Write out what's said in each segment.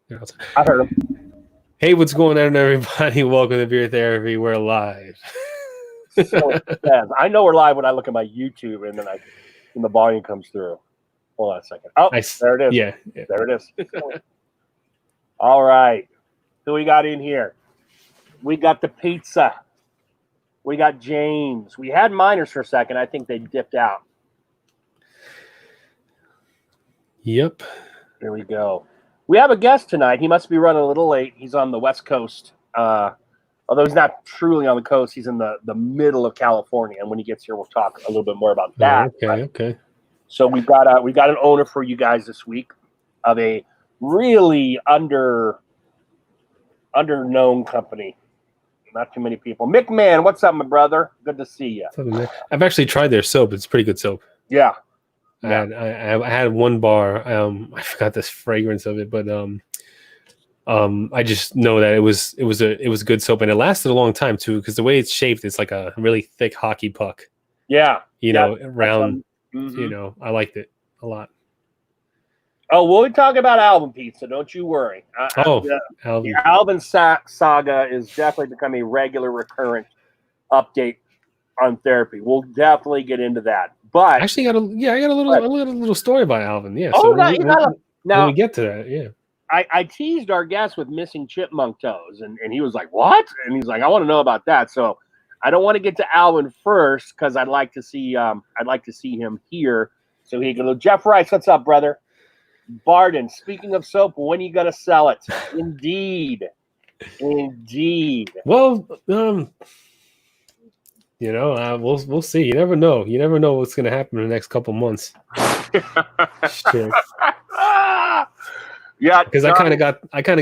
I heard him. Hey, what's going on, everybody? Welcome to Beer Therapy. We're live. So it says. I know we're live when I look at my YouTube and then the volume comes through. Hold on a second. Oh, there it is. Yeah. There it is. All right. Who we got in here? We got the pizza. We got James. We had miners for a second. I think they dipped out. Yep. There we go. We have a guest tonight. He must be running a little late. He's on the West Coast. Although he's not truly on the coast, he's in the middle of California. And when he gets here, we'll talk a little bit more about that. Okay. So we got an owner for you guys this week of a really underknown company. Not too many people. McMahon, what's up, my brother? Good to see you. I've actually tried their soap. It's pretty good soap. Yeah. And I had one bar. I forgot this fragrance of it, but I just know that it was good soap, and it lasted a long time too, because the way it's shaped, it's like a really thick hockey puck. Yeah. Round. Mm-hmm. I liked it a lot. Oh, we'll talk about Alvin Pizza. Don't you worry. Alvin. The Alvin saga is definitely becoming a regular, recurrent update on therapy. We'll definitely get into that. But actually, I got a little story about Alvin. Yeah. Oh, so when we get to that, yeah. I teased our guest with missing chipmunk toes, and he was like, "What?" And he's like, "I want to know about that." So I don't want to get to Alvin first because I'd like to see him here so he can go. Jeff Rice, what's up, brother? Barden, speaking of soap, when are you gonna sell it? Indeed. Well, we'll see. You never know. You never know what's gonna happen in the next couple months. Sure. Yeah, because I kind of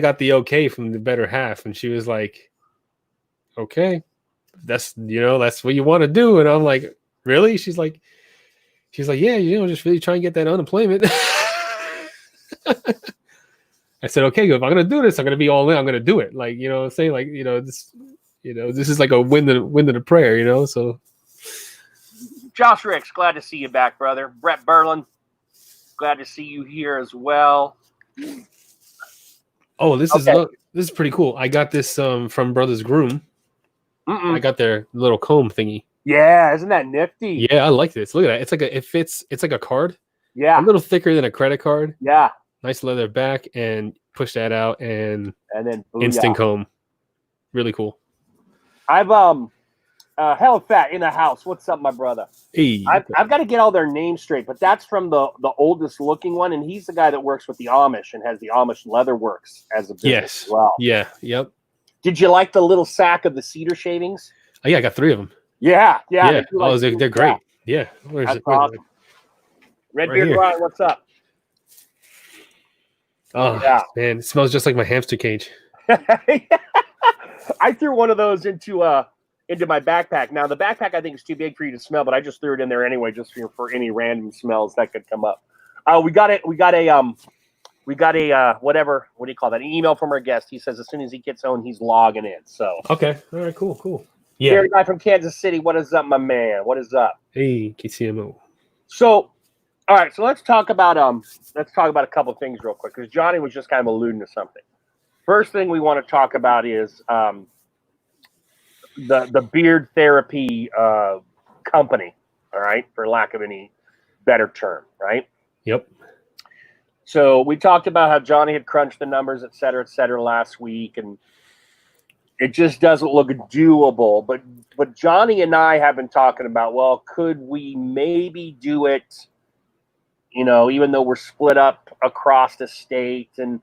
got the okay from the better half, and she was like, "Okay, that's what you want to do," and I'm like, "Really?" She's like, "Yeah, just really try and get that unemployment." I said, "Okay, if I'm gonna do this, I'm gonna be all in. I'm gonna do it." Like, I'm saying, like, this is like a wind in a prayer, So, Josh Ricks, glad to see you back, brother. Brett Berlin, glad to see you here as well. Oh, this is pretty cool. I got this from Brothers Groom. I got their little comb thingy. Yeah, isn't that nifty? Yeah, I like this. Look at that. It's like a card. Yeah. A little thicker than a credit card. Yeah. Nice leather back, and push that out, and then instant comb. Really cool. I've Hell Fat in the house. What's up, my brother? Hey, I've got to get all their names straight, but that's from the oldest looking one, and he's the guy that works with the Amish and has the Amish Leather Works as a business as well. Yeah, yep. Did you like the little sack of the cedar shavings? Oh, yeah, I got 3 of them. Yeah. They're great. Yeah. That's awesome. Redbeard Ryan, what's up? Oh, yeah. Man, it smells just like my hamster cage. I threw one of those into my backpack. Now the backpack I think is too big for you to smell, but I just threw it in there anyway, just for any random smells that could come up. We got a whatever, what do you call that? An email from our guest. He says as soon as he gets home, he's logging in. So okay, all right, cool. Yeah, Gary guy from Kansas City. What is up, my man? What is up? Hey, KCMO. So, all right, so let's talk about a couple of things real quick because Johnny was just kind of alluding to something. First thing we want to talk about is the beard therapy company, all right, for lack of any better term, right? Yep. So we talked about how Johnny had crunched the numbers, et cetera, last week, and it just doesn't look doable. But Johnny and I have been talking about, well, could we maybe do it, even though we're split up across the state? And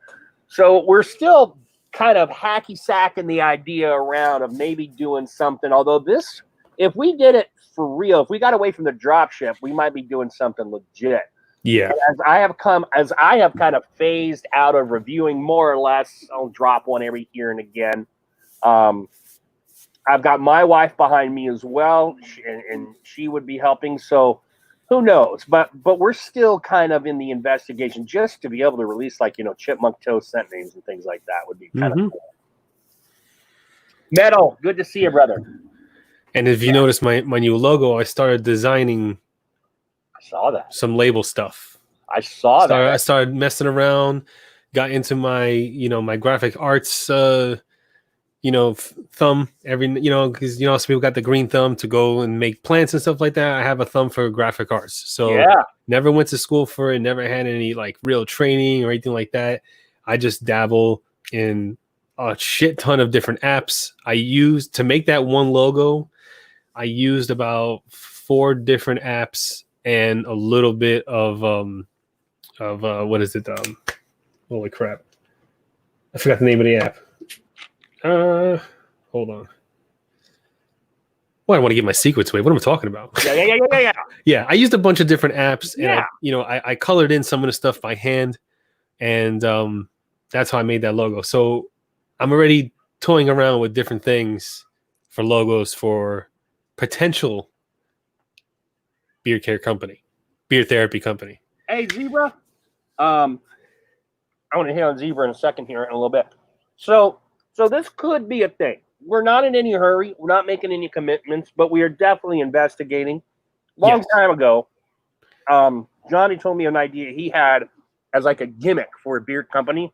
so we're still kind of hacky-sacking the idea around of maybe doing something. Although if we did it for real, if we got away from the drop ship, we might be doing something legit. Yeah. As I have kind of phased out of reviewing more or less, I'll drop one every here and again. I've got my wife behind me as well, and she would be helping. So who knows? But we're still kind of in the investigation just to be able to release chipmunk toe scent names and things like that would be kind of cool. Metal, good to see you, brother. And if you notice my new logo, I started designing. I saw that. Some label stuff. I saw that. I started messing around, got into my, my graphic arts, thumb every, because, some people got the green thumb to go and make plants and stuff like that. I have a thumb for graphic arts. So Yeah. never went to school for it, never had any like real training or anything like that. I just dabble in a shit ton of different apps. I used to make that one logo. I used about 4 different apps and a little bit of what is it? Holy crap. I forgot the name of the app. Hold on. Well, I don't want to give my secrets away. What am I talking about? Yeah. Yeah, I used a bunch of different apps, and I colored in some of the stuff by hand, and that's how I made that logo. So I'm already toying around with different things for logos for potential beard therapy company. Hey, Zebra. I want to hit on Zebra in a second here in a little bit. So this could be a thing. We're not in any hurry. We're not making any commitments, but we are definitely investigating. Long time ago, Johnny told me an idea he had as like a gimmick for a beard company,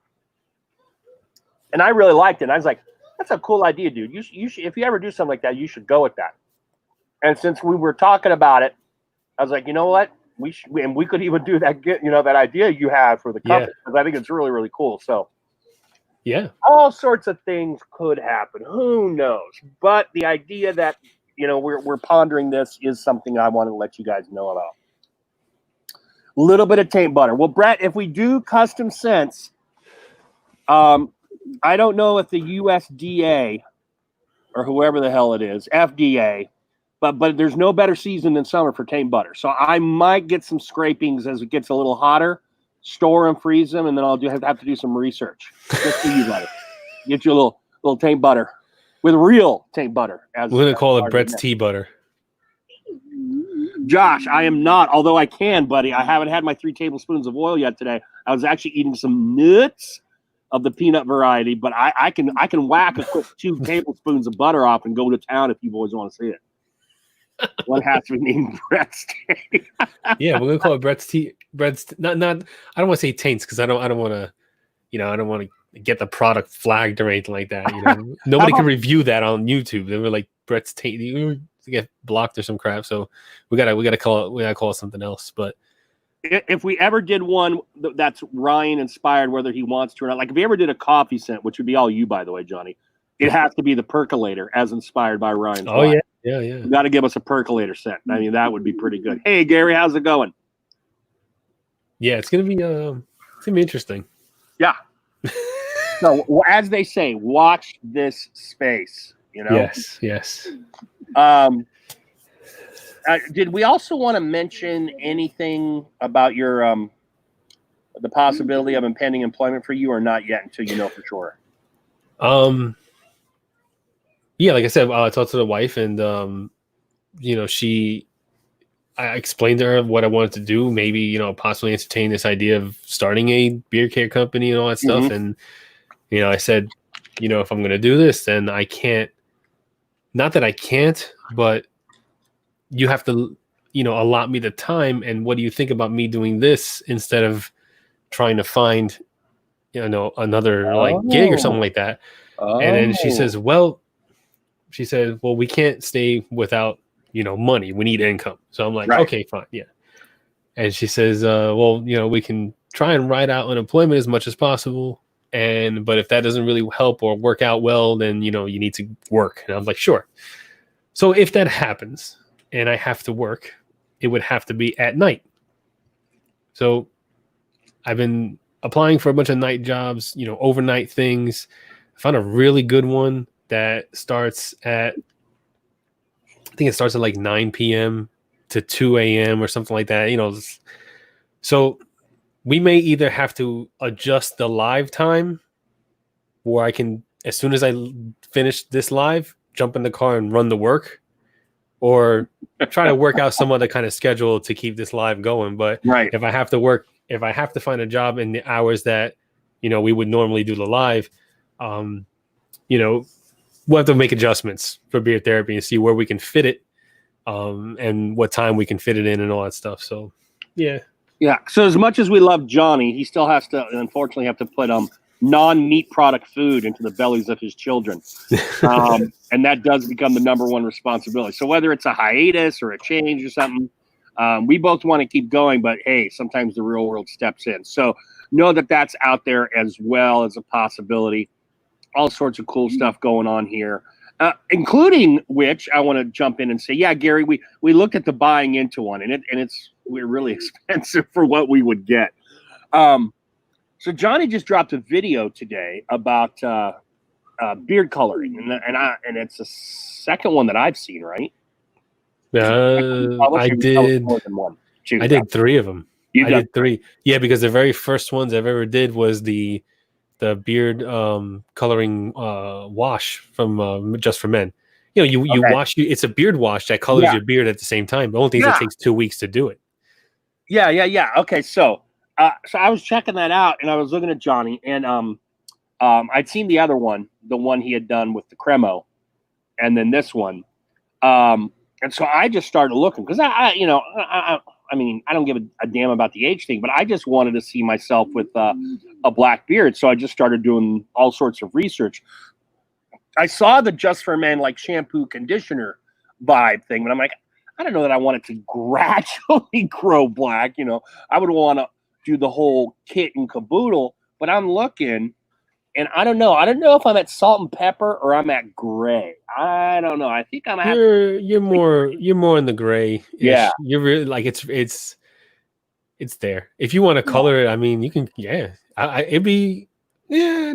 and I really liked it. And I was like, "That's a cool idea, dude. You should, if you ever do something like that, you should go with that." And since we were talking about it, I was like, "You know what? We could even do that. That idea you had for the company, because I think it's really, really cool." So. Yeah. All sorts of things could happen. Who knows? But the idea that, we're pondering this is something I want to let you guys know about. A little bit of taint butter. Well, Brett, if we do custom scents, I don't know if the USDA or whoever the hell it is, FDA, but there's no better season than summer for taint butter. So I might get some scrapings as it gets a little hotter. Store them, freeze them, and then I'll have to do some research. Just for you, buddy. Get you a little taint butter with real taint butter. We're gonna call it Brett's tea butter. Josh, I am not. Although I can, buddy. I haven't had my 3 tablespoons of oil yet today. I was actually eating some nuts of the peanut variety, but I can whack a quick 2 tablespoons of butter off and go to town if you boys want to see it. One has to be named Brett's tea. Yeah, we're gonna call it Brett's tea. Not. I don't want to say taints because I don't want to. I don't want to get the product flagged or anything like that. Nobody can review that on YouTube. They were like Brett's taint. You get blocked or some crap. So we gotta call it something else. But if we ever did one that's Ryan inspired, whether he wants to or not, like if we ever did a coffee scent, which would be all you, by the way, Johnny, it has to be the percolator as inspired by Ryan. Oh yeah. You got to give us a percolator scent. I mean, that would be pretty good. Hey, Gary, how's it going? Yeah, it's gonna be interesting. Yeah. So, as they say, watch this space. Yes. Did we also want to mention anything about your the possibility of impending employment for you, or not yet until you know for sure? Yeah, like I said, I talked to the wife, and I explained to her what I wanted to do. Maybe possibly entertain this idea of starting a beard care company and all that stuff. And I said, if I'm going to do this, then I can't. Not that I can't, but you have to, allot me the time. And what do you think about me doing this instead of trying to find, another gig or something like that? And then she says, well, we can't stay without, money. We need income. So I'm like, okay, fine. Yeah. And she says, well, we can try and ride out unemployment as much as possible. But if that doesn't really help or work out well, then, you need to work. And I'm like, sure. So if that happens and I have to work, it would have to be at night. So I've been applying for a bunch of night jobs, overnight things. I found a really good one that starts at, I think it starts at like 9 p.m. to 2 a.m. or something like that. So we may either have to adjust the live time where I can, as soon as I finish this live, jump in the car and run to work, or try to work out some other kind of schedule to keep this live going. But if I have to find a job in the hours that, we would normally do the live, we'll have to make adjustments for beard therapy and see where we can fit it, and what time we can fit it in and all that stuff. So, yeah. Yeah. So as much as we love Johnny, he still has to, unfortunately, have to put non-meat product food into the bellies of his children, and that does become the number one responsibility. So whether it's a hiatus or a change or something, we both want to keep going, but hey, sometimes the real world steps in. So know that that's out there as well as a possibility. All sorts of cool stuff going on here. Including which I want to jump in and say, yeah, Gary, we looked at the buying into one, and we're really expensive for what we would get. So Johnny just dropped a video today about beard coloring, and it's the second one that I've seen, right? I did. More than one. I did 3 of them. I did 3. Yeah, because the very first ones I've ever did was the beard coloring wash from Just for Men. You know, you wash it's a beard wash that colors your beard at the same time. The only thing is it takes 2 weeks to do it. Yeah. Okay, so I was checking that out, and I was looking at Johnny, and I'd seen the other one, the one he had done with the Cremo, and then this one, and so I just started looking because I mean, I don't give a damn about the age thing, but I just wanted to see myself with a black beard, so I just started doing all sorts of research. I saw the Just for Men like shampoo conditioner vibe thing, but I'm like, I don't know that I want it to gradually grow black. You know, I would want to do the whole kit and caboodle, but I'm looking, and I don't know. I don't know if I'm at salt and pepper or I'm at gray. I don't know. I think I'm at. You're more in the gray. Yeah, you're really like it's there. If you want to color it, I mean, you can. Yeah, it'd be. Yeah.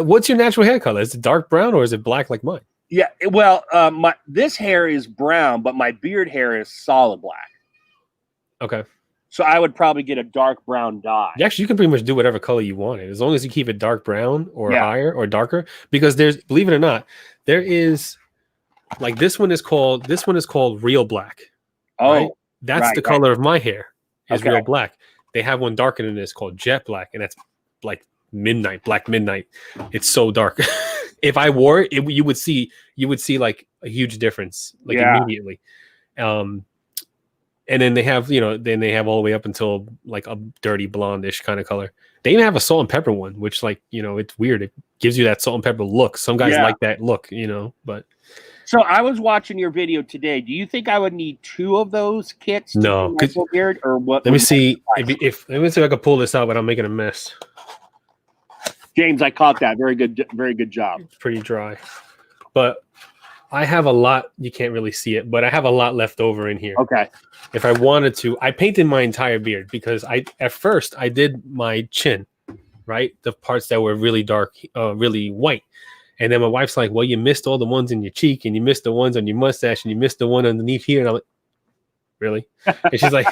What's your natural hair color? Is it dark brown or is it black like mine? Yeah. Well, this hair is brown, but my beard hair is solid black. Okay. So I would probably get a dark brown dye. Actually, you can pretty much do whatever color you want it, as long as you keep it dark brown or higher or darker. Because there's, believe it or not, there is like this one is called real black. Oh, right? That's the color of my hair is real black. They have one darker than this called jet black, and that's like black midnight. It's so dark. If I wore it, you would see like a huge difference like immediately. And then they have all the way up until like a dirty blondish kind of color. They even have a salt and pepper one, which like, it's weird. It gives you that salt and pepper look. Some guys like that look, but. So I was watching your video today. Do you think I would need 2 of those kits? No. Beard or what? Let me see let me see if I can pull this out without making a mess. James, I caught that. Very good job. It's pretty dry. But I have a lot. You can't really see it, but I have a lot left over in here. Okay. If I wanted to, I painted my entire beard because at first I did my chin, right? The parts that were really dark, really white. And then my wife's like, well, you missed all the ones in your cheek and you missed the ones on your mustache and you missed the one underneath here. And I'm like, really? And she's like,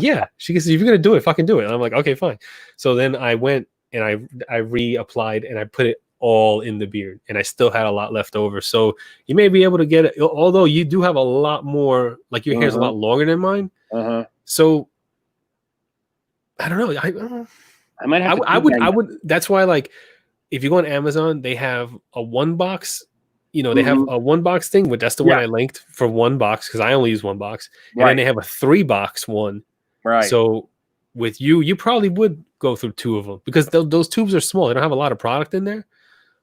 yeah. She goes, if you're going to do it, fucking do it. And I'm like, okay, fine. So then I went and I reapplied and I put it all in the beard, and I still had a lot left over. So you may be able to get it, although you do have a lot more, like your hair's a lot longer than mine. So I don't know. I might have. I would. That's why, like, if you go on Amazon, they have a 1 box. They have a 1 box thing, but that's the one I linked for 1 box because I only use 1 box, and then they have a 3 box one. Right. So with you probably would go through 2 of them because those tubes are small. They don't have a lot of product in there.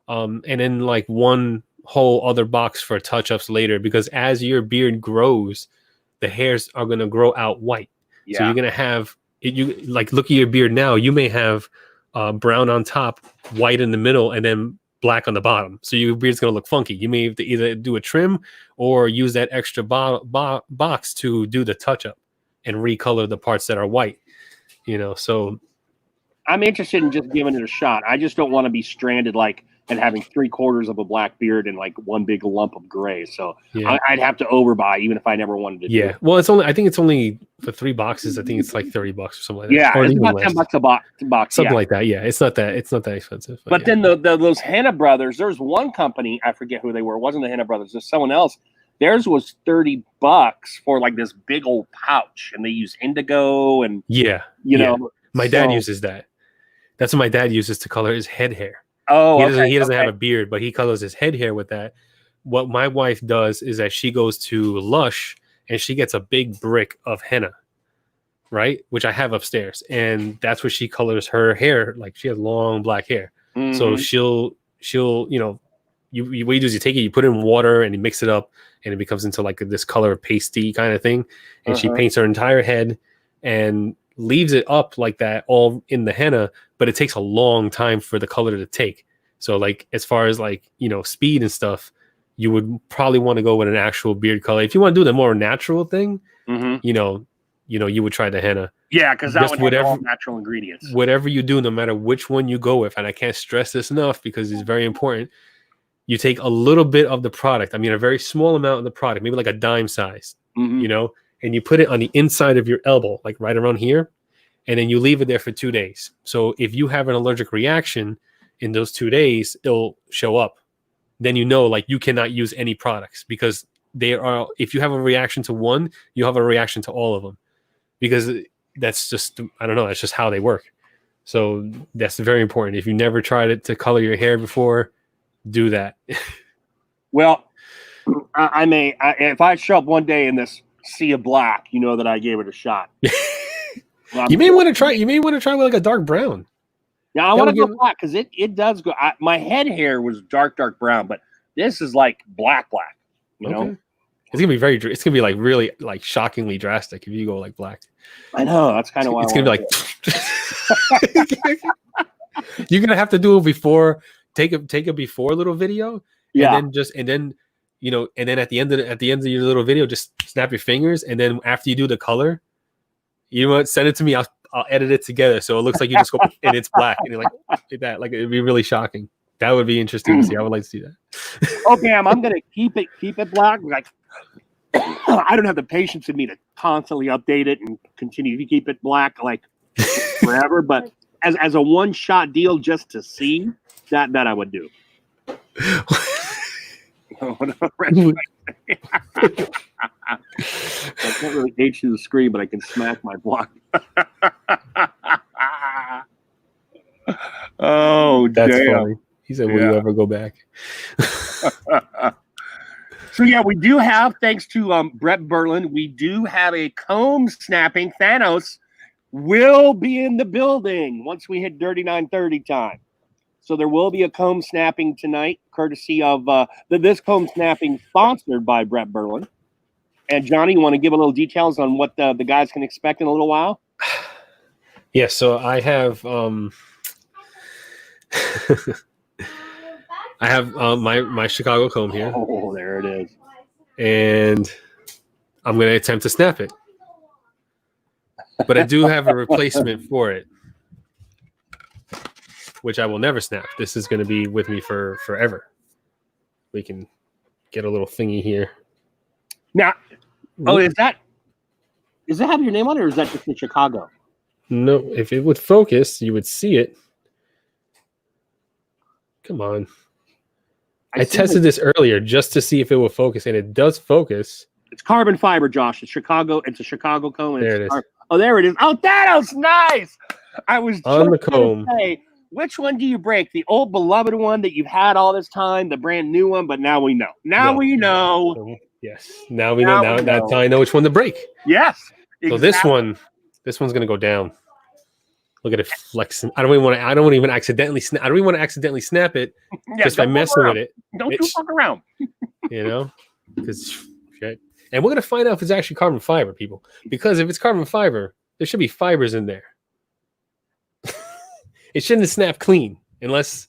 And then like 1 whole other box for touch-ups later, because as your beard grows, the hairs are going to grow out white. So you're going to have you like, look at your beard now. You may have brown on top, white in the middle, and then black on the bottom. So your beard's going to look funky. You may have to either do a trim or use that extra box to do the touch-up and recolor the parts that are white. So I'm interested in just giving it a shot. I just don't want to be stranded and having 3/4 of a black beard and like 1 big lump of gray. So I'd have to overbuy even if I never wanted to. Yeah. Well, I think it's only for 3 boxes. I think it's like $30 or something like that. Yeah. Or it's about $10 a box. Something like that. Yeah. It's not that expensive. But then those Henna Brothers, there's one company, I forget who they were. It wasn't the Henna Brothers. There's someone else. Theirs was $30 for like this big old pouch, and they use indigo and you know. My dad uses that. That's what my dad uses to color his head hair. Oh, he doesn't have a beard, but he colors his head hair with that. What my wife does is that she goes to Lush and she gets a big brick of henna, right? Which I have upstairs, and that's where she colors her hair. Like she has long black hair, so she'll what you do is you take it, you put it in water, and you mix it up, and it becomes into like this color pasty kind of thing. And she paints her entire head and leaves it up like that all in the henna, but it takes a long time for the color to take. So like as far as like, speed and stuff, you would probably want to go with an actual beard color. If you want to do the more natural thing, you would try the henna. Yeah, because that would have all natural ingredients. Whatever you do, no matter which one you go with, and I can't stress this enough because it's very important, you take a little bit of the product. I mean, a very small amount of the product, maybe like a dime size, and you put it on the inside of your elbow, like right around here, and then you leave it there for 2 days. So if you have an allergic reaction in those 2 days, it'll show up. Then like you cannot use any products because if you have a reaction to one, you have a reaction to all of them, because that's just, I don't know, that's just how they work. So that's very important. If you never tried to color your hair before, do that. Well, I may, if I show up one day in this sea of black, that I gave it a shot. Well, you may want to try with like a dark brown. Yeah, I want to go black because it does go. My head hair was dark brown, but this is like black. Okay. It's gonna be it's gonna be like really like shockingly drastic if you go like black. I know, that's kind of why it's gonna be like. You're gonna have to do it before. Take a before little video. Yeah. And then at the end of your little video, just snap your fingers, and then after you do the color, send it to me. I'll edit it together so it looks like you just go and it's black, and you're like that. Like it'd be really shocking. That would be interesting to see. I would like to see that. Okay, I'm gonna keep it black. Like I don't have the patience in me to constantly update it and continue to keep it black like forever. But as a one shot deal, just to see that I would do. I can't really H to the screen, but I can smack my block. Oh, that's damn. funny. He said, "Will you ever go back?" So yeah, we do have, thanks to Brett Berlin, we do have a comb snapping. Thanos will be in the building once we hit Dirty 930 time. So there will be a comb snapping tonight, courtesy of this comb snapping sponsored by Brett Berlin. And Johnny, you want to give a little details on what the guys can expect in a little while? Yeah, so I have my Chicago comb here. Oh, there it is. And I'm going to attempt to snap it. But I do have a replacement for it, which I will never snap. This is going to be with me for forever. We can get a little thingy here. Now, does that have your name on it, or is that just in Chicago? No, if it would focus, you would see it. Come on. I tested this earlier just to see if it will focus, and it does focus. It's carbon fiber, Josh. It's a Chicago comb. There it is. Oh, there it is. Oh, Thanos, nice. I was on the comb. Say, which one do you break? The old beloved one that you've had all this time, the brand new one, but now we know. We know. Yes. Now we know. Now that's how I know which one to break. Yes. Exactly. So this one's gonna go down. Look at it flexing. I don't even want to accidentally snap. I don't even want to accidentally snap it just by messing with it. Don't you fuck around. Because and we're gonna find out if it's actually carbon fiber, people. Because if it's carbon fiber, there should be fibers in there. It shouldn't snap clean unless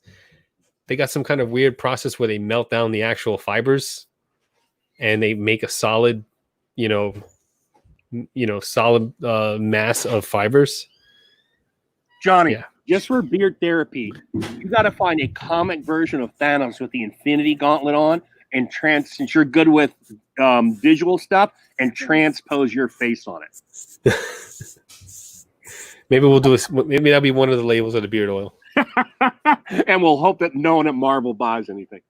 they got some kind of weird process where they melt down the actual fibers and they make a solid, solid mass of fibers. Johnny, just for beard therapy, you got to find a comic version of Thanos with the Infinity Gauntlet on, and since you're good with visual stuff, and transpose your face on it. Maybe we'll do maybe that'll be one of the labels of the beard oil. And we'll hope that no one at Marvel buys anything.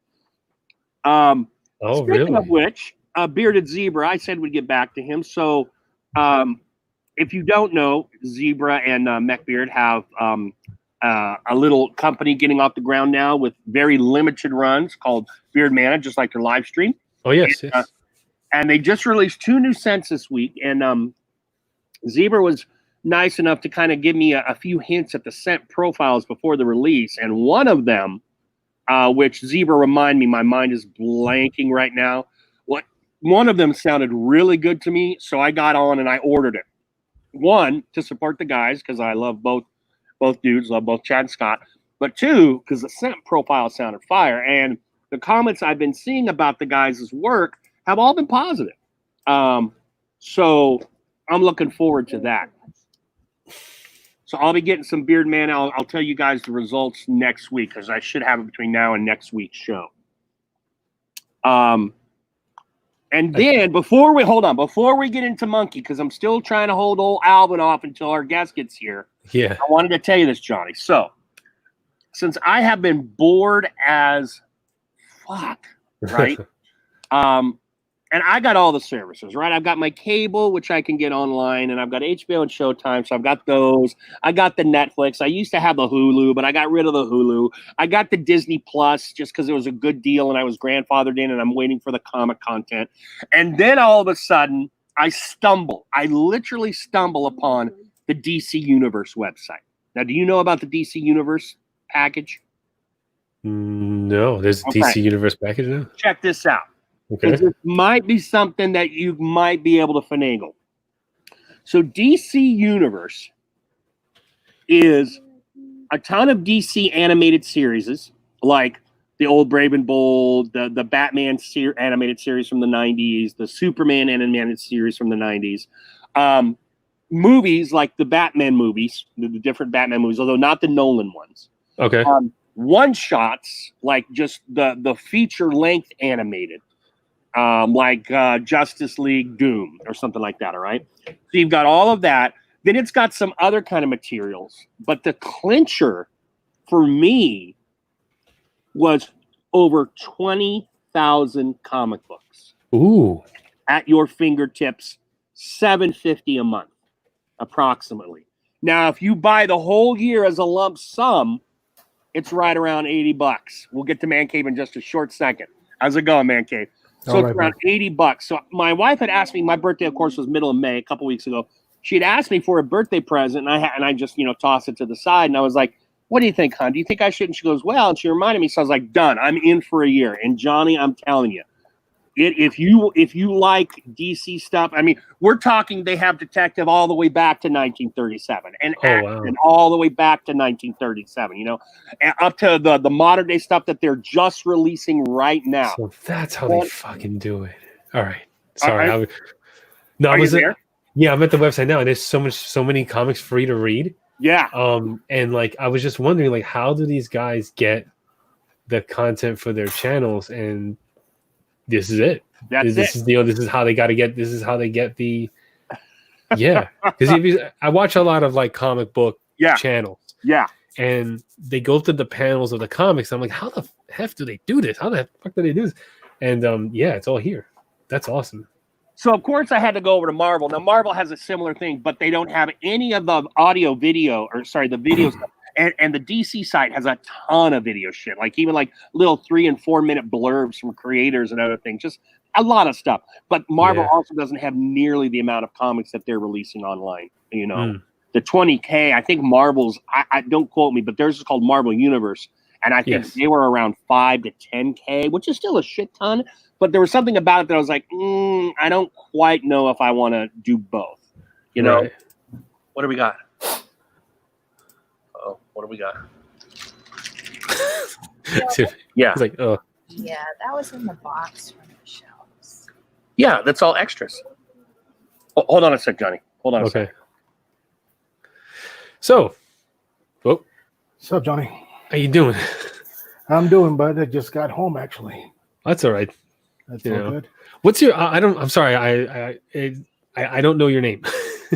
Speaking really? Of which, Bearded Zebra, I said we'd get back to him. So if you don't know, Zebra and MechBeard have a little company getting off the ground now with very limited runs called Beard Mana, just like their live stream. Oh, yes. And they just released 2 new scents this week. And Zebra was nice enough to kind of give me a few hints at the scent profiles before the release. And one of them, which Zebra remind me, my mind is blanking right now. One of them sounded really good to me, so I got on and I ordered it. One, to support the guys, because I love both dudes, love both Chad and Scott. But two, because the scent profile sounded fire. And the comments I've been seeing about the guys' work have all been positive. So I'm looking forward to that. So I'll be getting some Beard Man. I'll tell you guys the results next week, because I should have it between now and next week's show. And then before we get into Monkey, because I'm still trying to hold old Alvin off until our guest gets here. Yeah. I wanted to tell you this, Johnny. So since I have been bored as fuck, right? And I got all the services, right? I've got my cable, which I can get online, and I've got HBO and Showtime, so I've got those. I got the Netflix. I used to have the Hulu, but I got rid of the Hulu. I got the Disney Plus just because it was a good deal, and I was grandfathered in, and I'm waiting for the comic content. And then all of a sudden, I literally stumble upon the DC Universe website. Now, do you know about the DC Universe package? No, there's a DC Universe package now? Check this out. Okay. This might be something that you might be able to finagle. So DC Universe is a ton of DC animated series, like the old Brave and Bold, the Batman animated series from the 90s, the Superman animated series from the 90s, movies like the Batman movies, the different Batman movies, although not the Nolan ones. Okay. One-shots, like just the feature-length animated. Like Justice League Doom or something like that, all right? So you've got all of that. Then it's got some other kind of materials. But the clincher for me was over 20,000 comic books. Ooh. At your fingertips, $7.50 a month, approximately. Now, if you buy the whole year as a lump sum, it's right around $80. We'll get to Mancave in just a short second. How's it going, Mancave? So it's around $80. So my wife had asked me, my birthday, of course, was middle of May, a couple weeks ago. She had asked me for a birthday present, and I just, tossed it to the side. And I was like, what do you think, hon? Do you think I should? And she goes, well, and she reminded me. So I was like, done. I'm in for a year. And Johnny, I'm telling you, if you like DC stuff, I mean, we're talking they have Detective all the way back to 1937 and Action all the way back to 1937, and up to the modern day stuff that they're just releasing right now. So that's how they fucking do it. All right. Sorry. Are you there? Yeah, I'm at the website now, and there's so many comics for you to read. Yeah. And like I was just wondering, like, how do these guys get the content for their channels? And this is it. This is how they got to get. This is how they get the. Yeah, because I watch a lot of like comic book channels. Yeah, and they go through the panels of the comics. I'm like, how the heck do they do this? How the fuck do they do this? And it's all here. That's awesome. So of course I had to go over to Marvel. Now Marvel has a similar thing, but they don't have any of the the video stuff. And the DC site has a ton of video shit, like even like little 3 and 4 minute blurbs from creators and other things, just a lot of stuff. But Marvel also doesn't have nearly the amount of comics that they're releasing online. The 20K, I think Marvel's, I don't quote me, but theirs is called Marvel Universe. And I think they were around 5 to 10K, which is still a shit ton. But there was something about it that I was like, I don't quite know if I want to do both. Right. What do we got? What do we got? Yeah. It's like, oh. Yeah, that was in the box from the shelves. Yeah, that's all extras. Hold on a sec, Johnny. Hold on a sec. So, What's up, Johnny? How you doing? I'm doing, bud. I just got home, actually. That's all right. That's all good. What's your? I'm sorry. I don't know your name.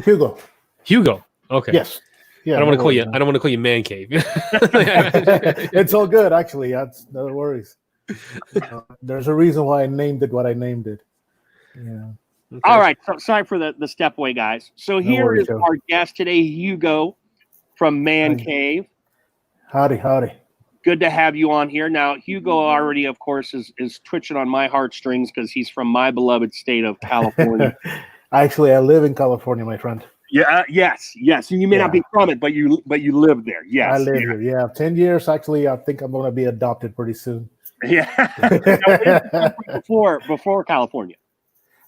Hugo. Hugo. Okay. Yes. Yeah. I don't want to call you. I don't want to call you Mancave. It's all good, actually. That's no worries. There's a reason why I named it what I named it. Yeah. Okay. All right. So, sorry for the step away, guys. So here is our guest today, Hugo from Mancave. Howdy. Good to have you on here. Now, Hugo already, of course, is twitching on my heartstrings because he's from my beloved state of California. Actually, I live in California, my friend. Yeah. Yes. Yes. And you may not be from it, but you live there. Yes. I live here. Yeah, 10 years. Actually, I think I'm going to be adopted pretty soon. Yeah. Now, before California.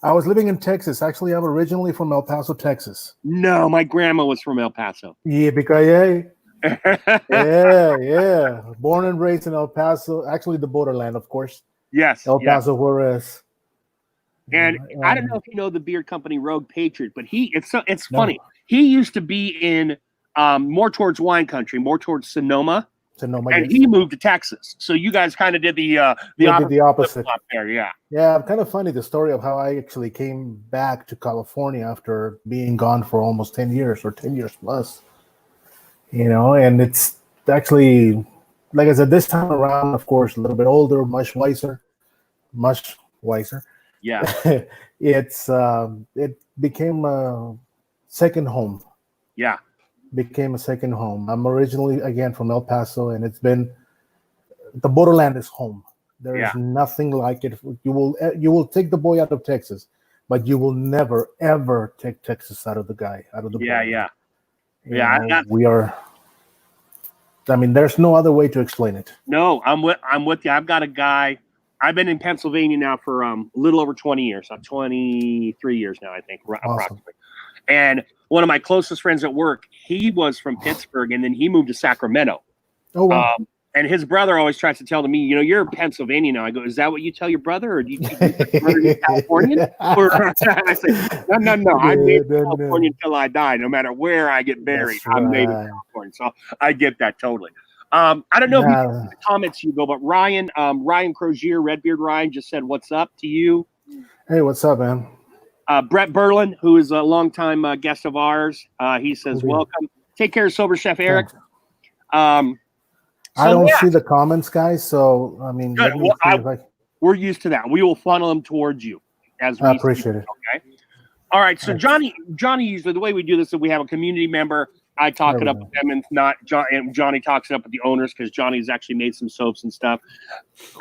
I was living in Texas. Actually, I'm originally from El Paso, Texas. No, my grandma was from El Paso. Yeah, because yeah. Born and raised in El Paso. Actually, the borderland, of course. Yes. El Paso, Juarez. And I don't know if you know the beer company Rogue Patriot, but it's No. funny. He used to be in more towards wine country, more towards Sonoma. And he moved to Texas. So you guys kind of did the opposite there, yeah. Yeah, kind of funny the story of how I actually came back to California after being gone for almost 10 years or 10 years plus. And it's actually, like I said, this time around, of course, a little bit older, much wiser. Yeah. It became a second home. Yeah. Became a second home. I'm originally, again, from El Paso, and it's been, the borderland is home. There is nothing like it. You will take the boy out of Texas, but you will never, ever take Texas out of the borderland. Yeah. We are, there's no other way to explain it. No, I'm with you. I've got a guy. I've been in Pennsylvania now for a little over 20 years. 23 years now, I think, approximately. And one of my closest friends at work, he was from Pittsburgh, and then he moved to Sacramento. Oh, wow. And his brother always tries to tell me, you're in Pennsylvania now. I go, is that what you tell your brother, or do you think your brother is Californian? I say, no. I'm native California until I die. No matter where I get buried, I'm native California. So I get that totally. I don't know if you know the comments, Hugo, but Ryan Crozier, Redbeard Ryan, just said, "What's up?" to you. Hey, what's up, man? Brett Berlin, who is a longtime guest of ours, he says, "Welcome. Take care, Sober Chef Eric." I don't see the comments, guys. So good. We're used to that. We will funnel them towards you as we appreciate it. Okay. All right. So Johnny, usually the way we do this is we have a community member. I talk it up with them, and Johnny talks it up with the owners because Johnny's actually made some soaps and stuff.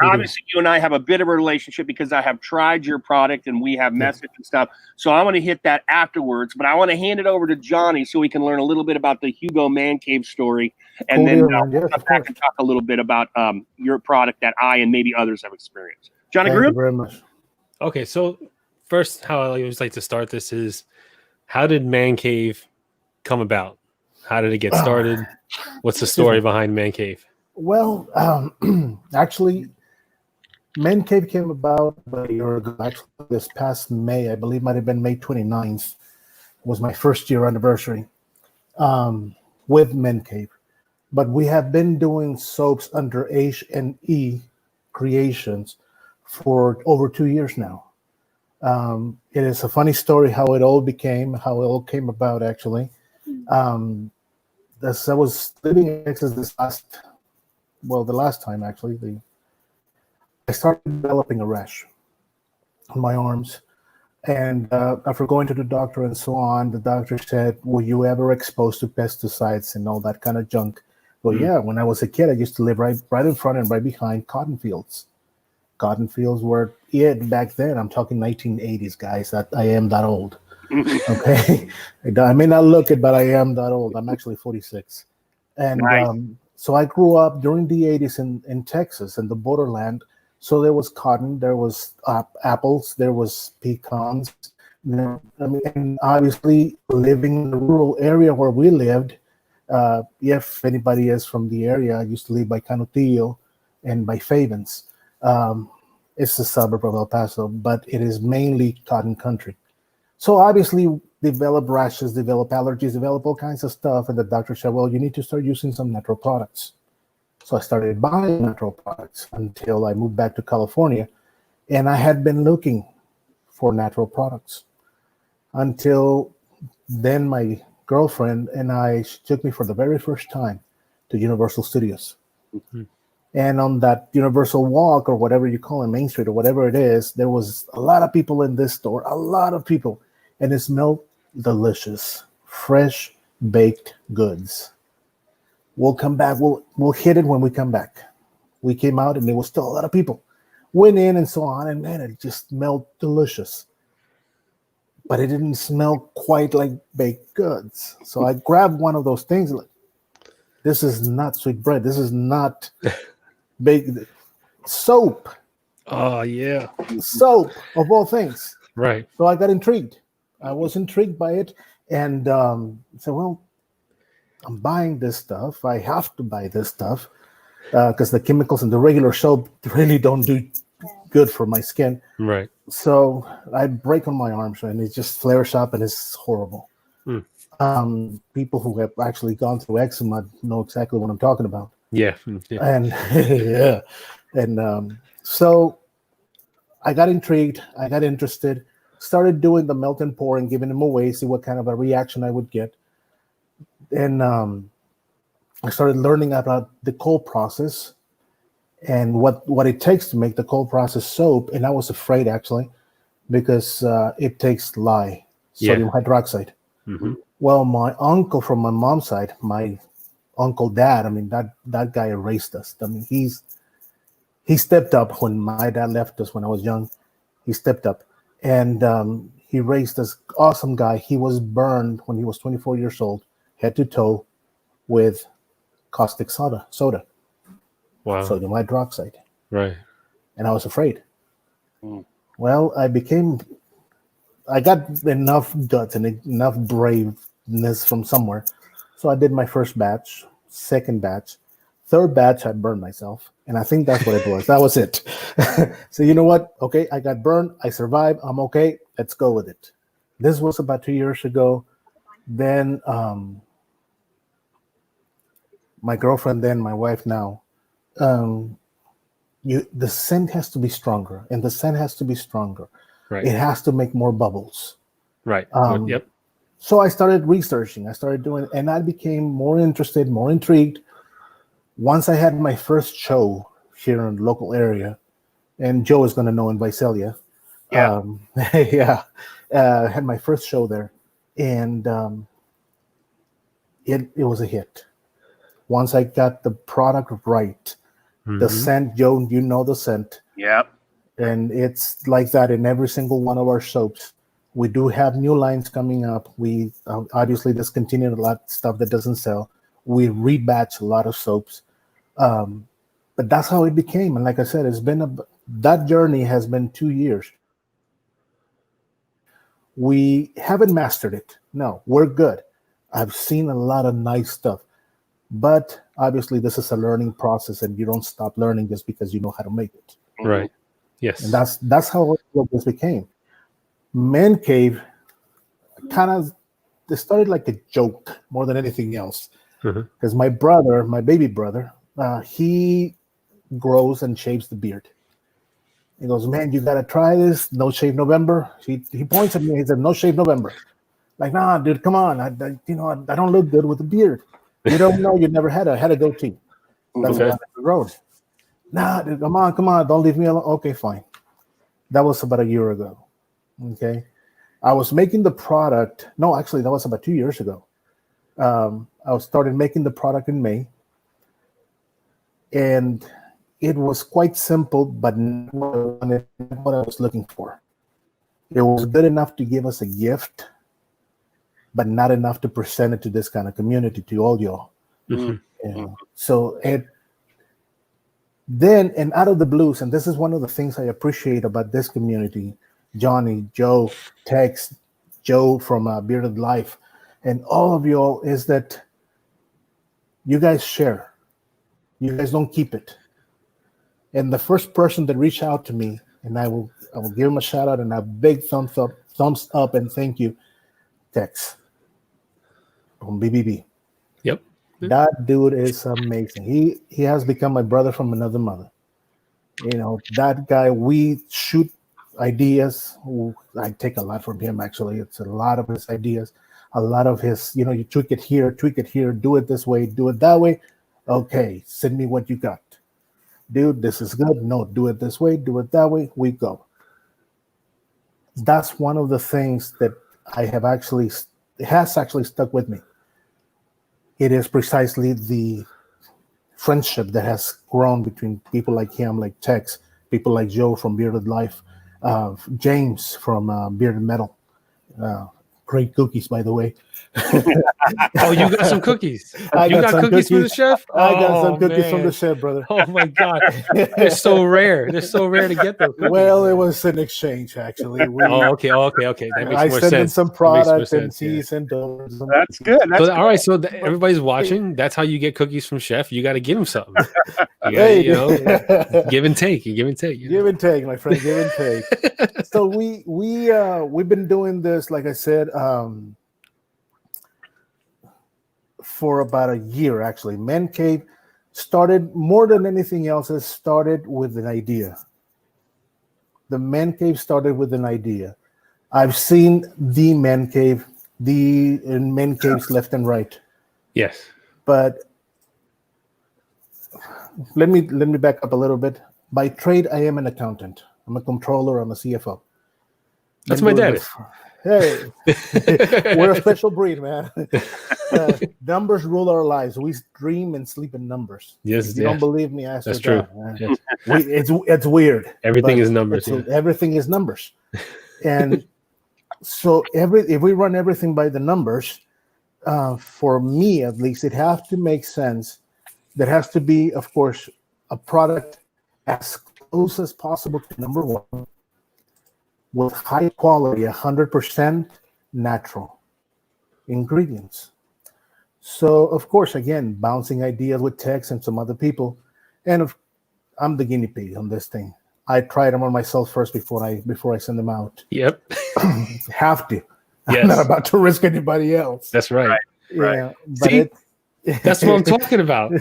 Obviously, you and I have a bit of a relationship because I have tried your product and we have messaged and stuff. So I want to hit that afterwards, but I want to hand it over to Johnny so we can learn a little bit about the Hugo Mancave story, and then we'll come back and talk a little bit about your product that I and maybe others have experienced. Johnny, thank you very much. Okay, so first, how I always like to start this is, how did Mancave come about? How did it get started? What's the story behind Mancave? Well, actually, Mancave came about a year ago. Actually, this past May, I believe might have been May 29th, was my first year anniversary with Mancave. But we have been doing soaps under H&E Creations for over 2 years now. It is a funny story how it all came about, actually. As I was living in Texas the last time actually, I started developing a rash on my arms, and after going to the doctor and so on, the doctor said, "Were you ever exposed to pesticides and all that kind of junk?" Well, yeah. When I was a kid, I used to live right in front and right behind cotton fields. Cotton fields were it back then. I'm talking 1980s, guys. I am that old. Okay, I may not look it, but I am that old. I'm actually 46, and so I grew up during the 80s in Texas, in the borderland. So there was cotton, there was apples, there was pecans. And obviously, living in the rural area where we lived, if anybody is from the area, I used to live by Canutillo and by Favens. It's a suburb of El Paso, but it is mainly cotton country. So obviously, develop rashes, develop allergies, develop all kinds of stuff. And the doctor said, well, you need to start using some natural products. So I started buying natural products until I moved back to California. And I had been looking for natural products until then my girlfriend and she took me for the very first time to Universal Studios. Mm-hmm. And on that Universal Walk, or whatever you call it, Main Street, or whatever it is, there was a lot of people in this store, a lot of people. And it smelled delicious, fresh baked goods. We'll come back. We'll hit it when we come back. We came out and there was still a lot of people. Went in and so on, and man, it just smelled delicious. but it didn't smell quite like baked goods. So I grabbed one of those things. Like, this is not sweet bread. This is not baked soap. Oh yeah. Soap of all things. Right. So I got intrigued. I was intrigued by it, and said, "Well, I'm buying this stuff. I have to buy this stuff because the chemicals in the regular soap really don't do good for my skin." Right. So I break on my arms, and it just flares up, and it's horrible. People who have actually gone through eczema know exactly what I'm talking about. Yeah. Yeah. And yeah, and so I got intrigued. I got interested. Started doing the melt and pour and giving them away, see what kind of a reaction I would get. And I started learning about the cold process and what it takes to make the cold process soap. And I was afraid actually because it takes lye, sodium hydroxide. Mm-hmm. Well, my uncle from my mom's side, my uncle dad, I mean that guy erased us. I mean he stepped up when my dad left us when I was young. He stepped up and he raised this awesome guy. He was burned when he was 24 years old, head to toe, with caustic soda, Wow. sodium hydroxide. Right. And I was afraid. Well, I got enough guts and enough braveness from somewhere. So I did my first batch, second batch, third batch, I burned myself. And I think that's what it was. That was it. So you know what? Okay, I got burned. I survived. I'm okay. Let's go with it. This was about 2 years ago. Then my girlfriend, then my wife now, the scent has to be stronger, and the scent has to be stronger. Right. It has to make more bubbles. Right. Yep. So I started researching. I started doing, and I became more interested, more intrigued. Once I had my first show here in the local area, and Joe is going to know in Visalia. Yeah. Yeah. I had my first show there, and it was a hit. Once I got the product right, the scent, Joe, you know the scent. Yep. And it's like that in every single one of our soaps. We do have new lines coming up. We obviously discontinued a lot of stuff that doesn't sell. We rebatch a lot of soaps. But that's how it became. And like I said, that journey has been 2 years. We haven't mastered it. No, we're good. I've seen a lot of nice stuff. But obviously, this is a learning process, and you don't stop learning just because you know how to make it. Right. Yes. And that's how this became. Mancave it started like a joke more than anything else. Because my brother, my baby brother, he grows and shaves the beard. He goes, "Man, you gotta try this. No shave November." He points at me. He said, "No shave November." Like, nah, dude, come on. I don't look good with a beard. You don't know. You never had a goatee. That's Okay. what I wrote. Nah, dude, come on. Don't leave me alone. Okay, fine. That was about a year ago. Okay. I was making the product. No, actually, that was about 2 years ago. I started making the product in May. And it was quite simple, but not what I was looking for. It was good enough to give us a gift, but not enough to present it to this kind of community, to all y'all. Yeah. So then, and out of the blues, and this is one of the things I appreciate about this community, Johnny, Joe, Tex, Joe from Bearded Life, and all of y'all, is that you guys share. You guys don't keep it. And the first person that reached out to me, and I will give him a shout out and a big thumbs up, and thank you, Tex from BBB. Yep. That dude is amazing. He has become my brother from another mother. You know, that guy, we shoot ideas. I take a lot from him, actually. It's a lot of his ideas, a lot of his, you tweak it here, do it this way, do it that way. Okay, send me what you got. Dude, this is good. No, do it this way, do it that way. We go. That's one of the things that has actually stuck with me. It is precisely the friendship that has grown between people like him, like Tex, people like Joe from Bearded Life, James from Bearded Metal, Great cookies, by the way. Oh, you got some cookies. I You got some cookies from the chef? I got some Oh, cookies from the man. chef, brother. Oh my God. They're so rare. They're so rare to get those cookies. Well, it man. was an exchange, actually. Oh, okay. That makes I more sent him sense. some That makes more product, and sense, he yeah. sent over some. That's good. That's So, all right, so But- everybody's watching. That's how you get cookies from chef. You got to give him something. You got, Hey, you know, give and take. You give and take. You give know? and take, my friend. Give and take. So we've been doing this, like I said, for about a year. Actually, Mancave started more than anything else. It started with an idea. The Mancave started with an idea. I've seen the Mancave, in Mancaves left and right. Yes. But let me back up a little bit. By trade, I am an accountant. I'm a controller. I'm a CFO. That's Been my doing dad. this Hey, we're a special breed, man. Numbers rule our lives. We dream and sleep in numbers. Yes, If you don't believe me, ask that's your true. dad. Yes. It's weird. Everything but is numbers. Everything is numbers, and so if we run everything by the numbers, for me at least, it has to make sense. There has to be, of course, a product as close as possible to number one, with high quality, 100% natural ingredients. So, of course, again, bouncing ideas with Tex and some other people, and I'm the guinea pig on this thing. I tried them on myself first before I send them out. Yep. Have to. Yes. I'm not about to risk anybody else. That's right. Yeah, but See? That's what I'm talking about.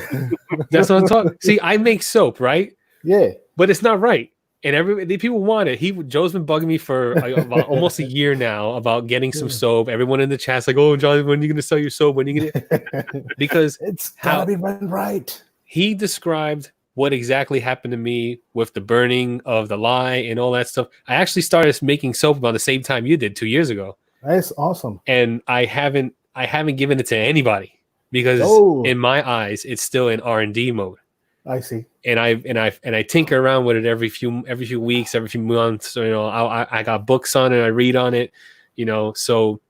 That's what I'm talking. See, I make soap, right? Yeah. But it's not right. And the people want it. Joe's been bugging me for about almost a year now about getting some soap. Everyone in the chat's like, "Oh, John, when are you going to sell your soap? When are you going to?" Because it's gotta be run right. He described what exactly happened to me with the burning of the lye and all that stuff. I actually started making soap about the same time you did 2 years ago. That's awesome. And I haven't given it to anybody because in my eyes, it's still in R&D mode. I see. And I tinker around with it every few weeks, every few months. So, you know, I got books on it. I read on it, you know, so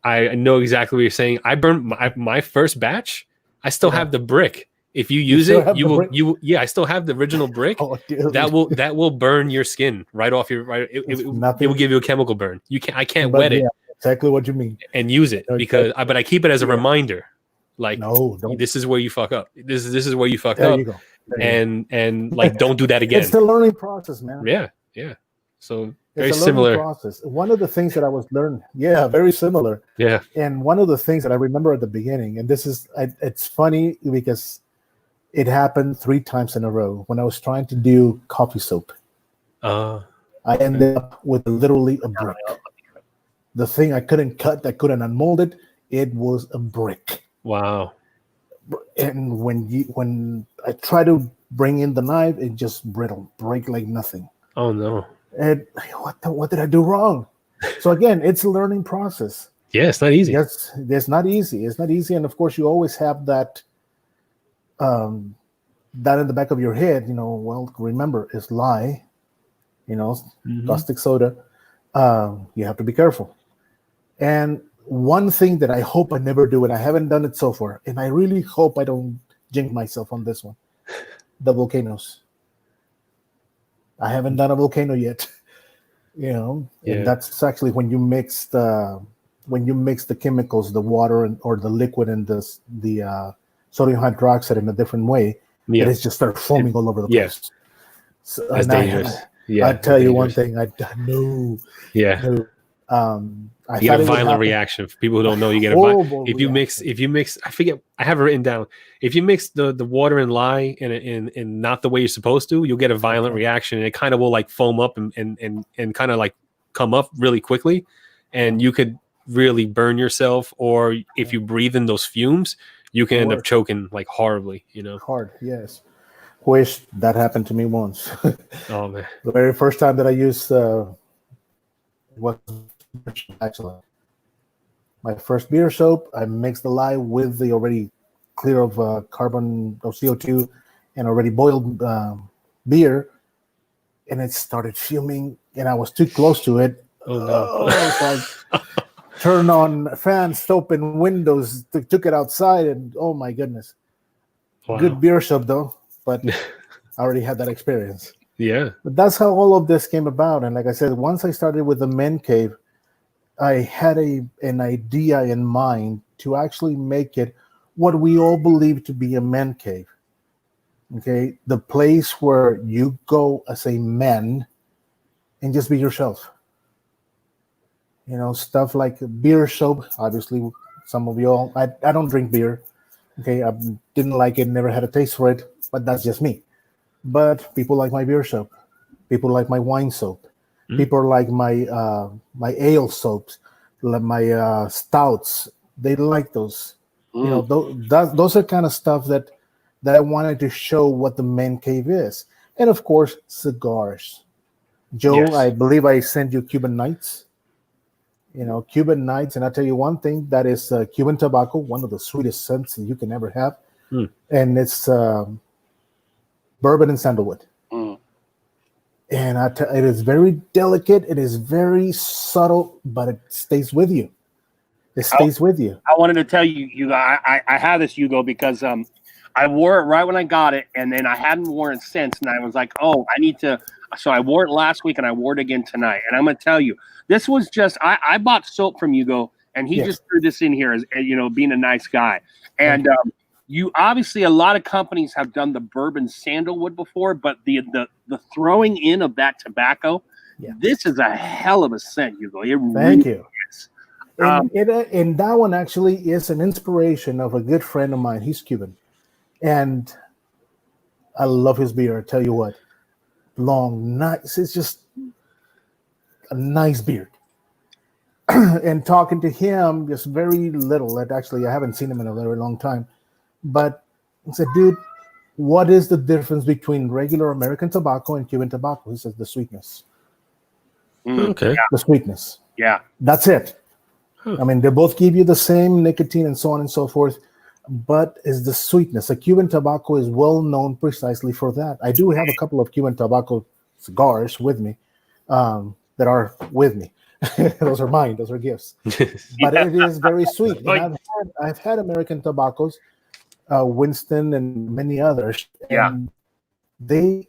I know exactly what you're saying. I burned my first batch. I still have the brick. If you use it, I still have the original brick. That will burn your skin right off your right. It will give you a chemical burn. I can't wet it. Exactly what you mean. And use it because but I keep it as a reminder. Like, no, this is where you fuck up. This is where you fucked there up. You go. And like, don't do that again. It's the learning process, man. Yeah. So very it's a similar process. One of the things that I was learning, very similar. Yeah. And one of the things that I remember at the beginning, and this is, it's funny because it happened 3 times in a row when I was trying to do coffee soap. I ended up with literally a brick. The thing I couldn't cut, I couldn't unmold it. It was a brick. Wow. And when I try to bring in the knife, it just break like nothing. Oh no. And what did I do wrong? So again, it's a learning process. Yeah, it's not easy. It's not easy. It's not easy. And of course you always have that in the back of your head, you know, well, remember it's lye, you know, caustic soda. You have to be careful. And one thing that I hope I never do, and I haven't done it so far, and I really hope I don't jinx myself on this one, the volcanoes. I haven't done a volcano yet, you know, and that's actually when you mix the chemicals, the water or the liquid and the sodium hydroxide in a different way, that it just starts foaming all over the place. Yes, so, that's dangerous. I tell you one thing, I know. You get a violent reaction. For people who don't know, you get a violent. If you mix, I forget. I have it written down. If you mix the water and lye in not the way you're supposed to, you'll get a violent reaction, and it kind of will like foam up and kind of like come up really quickly, and you could really burn yourself. Or if you breathe in those fumes, you can end up choking like horribly. You know, hard. Yes. Wish that happened to me once. Oh man! The very first time that I used was actually my first beer soap. I mixed the lye with the already clear of carbon of CO2 and already boiled beer, and it started fuming. And I was too close to it. Oh no. So I turned on fans, open windows, took it outside, and oh my goodness. Wow. Good beer soap though, but I already had that experience. Yeah. But that's how all of this came about. And like I said, once I started with the Mancave, I had an idea in mind to actually make it what we all believe to be a man cave. Okay, the place where you go as a man and just be yourself. You know, stuff like beer soap. Obviously, some of you all, I don't drink beer. Okay, I didn't like it, never had a taste for it, but that's just me. But people like my beer soap. People like my wine soap. People like my ale soaps, like my stouts. They like those. You know, those are kind of stuff that I wanted to show what the man cave is, and of course, cigars. Joe, Yes. I believe I sent you Cuban Nights. You know, Cuban Nights, and I'll tell you one thing: that is Cuban tobacco, one of the sweetest scents that you can ever have, and it's bourbon and sandalwood. And it is very delicate. It is very subtle, but it stays with you. It stays with you. I wanted to tell you, Hugo, I have this, Hugo, because I wore it right when I got it, and then I hadn't worn it since, and I was like, oh, I need to. So I wore it last week, and I wore it again tonight. And I'm going to tell you, this was just, I bought soap from Hugo, and he just threw this in here as, you know, being a nice guy. And you obviously, a lot of companies have done the bourbon sandalwood before, but the throwing in of that tobacco, this is a hell of a scent, Hugo. Thank you. And that one actually is an inspiration of a good friend of mine. He's Cuban, and I love his beer. I tell you what, long, nice. It's just a nice beard. And talking to him, just very little. Actually, I haven't seen him in a very long time. But I said, dude, what is the difference between regular American tobacco and Cuban tobacco? He says the sweetness. Okay. The sweetness. Yeah. That's it. I mean, they both give you the same nicotine and so on and so forth, but it's the sweetness. A Cuban tobacco is well known precisely for that. I do have a couple of Cuban tobacco cigars with me that are with me. Those are mine. Those are gifts. But it is very sweet. And I've had American tobaccos, Winston and many others. And they're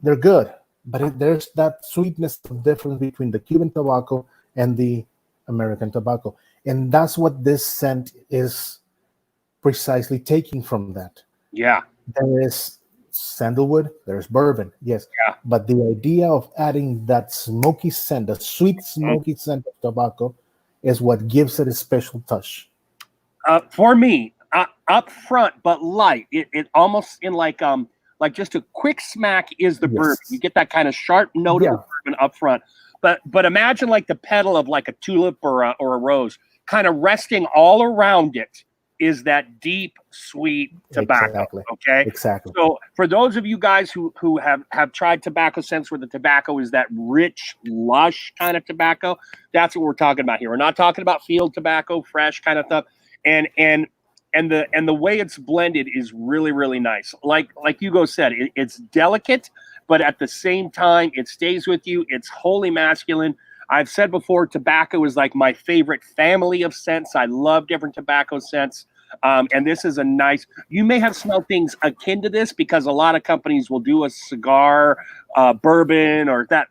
good. But there's that sweetness difference between the Cuban tobacco and the American tobacco. And that's what this scent is precisely taking from that. Yeah. There is sandalwood, there's bourbon, yes. Yeah. But the idea of adding that smoky scent, the sweet smoky scent of tobacco, is what gives it a special touch. For me, up front but light. It almost in like just a quick smack is the bourbon. You get that kind of sharp note of the bourbon up front. But imagine like the petal of like a tulip or a rose, kind of resting all around it is that deep, sweet tobacco. Exactly. Okay. Exactly. So for those of you guys who have tried tobacco scents where the tobacco is that rich, lush kind of tobacco, that's what we're talking about here. We're not talking about field tobacco, fresh kind of stuff. And the way it's blended is really, really nice. Like Hugo said, it's delicate, but at the same time, it stays with you. It's wholly masculine. I've said before, tobacco is like my favorite family of scents. I love different tobacco scents. And this is a nice, you may have smelled things akin to this because a lot of companies will do a cigar, bourbon or that.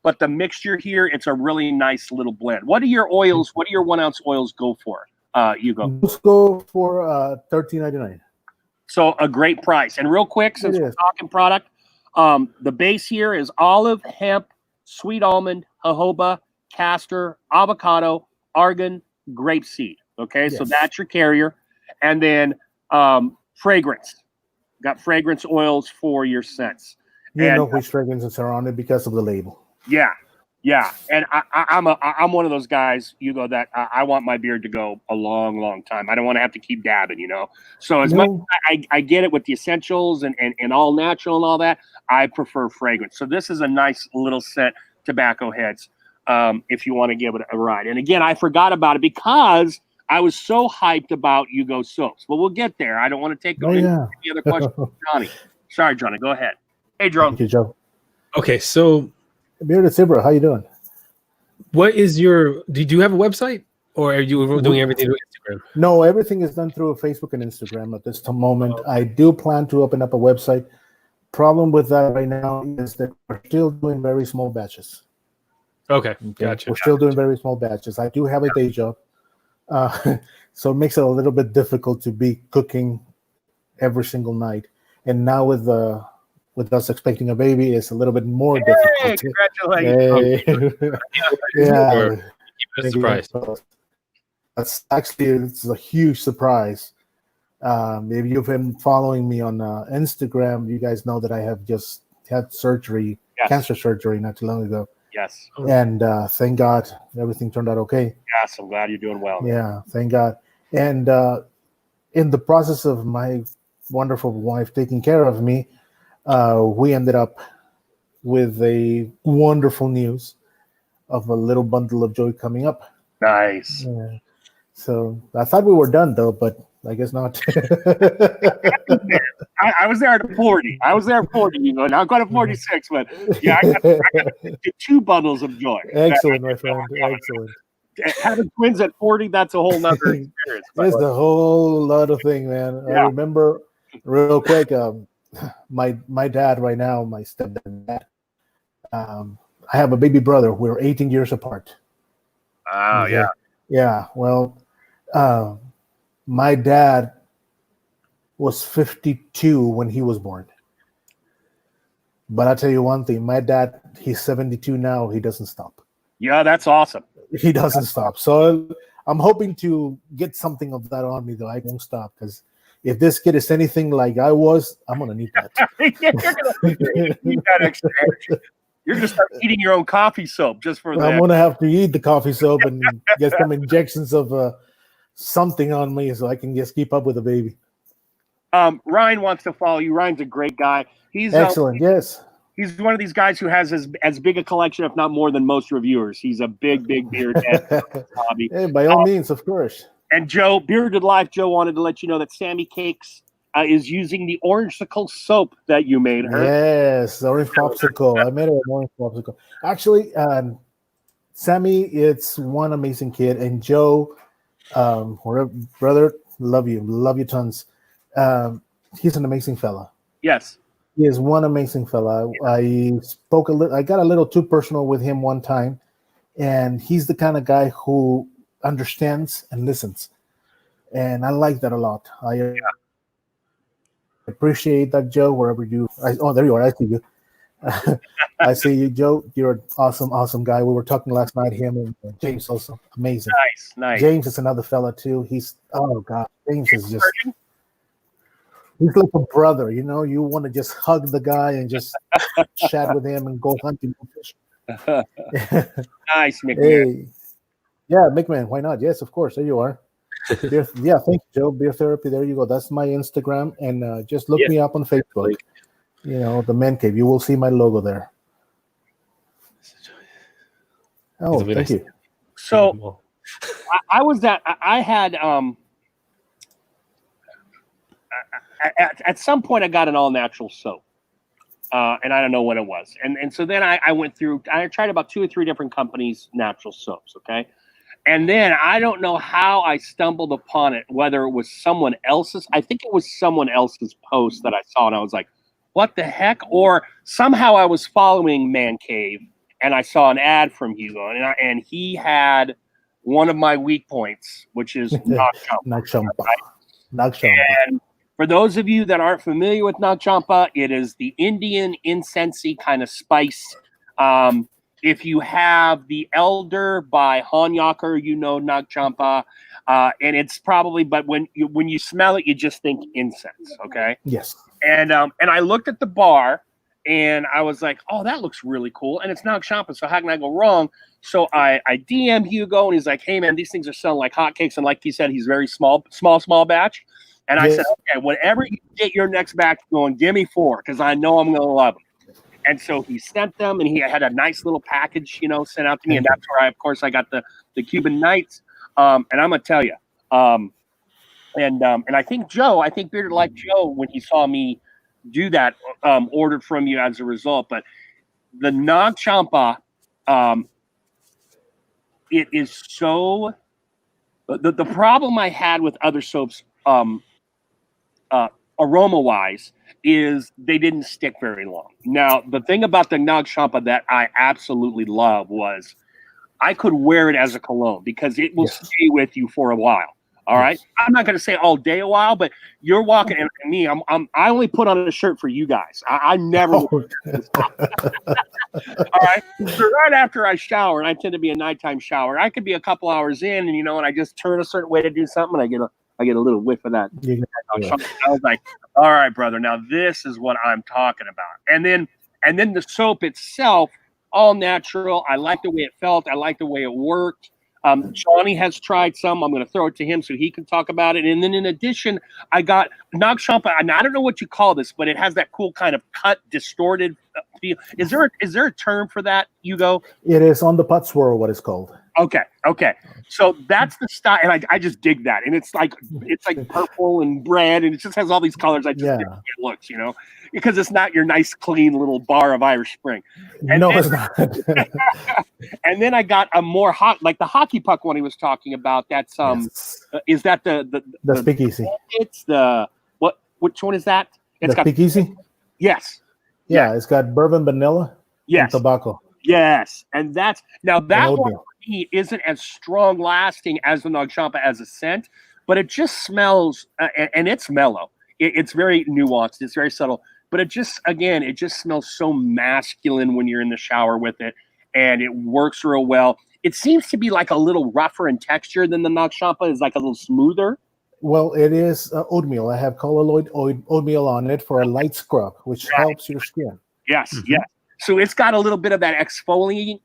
But the mixture here, it's a really nice little blend. What are your oils? What do your 1 ounce oils go for, Hugo? Let's go for $13.99. So a great price. And real quick, since we're talking product, the base here is olive, hemp, sweet almond, jojoba, castor, avocado, argan, grapeseed. Okay, so that's your carrier. And then fragrance. Got fragrance oils for your scents. You know which fragrances are on it because of the label. Yeah. Yeah, and I'm one of those guys, Hugo, that I want my beard to go a long, long time. I don't want to have to keep dabbing, you know. So as much as I get it with the essentials and all natural and all that, I prefer fragrance. So this is a nice little scent, tobacco heads, if you want to give it a ride. And again, I forgot about it because I was so hyped about Hugo soaps. But we'll get there. I don't want to take any other questions from Johnny. Sorry, Johnny. Go ahead. Hey, Drone. Thank you, Joe. Okay, so Bearded Zebra, how you doing? What is your? Do you have a website, or are you doing everything through Instagram? No, everything is done through Facebook and Instagram at this moment. I do plan to open up a website. Problem with that right now is that we're still doing very small batches. Okay, Okay? gotcha. We're still doing very small batches. I do have a day job, so it makes it a little bit difficult to be cooking every single night. And now with us expecting a baby, it's a little bit more Hey, difficult. congratulations. Hey. Or Yeah, keep it a thank you. surprise. That's actually it's a huge surprise. If you've been following me on Instagram, you guys know that I have just had surgery, Yes. cancer surgery, not too long ago, Yes. and thank God everything turned out okay. Yes, I'm glad you're doing well. Man. Yeah, thank God. And in the process of my wonderful wife taking care of me, we ended up with a wonderful news of a little bundle of joy coming up. Nice. Yeah. So I thought we were done though, but I guess not. I was there at 40. I was there at 40. You know, now I'm going to 46, but yeah, I got 2 bundles of joy. Excellent, my friend. Excellent. Having twins at 40, that's a whole nother experience. It's a whole lot of thing, man. Yeah. I remember real quick, my dad right now, my stepdad, I have a baby brother. We're 18 years apart. Oh, Okay. yeah. Yeah. Well, my dad was 52 when he was born. But I'll tell you one thing, my dad, he's 72 now. He doesn't stop. Yeah, that's awesome. He doesn't stop. So I'm hoping to get something of that on me, though. I won't stop, because if this kid is anything like I was, I'm going to need that. You're gonna need that extra energy. You're going to start eating your own coffee soap just for I'm that. going to have to eat the coffee soap and get some injections of something on me so I can just keep up with the baby. Ryan wants to follow you. Ryan's a great guy. He's Excellent. Yes. He's one of these guys who has as big a collection, if not more, than most reviewers. He's a big beard head hobby. Hey, by all means, of course. And Joe, Bearded Life, Joe wanted to let you know that Sammy Cakes is using the orangesicle soap that you made her. Yes, orange popsicle. I made an orange popsicle. Actually, Sammy, it's one amazing kid, and Joe, brother, love you tons. He's an amazing fella. Yes, he is one amazing fella. I spoke a little. I got a little too personal with him one time, and he's the kind of guy who understands and listens, and I like that a lot. I appreciate that, Joe. Wherever you, there you are. I see you. I see you, Joe. You're an awesome guy. We were talking last night. Him and James also amazing. Nice. James is another fella too. James is just. He's like a brother, you know. You want to just hug the guy and just chat with him and go hunting. Nice, McMahon. Hey, yeah, McMahon. Why not? Yes, of course. There you are. Thank you, Joe. Beer Therapy. There you go. That's my Instagram, and just look me up on Facebook. You know, the Mancave. You will see my logo there. Oh, thank you. So, I was I had at some point I got an all natural soap, and I don't know what it was, and so then I went through. I tried about 2 or 3 different companies' natural soaps. Okay. And then I don't know how I stumbled upon it, whether it was someone else's. I think it was someone else's post that I saw, and I was like, what the heck? Or somehow I was following Mancave, and I saw an ad from Hugo, and he had one of my weak points, which is Nag Champa. And for those of you that aren't familiar with Nag Champa, it is the Indian incensey kind of spice. If you have The Elder by Hanyaker, you know Nag Champa, and it's probably. But when you smell it, you just think incense. Okay. Yes. And I looked at the bar, and I was like, oh, that looks really cool, and it's Nag Champa, so how can I go wrong? So I DM Hugo, and he's like, hey man, these things are selling like hotcakes, and like he said, he's very small batch. And I said, okay, whenever you get your next batch going, give me 4 because I know I'm gonna love them. And so he sent them, and he had a nice little package, sent out to me. And that's where I got the Cuban Nights. And I'm gonna tell you, and I think Bearded Life Joe, when he saw me do that, ordered from you as a result. But the Nag Champa, it is so. The problem I had with other soaps, aroma wise, is they didn't stick very long. Now, the thing about the Nag Champa that I absolutely love was I could wear it as a cologne because it will stay with you for a while. All right. I'm not going to say all day a while, but you're walking and me. I only put on a shirt for you guys. I never. All right. So right after I shower, and I tend to be a nighttime shower, I could be a couple hours in, and and I just turn a certain way to do something, and I get a little whiff of that. I was like, all right, brother. Now this is what I'm talking about. And then the soap itself, all natural. I like the way it felt. I like the way it worked. Johnny has tried some. I'm going to throw it to him so he can talk about it. And then in addition, I got Nag Champa. And I don't know what you call this, but it has that cool kind of cut, distorted feel. Is there a term for that, Hugo? It is on the pot swirl, what it's called. Okay. So that's the style, and I just dig that. And it's like purple and red, and it just has all these colors. I just dig the way it looks, because it's not your nice, clean little bar of Irish Spring. It's not. And then I got a more hot, like the hockey puck one he was talking about. That's is that the speakeasy? It's which one is that? It's got speakeasy. Yes. Yeah, it's got bourbon, vanilla, and tobacco. Yes, and that one for me isn't as strong lasting as the Nag Champa as a scent, but it just smells and it's mellow. It's very nuanced. It's very subtle, but it just smells so masculine when you're in the shower with it, and it works real well. It seems to be like a little rougher in texture than the Nag Champa. Is like a little smoother. Well, it is oatmeal. I have colloid oatmeal on it for a light scrub, which helps your skin. Yes, yes. So it's got a little bit of that exfoliating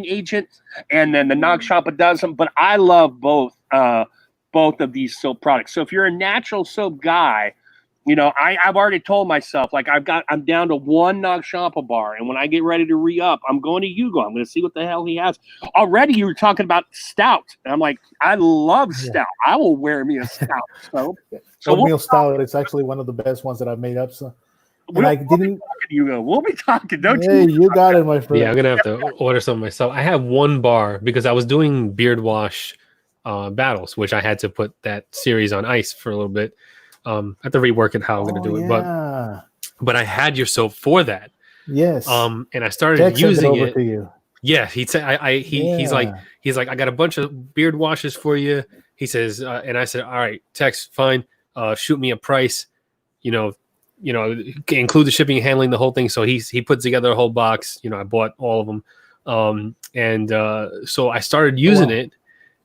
agent, and then the Nag Champa does them. But I love both of these soap products. So if you're a natural soap guy, I've already told myself, like I'm down to one Nag Champa bar, and when I get ready to re-up, I'm going to Hugo. I'm going to see what the hell he has. Already you were talking about stout, and I'm like, I love stout. I will wear me a stout soap. So oatmeal stout. It's actually one of the best ones that I've made up. So. We'll be talking, don't you? Hey, you got it, my friend. Yeah, I'm gonna have to order some myself. I have one bar because I was doing beard wash battles, which I had to put that series on ice for a little bit. I have to rework it how I'm gonna do it, but I had your soap for that. Yes. And I started using it. To you. Yeah, he's like I got a bunch of beard washes for you. He says, and I said, all right, Tex, fine. Shoot me a price. Include the shipping and handling, the whole thing. So he put together a whole box. I bought all of them. So I started using it,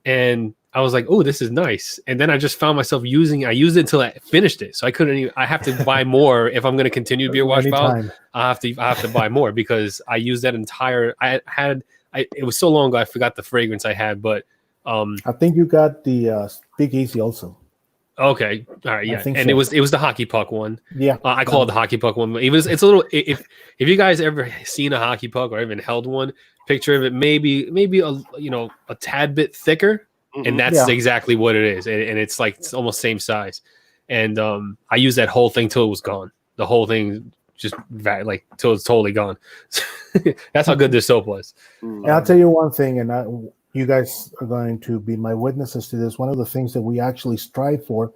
and I was like, oh, this is nice. And then I just found myself I used it until I finished it. So I have to buy more if I'm going to continue to be a wash bottle. I have to buy more because I used that entire, it was so long ago, I forgot the fragrance I had, but I think you got the speakeasy also. Okay, all right, yeah, and so. it was the hockey puck one. Yeah, I call it the hockey puck one. It's a little. If you guys ever seen a hockey puck or even held one, picture of it maybe a tad bit thicker, and that's exactly what it is, and it's almost same size. And I used that whole thing till it was gone. The whole thing just till it's totally gone. That's how good this soap was. And I'll tell you one thing, and you guys are going to be my witnesses to this. One of the things that we actually strive for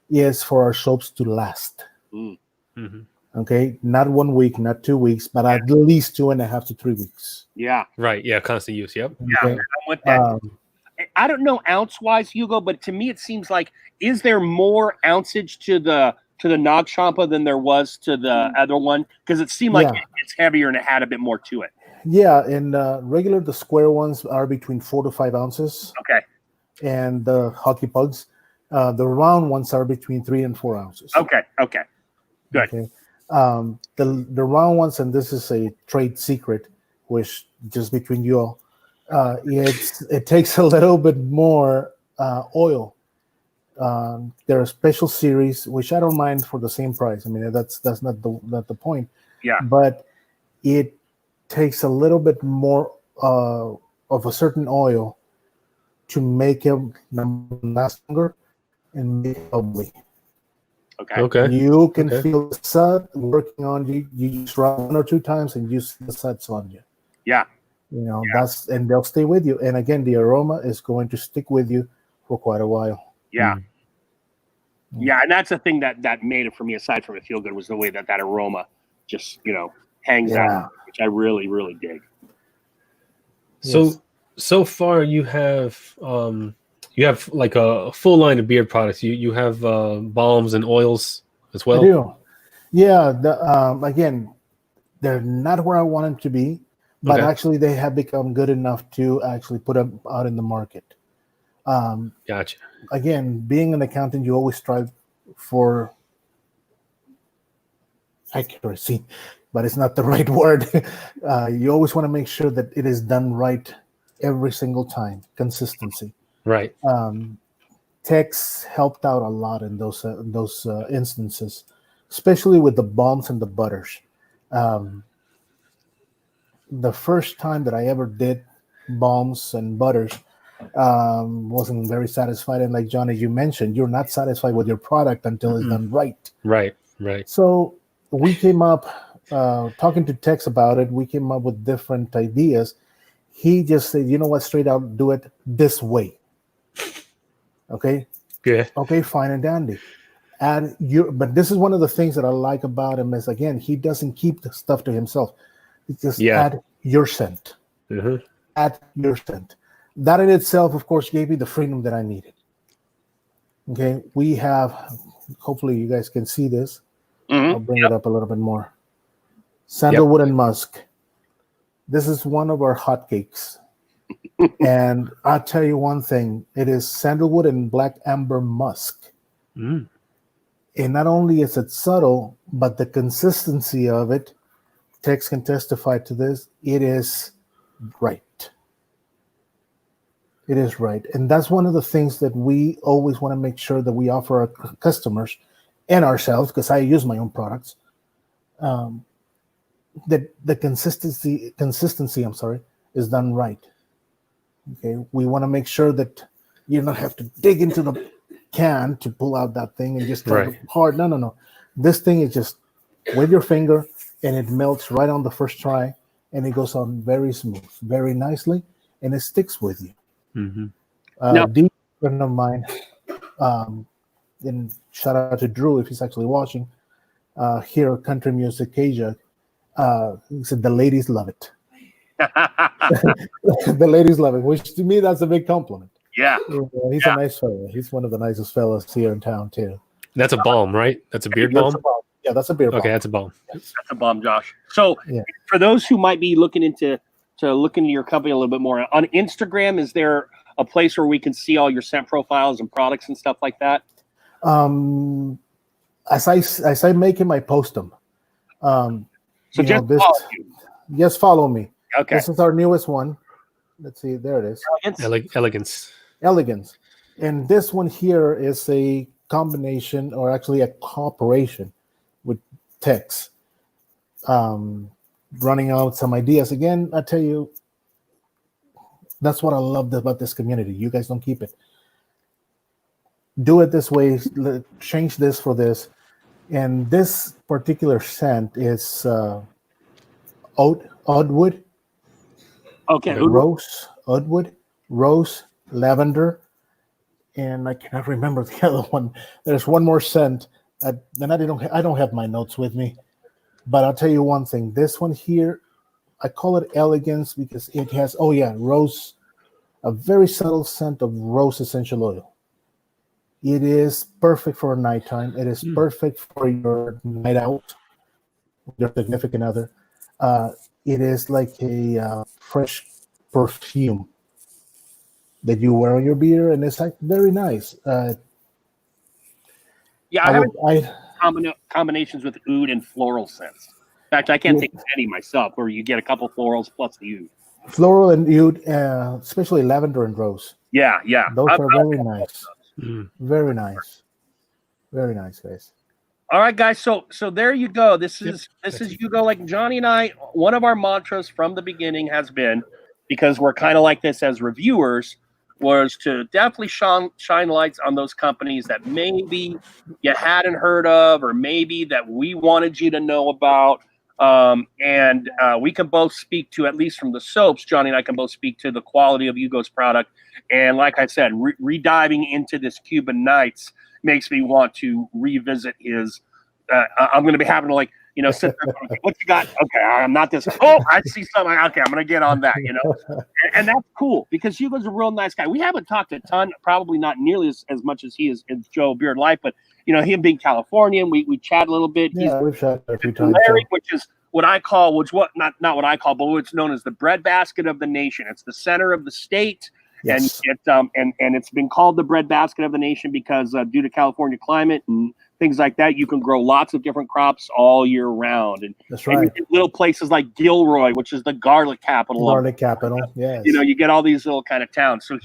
is for our soaps to last. Mm-hmm. Okay, not 1 week, not 2 weeks, but at least 2.5 to 3 weeks. Yeah, right. Yeah, constant use. Yep. Yeah, I'm with that. I don't know ounce-wise, Hugo, but to me it seems like, is there more ounceage to the Nag Champa than there was to the other one? Because it seemed like it's heavier and it had a bit more to it. Yeah, and the square ones are between 4 to 5 ounces. Okay. And the hockey pugs, the round ones are between 3 and 4 ounces. Okay. Good. Okay. The round ones, and this is a trade secret, which just between you all, it takes a little bit more oil. There are special series, which I don't mind for the same price. I mean, that's not the point. Yeah. But it takes a little bit more of a certain oil to make it last longer and make it bubbly. Okay. You can feel the sun working on you. You just run 1 or 2 times and you see the suds on you. Yeah. and they'll stay with you. And again, the aroma is going to stick with you for quite a while. Yeah. Yeah, and that's the thing that made it for me, aside from it feel good, was the way that aroma just, hangs out, which I really, really dig. So far you have like a full line of beard products. You have balms and oils as well. I do. Yeah. Again, they're not where I want them to be, but actually they have become good enough to actually put them out in the market. Gotcha. Again, being an accountant, you always strive for accuracy, but it's not the right word. You always want to make sure that it is done right every single time. Consistency. Right. Tex helped out a lot in those instances, especially with the balms and the butters. The first time that I ever did balms and butters, wasn't very satisfied. And like Johnny, you mentioned, you're not satisfied with your product until it's done right. Right. So we came up, talking to Tex about it, we came up with different ideas. He just said, you know what, straight out, do it this way. Okay? Yeah. Okay, fine and dandy. But this is one of the things that I like about him is, again, he doesn't keep the stuff to himself. He just add your scent. Add your scent. That in itself, of course, gave me the freedom that I needed. Okay, we have, hopefully you guys can see this. I'll bring it up a little bit more. Sandalwood and musk. This is one of our hotcakes. And I'll tell you one thing. It is sandalwood and black amber musk. And not only is it subtle, but the consistency of it, Tex can testify to this, it is right. It is right. And that's one of the things that we always want to make sure that we offer our customers and ourselves, because I use my own products, that the consistency, is done right. Okay. We want to make sure that you don't have to dig into the can to pull out that thing and just try hard. No. This thing is just with your finger, and it melts right on the first try, and it goes on very smooth, very nicely, and it sticks with you. Deep friend of mine, and shout out to Drew if he's actually watching, here at Country Music Asia, he said the ladies love it. The ladies love it, which to me that's a big compliment. Yeah. He's a nice fellow. He's one of the nicest fellows here in town too. That's a balm, right? That's a beard balm? Yeah, that's a beard balm. Okay, that's a balm. That's a balm, Josh. So for those who might be looking into your company a little bit more, on Instagram, is there a place where we can see all your scent profiles and products and stuff like that? As I make him, I post them. So just follow you. Yes, follow me. Okay. This is our newest one. Let's see. There it is. Elegance. And this one here is a combination, or actually a cooperation with Tex. Running out some ideas. Again, I tell you, that's what I love about this community. You guys don't keep it. Do it this way. Change this for this. And this particular scent is oudwood. Okay. Oudwood, rose, lavender, and I cannot remember the other one. There's one more scent, and I don't have my notes with me, but I'll tell you one thing. This one here, I call it elegance because it has rose, a very subtle scent of rose essential oil. It is perfect for nighttime. It is perfect for your night out, your significant other. It is like a fresh perfume that you wear on your beer, and it's like very nice. I have combinations with oud and floral scents. In fact, I can't think of any myself, where you get a couple florals plus the oud. Floral and oud, especially lavender and rose. Yeah. Those are very nice. Very nice. Very nice, guys. All right, guys. So there you go. This is you go, like Johnny and I. One of our mantras from the beginning has been, because we're kind of like this as reviewers, was to definitely shine lights on those companies that maybe you hadn't heard of, or maybe that we wanted you to know about. And we can both speak to, at least from the soaps, Johnny and I can both speak to the quality of Hugo's product. And like I said, re-diving into this Cuban Nights makes me want to revisit his. I'm going to be having to sit there. Okay, what you got? Okay, I'm not this. Oh, I see something. Okay, I'm going to get on that. And that's cool because Hugo's a real nice guy. We haven't talked a ton, probably not nearly as much as he is in Joe Beard Life, but him being Californian, we chat a little bit. Yeah, we've chatted a few times. Larry, which is what I call, not what I call, but what's known as the breadbasket of the nation. It's the center of the state. Yes. And it's been called the breadbasket of the nation because due to California climate and things like that, you can grow lots of different crops all year round. And that's right. And little places like Gilroy, which is the garlic capital. Yes. You get all these little kind of towns. So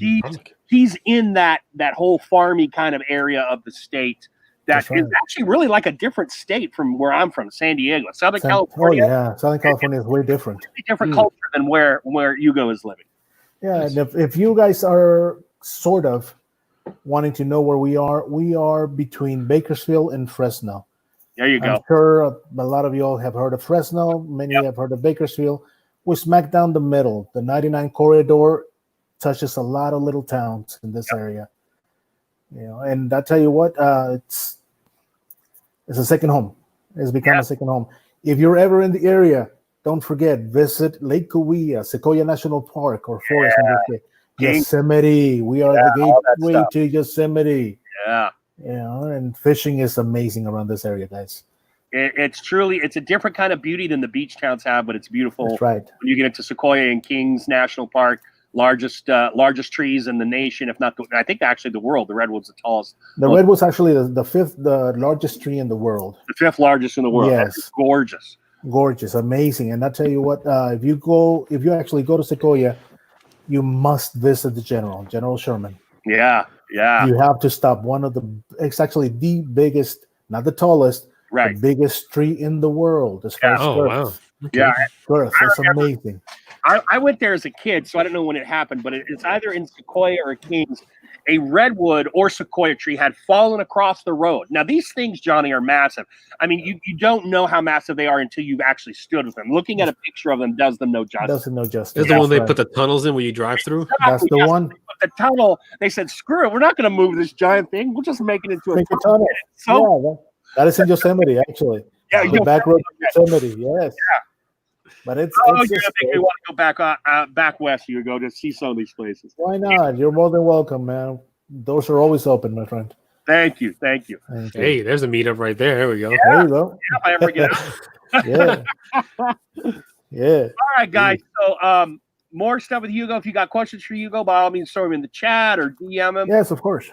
he's in that whole farmy kind of area of the state. That is actually really like a different state from where I'm from, San Diego, Southern California. Oh yeah, Southern California is way different. Different culture than where Hugo is living. Yeah, and if you guys are sort of wanting to know where we are between Bakersfield and Fresno. There you go. I'm sure a lot of you all have heard of Fresno. Many have heard of Bakersfield. We're smack down the middle. The 99 corridor touches a lot of little towns in this area. And I tell you what, it's a second home. It's become a second home. If you're ever in the area, don't forget, visit Lake Cahuilla, Sequoia National Park or Forest. Yosemite. We are the gateway to Yosemite. Yeah. And fishing is amazing around this area, guys. It's a different kind of beauty than the beach towns have, but it's beautiful. That's right. When you get into Sequoia and Kings National Park, largest trees in the nation, if not I think actually the world. The redwood's the tallest. The redwood's actually the largest tree in the world. The fifth largest in the world. Yes. That's gorgeous, amazing. And I tell you what, if you actually go to Sequoia, you must visit the General Sherman. Yeah. You have to stop. It's actually the biggest, not the tallest, the biggest tree in the world as far as girth. Wow. Okay. Yeah, girth. It's amazing. I went there as a kid, so I don't know when it happened, but it's either in Sequoia or Kings. A redwood or sequoia tree had fallen across the road. Now, these things, Johnny, are massive. I mean, you don't know how massive they are until you've actually stood with them. Looking at a picture of them does them no justice. Doesn't no justice. That's the one they put the tunnels in where you drive through? That's the one. The tunnel, they said, screw it. We're not going to move this giant thing. We'll just make it into a tunnel. So, that is in Yosemite, actually. Yeah, the back road to Yosemite, yes. Yeah. But you're going to make me want to go back west. You go to see some of these places. Why not? You're more than welcome, man. Doors are always open, my friend. Thank you. Hey, there's a meetup right there. There we go. Yeah. There you go. Yeah, if I ever get out. Yeah. All right, guys. So, more stuff with Hugo. If you got questions for Hugo, by all means, throw them in the chat or DM him. Yes, of course.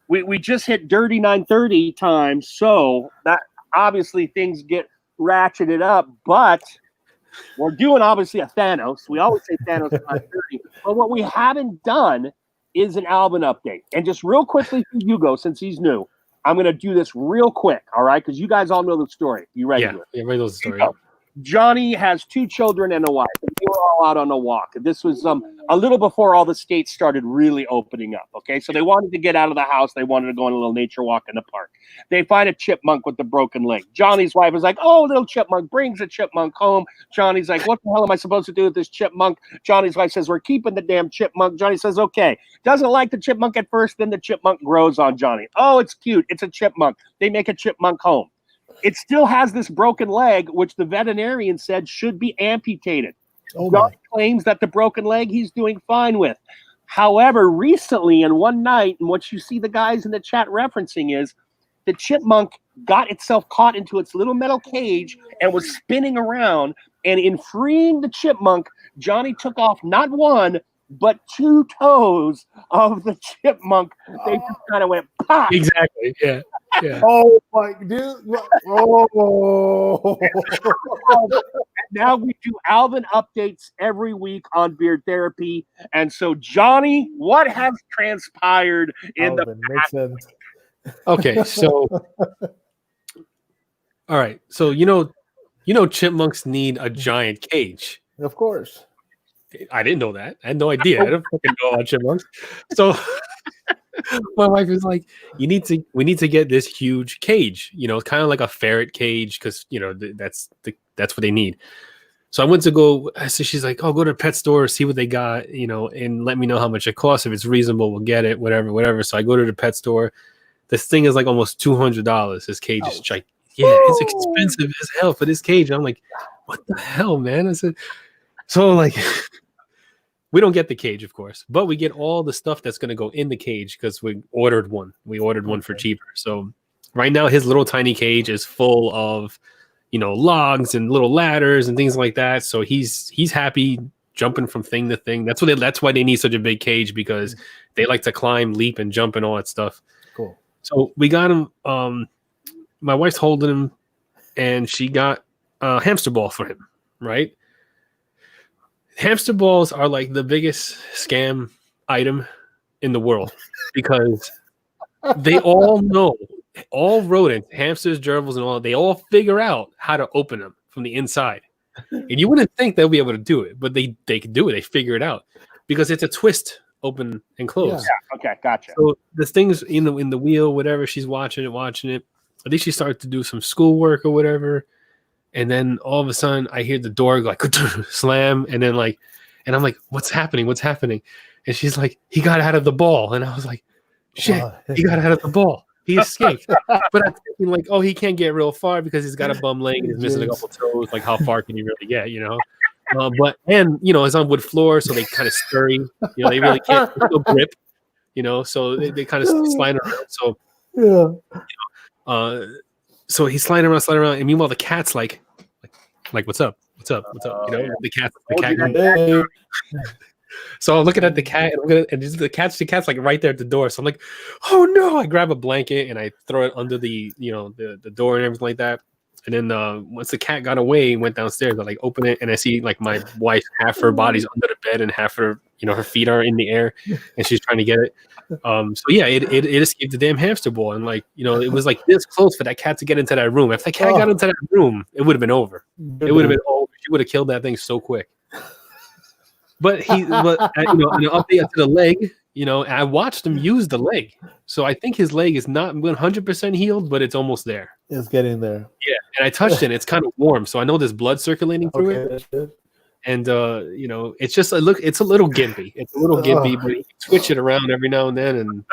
We just hit dirty 930 time, so that obviously things get ratcheted up, but we're doing obviously a Thanos. We always say Thanos at 930, but what we haven't done is an album update. And just real quickly for Hugo, since he's new, I'm going to do this real quick, all right? Because you guys all know the story. You ready? Yeah, everybody knows the story. Hugo. Johnny has 2 children and a wife. And they were all out on a walk. This was a little before all the states started really opening up. Okay, so they wanted to get out of the house. They wanted to go on a little nature walk in the park. They find a chipmunk with a broken leg. Johnny's wife is like, "Oh, little chipmunk," brings the chipmunk home. Johnny's like, "What the hell am I supposed to do with this chipmunk?" Johnny's wife says, "We're keeping the damn chipmunk." Johnny says, "Okay." Doesn't like the chipmunk at first. Then the chipmunk grows on Johnny. Oh, it's cute. It's a chipmunk. They make a chipmunk home. It still has this broken leg, which the veterinarian said should be amputated. Johnny claims that the broken leg he's doing fine with. However, recently and one night, and what you see the guys in the chat referencing is the chipmunk got itself caught into its little metal cage and was spinning around. And in freeing the chipmunk, Johnny took off not 1, but 2 toes of the chipmunk. They just kind of went pop. Exactly. Yeah. Yeah. Oh my dude! Oh. Now we do Alvin updates every week on Beard Therapy, and so Johnny, what has transpired in Alvin, makes sense. Okay, so all right, so you know, chipmunks need a giant cage. Of course. I didn't know that. I had no idea. I don't fucking know about chipmunks. So my wife was like, we need to get this huge cage, kind of like a ferret cage, because that's That's what they need. So I went to go. So she's like, "Oh, go to the pet store, see what they got, and let me know how much it costs. If it's reasonable, we'll get it. Whatever." So I go to the pet store. This thing is like almost $200. This cage is like, it's expensive as hell for this cage. I'm like, what the hell, man? I said, so like, we don't get the cage, of course, but we get all the stuff that's going to go in the cage because we ordered one. We ordered one for cheaper. So right now, his little tiny cage is full of logs and little ladders and things like that. So he's happy jumping from thing to thing. That's why they need such a big cage, because they like to climb, leap, and jump and all that stuff. Cool. So we got him. My wife's holding him, and she got a hamster ball for him. Right. Hamster balls are like the biggest scam item in the world, because they all know. All rodents, hamsters, gerbils, and all, they all figure out how to open them from the inside. And you wouldn't think they'll be able to do it, but they can do it. They figure it out because it's a twist, open and close. Yeah. Okay, gotcha. So the thing's in the wheel, whatever. She's watching it. I think she started to do some schoolwork or whatever. And then all of a sudden I hear the door like slam. And then and I'm like, what's happening? And she's like, he got out of the ball. And I was like, shit, he got out of the ball. He escaped. But I'm thinking like, oh, he can't get real far because he's got a bum leg and he's missing a couple toes. Like, how far can he really get, but it's on wood floor, so they kind of scurry. They really can't grip, so they kind of slide around. So so he's sliding around, and meanwhile the cat's like what's up? The cat. So I'm looking at the cat, and the cat's like right there at the door. So I'm like, oh no! I grab a blanket and I throw it under the the door and everything like that. And then once the cat got away and went downstairs, I like open it and I see like my wife, half her body's under the bed and half her her feet are in the air, and she's trying to get it. So yeah, it escaped the damn hamster ball, and it was like this close for that cat to get into that room. If that cat got into that room, it would have been over. It would have been over. She would have killed that thing so quick. But an update to the leg, I watched him use the leg. So I think his leg is not 100% healed, but it's almost there. It's getting there. Yeah, and I touched it. It's kind of warm, so I know there's blood circulating through it. That's good. And it's just it's a little gimpy. It's a little gimpy, but he can switch it around every now and then, and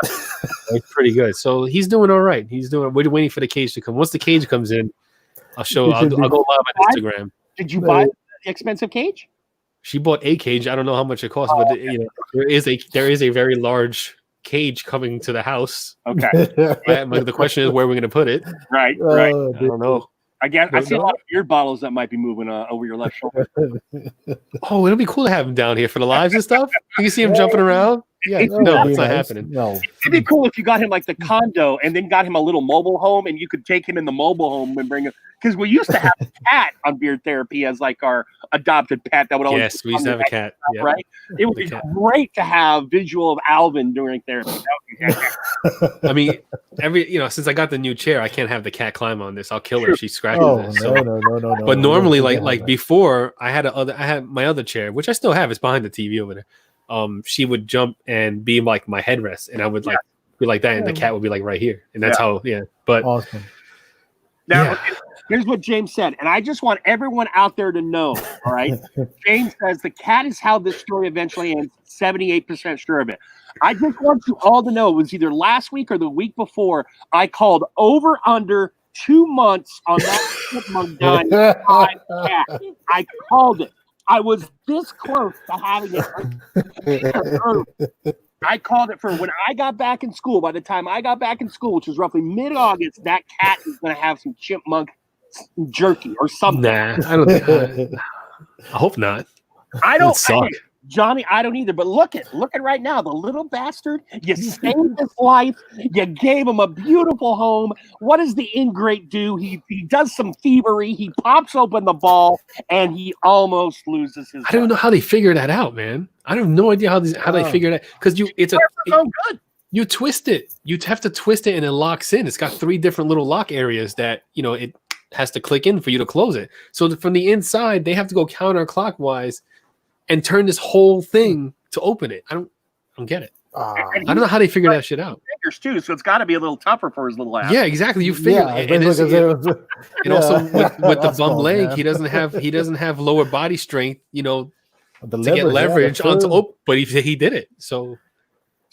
it's pretty good. So he's doing all right. We're waiting for the cage to come. Once the cage comes in, I'll go live on Instagram. Did you buy the expensive cage? She bought a cage. I don't know how much it costs, but there is a very large cage coming to the house. Okay. Right? The question is where we're going to put it. Right. I don't know. Again, I see a lot of beer bottles that might be moving over your left shoulder. Oh, it'll be cool to have him down here for the lives and stuff. You can see him jumping around. Yeah, No, it's not happening. No. It'd be cool if you got him like the condo and then got him a little mobile home, and you could take him in the mobile home and bring him. Because we used to have a cat on Beard Therapy as like our adopted pet that would always. Yes, we used to have a cat. Yep. Right? It would be great to have visual of Alvin during therapy. I mean, since I got the new chair, I can't have the cat climb on this. I'll kill her if she scratches it. So. No. But normally, like before, I had my other chair, which I still have. It's behind the TV over there. She would jump and be like my headrest, and I would like be like that, and the cat would be like right here, and that's how. Yeah, but awesome. Now, here's what James said, and I just want everyone out there to know. All right, James says the cat is how this story eventually ends. 78% sure of it. I just want you all to know it was either last week or the week before. I called over under 2 months on that chipmunk dying cat. I called it. I was this close to having it. I called it for when I got back in school. By the time I got back in school, which was roughly mid-August, that cat is going to have some chipmunk jerky or something. Nah, I don't think. I hope not. I don't. Suck. Johnny, I don't either. But look at right now, the little bastard. You saved his life. You gave him a beautiful home. What does the ingrate do? He does some thievery. He pops open the ball, and he almost loses his. I don't know how they figure that out, man. I have no idea how they figure that, because good. You twist it. You have to twist it, and it locks in. It's got 3 different little lock areas that it has to click in for you to close it. So from the inside, they have to go counterclockwise and turn this whole thing to open it. I don't get it. I don't know how they figure that shit out. fingers too, so it's got to be a little tougher for his little ass. Yeah, exactly. You figure, Yeah, and also with the bum Oswald, leg, man. he doesn't have lower body strength, to get yeah, leverage that's onto. true. Oh, but he did it. So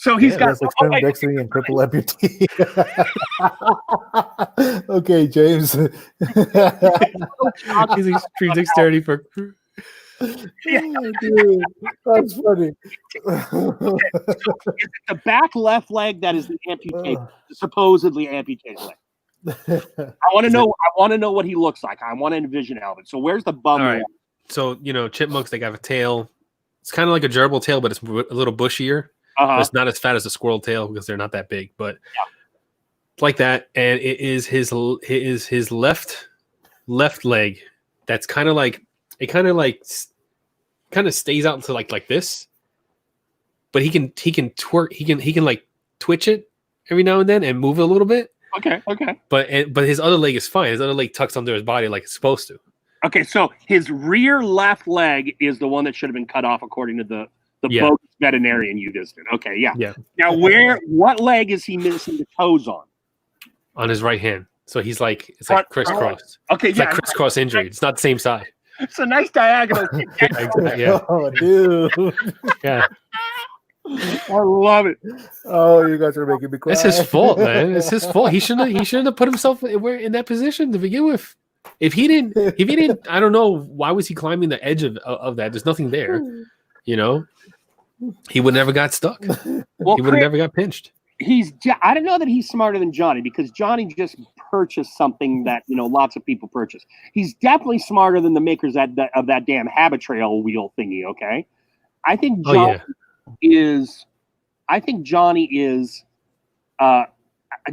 He's Yeah, got That's extreme dexterity and triple amputee. Okay, James. he's extreme dexterity for. Oh, dude, that's funny. the back left leg that is the amputated, supposedly amputated leg. I want to know. I want to know what he looks like. I want to envision Alvin. So where's the bum? All right. leg? So chipmunks, they have a tail. It's kind of like a gerbil tail, but it's a little bushier. But it's not as fat as a squirrel tail because they're not that big. But it's like that, and it is his left leg. That's kind of like stays out to like this. But he can twerk. He can like twitch it every now and then and move it a little bit. Okay. But his other leg is fine. His other leg tucks under his body like it's supposed to. Okay, so his rear left leg is the one that should have been cut off according to the bogus veterinarian you just did. Okay, yeah. Now, what leg is he missing the toes on? On his right hand. So he's like crisscrossed. Okay, it's like crisscross injury. It's not the same side. It's a nice diagonal. Yeah. Oh, dude. Yeah. I love it. Oh, you guys are making me cry. It's his fault, man. It's his fault. He shouldn't have put himself in that position to begin with. If he didn't, I don't know why was he climbing the edge of that. There's nothing there, He would never got stuck. Well, he would have never got pinched. I don't know that he's smarter than Johnny because Johnny just purchased something that lots of people purchase. He's definitely smarter than the makers of that damn habit trail wheel thingy. Okay, I think Johnny is.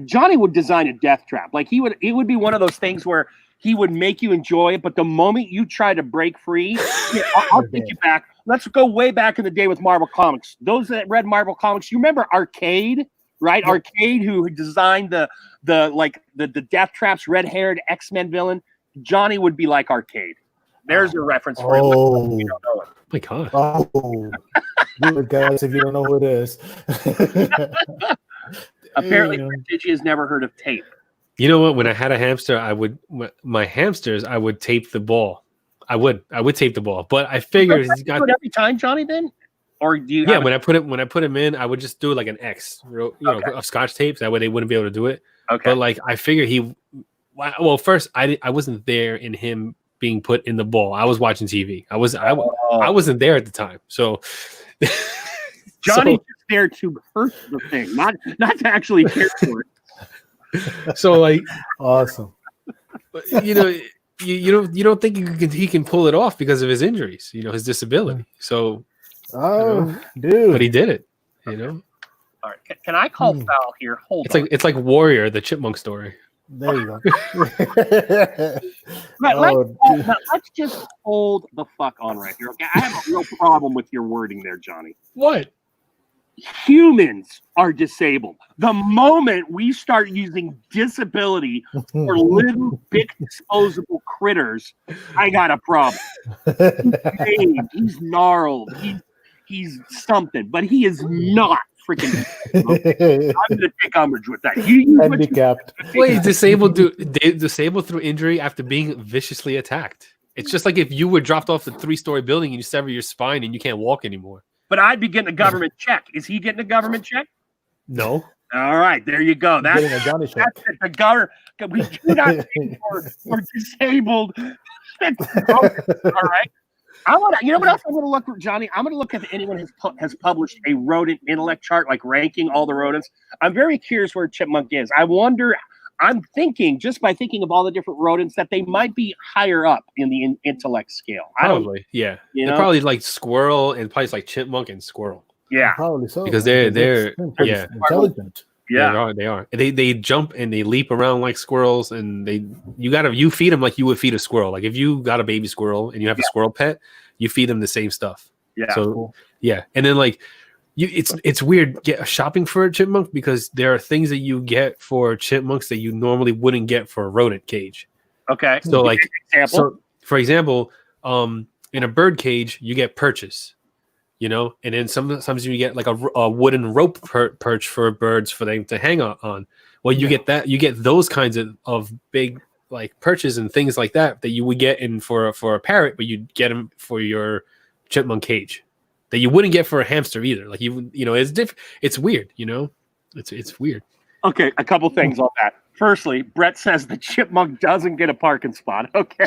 Johnny would design a death trap. Like it would be one of those things where he would make you enjoy it, but the moment you try to break free, I'll take you back. Let's go way back in the day with Marvel Comics. Those that read Marvel Comics, you remember Arcade, right? Yeah. Arcade, who designed the death traps, red-haired X-Men villain. Johnny would be like Arcade. There's a reference for you. You don't know it. Oh my God. Oh, do it, guys, if you don't know who it is. Apparently, Digi has never heard of tape. You know what? When I had a hamster, I would tape the ball. I would tape the ball, but I figured he's got it every time, Johnny. Then, or do you? Yeah, when I put him in, I would just do like an X, of Scotch tape. That way they wouldn't be able to do it. Okay. But like I figured first I wasn't there in him being put in the ball. I was watching TV. I wasn't there at the time, so. Johnny's just there to hurt the thing, not to actually care for it. So like awesome. You don't think he can pull it off because of his injuries, his disability. So dude. But he did it, All right. Can I call foul here? Hold on. It's like Warrior, the chipmunk story. There you go. Let's just hold the fuck on right here. Okay, I have a real problem with your wording there, Johnny. What? Humans are disabled. The moment we start using disability for little big disposable critters, I got a problem. He's gnarled. He's something, but he is not freaking. I'm going to take umbrage with that. Handicapped. Well, he's disabled through injury after being viciously attacked. It's just like if you were dropped off a 3-story building and you sever your spine and you can't walk anymore. But I'd be getting a government check. Is he getting a government check? No. All right, there you go. That's getting a Johnny check. That's it. The government. We do not pay for disabled. All right. I want to. You know what else I'm going to look for, Johnny? I'm going to look if anyone has published a rodent intellect chart, like ranking all the rodents. I'm very curious where chipmunk is. I wonder. I'm thinking, just by thinking of all the different rodents, that they might be higher up in the intellect scale. Probably, yeah. They're probably like squirrel and probably like chipmunk and squirrel. Yeah, probably so. Because they're intelligent. Yeah, they are. They jump and they leap around like squirrels, and you feed them like you would feed a squirrel. Like if you got a baby squirrel and you have a squirrel pet, you feed them the same stuff. Yeah. So cool. Yeah, and then like. It's weird shopping for a chipmunk because there are things that you get for chipmunks that you normally wouldn't get for a rodent cage. Okay. So like for example, in a bird cage you get purchase. you know. And then sometimes you get like a wooden rope perch for birds for them to hang on. Well, you get that, you get those kinds of big like perches and things like that you would get in for a parrot, but you'd get them for your chipmunk cage that you wouldn't get for a hamster either. Like you know, it's different. It's weird, you know. It's weird. Okay, a couple things on that. Firstly, Brett says the chipmunk doesn't get a parking spot. Okay.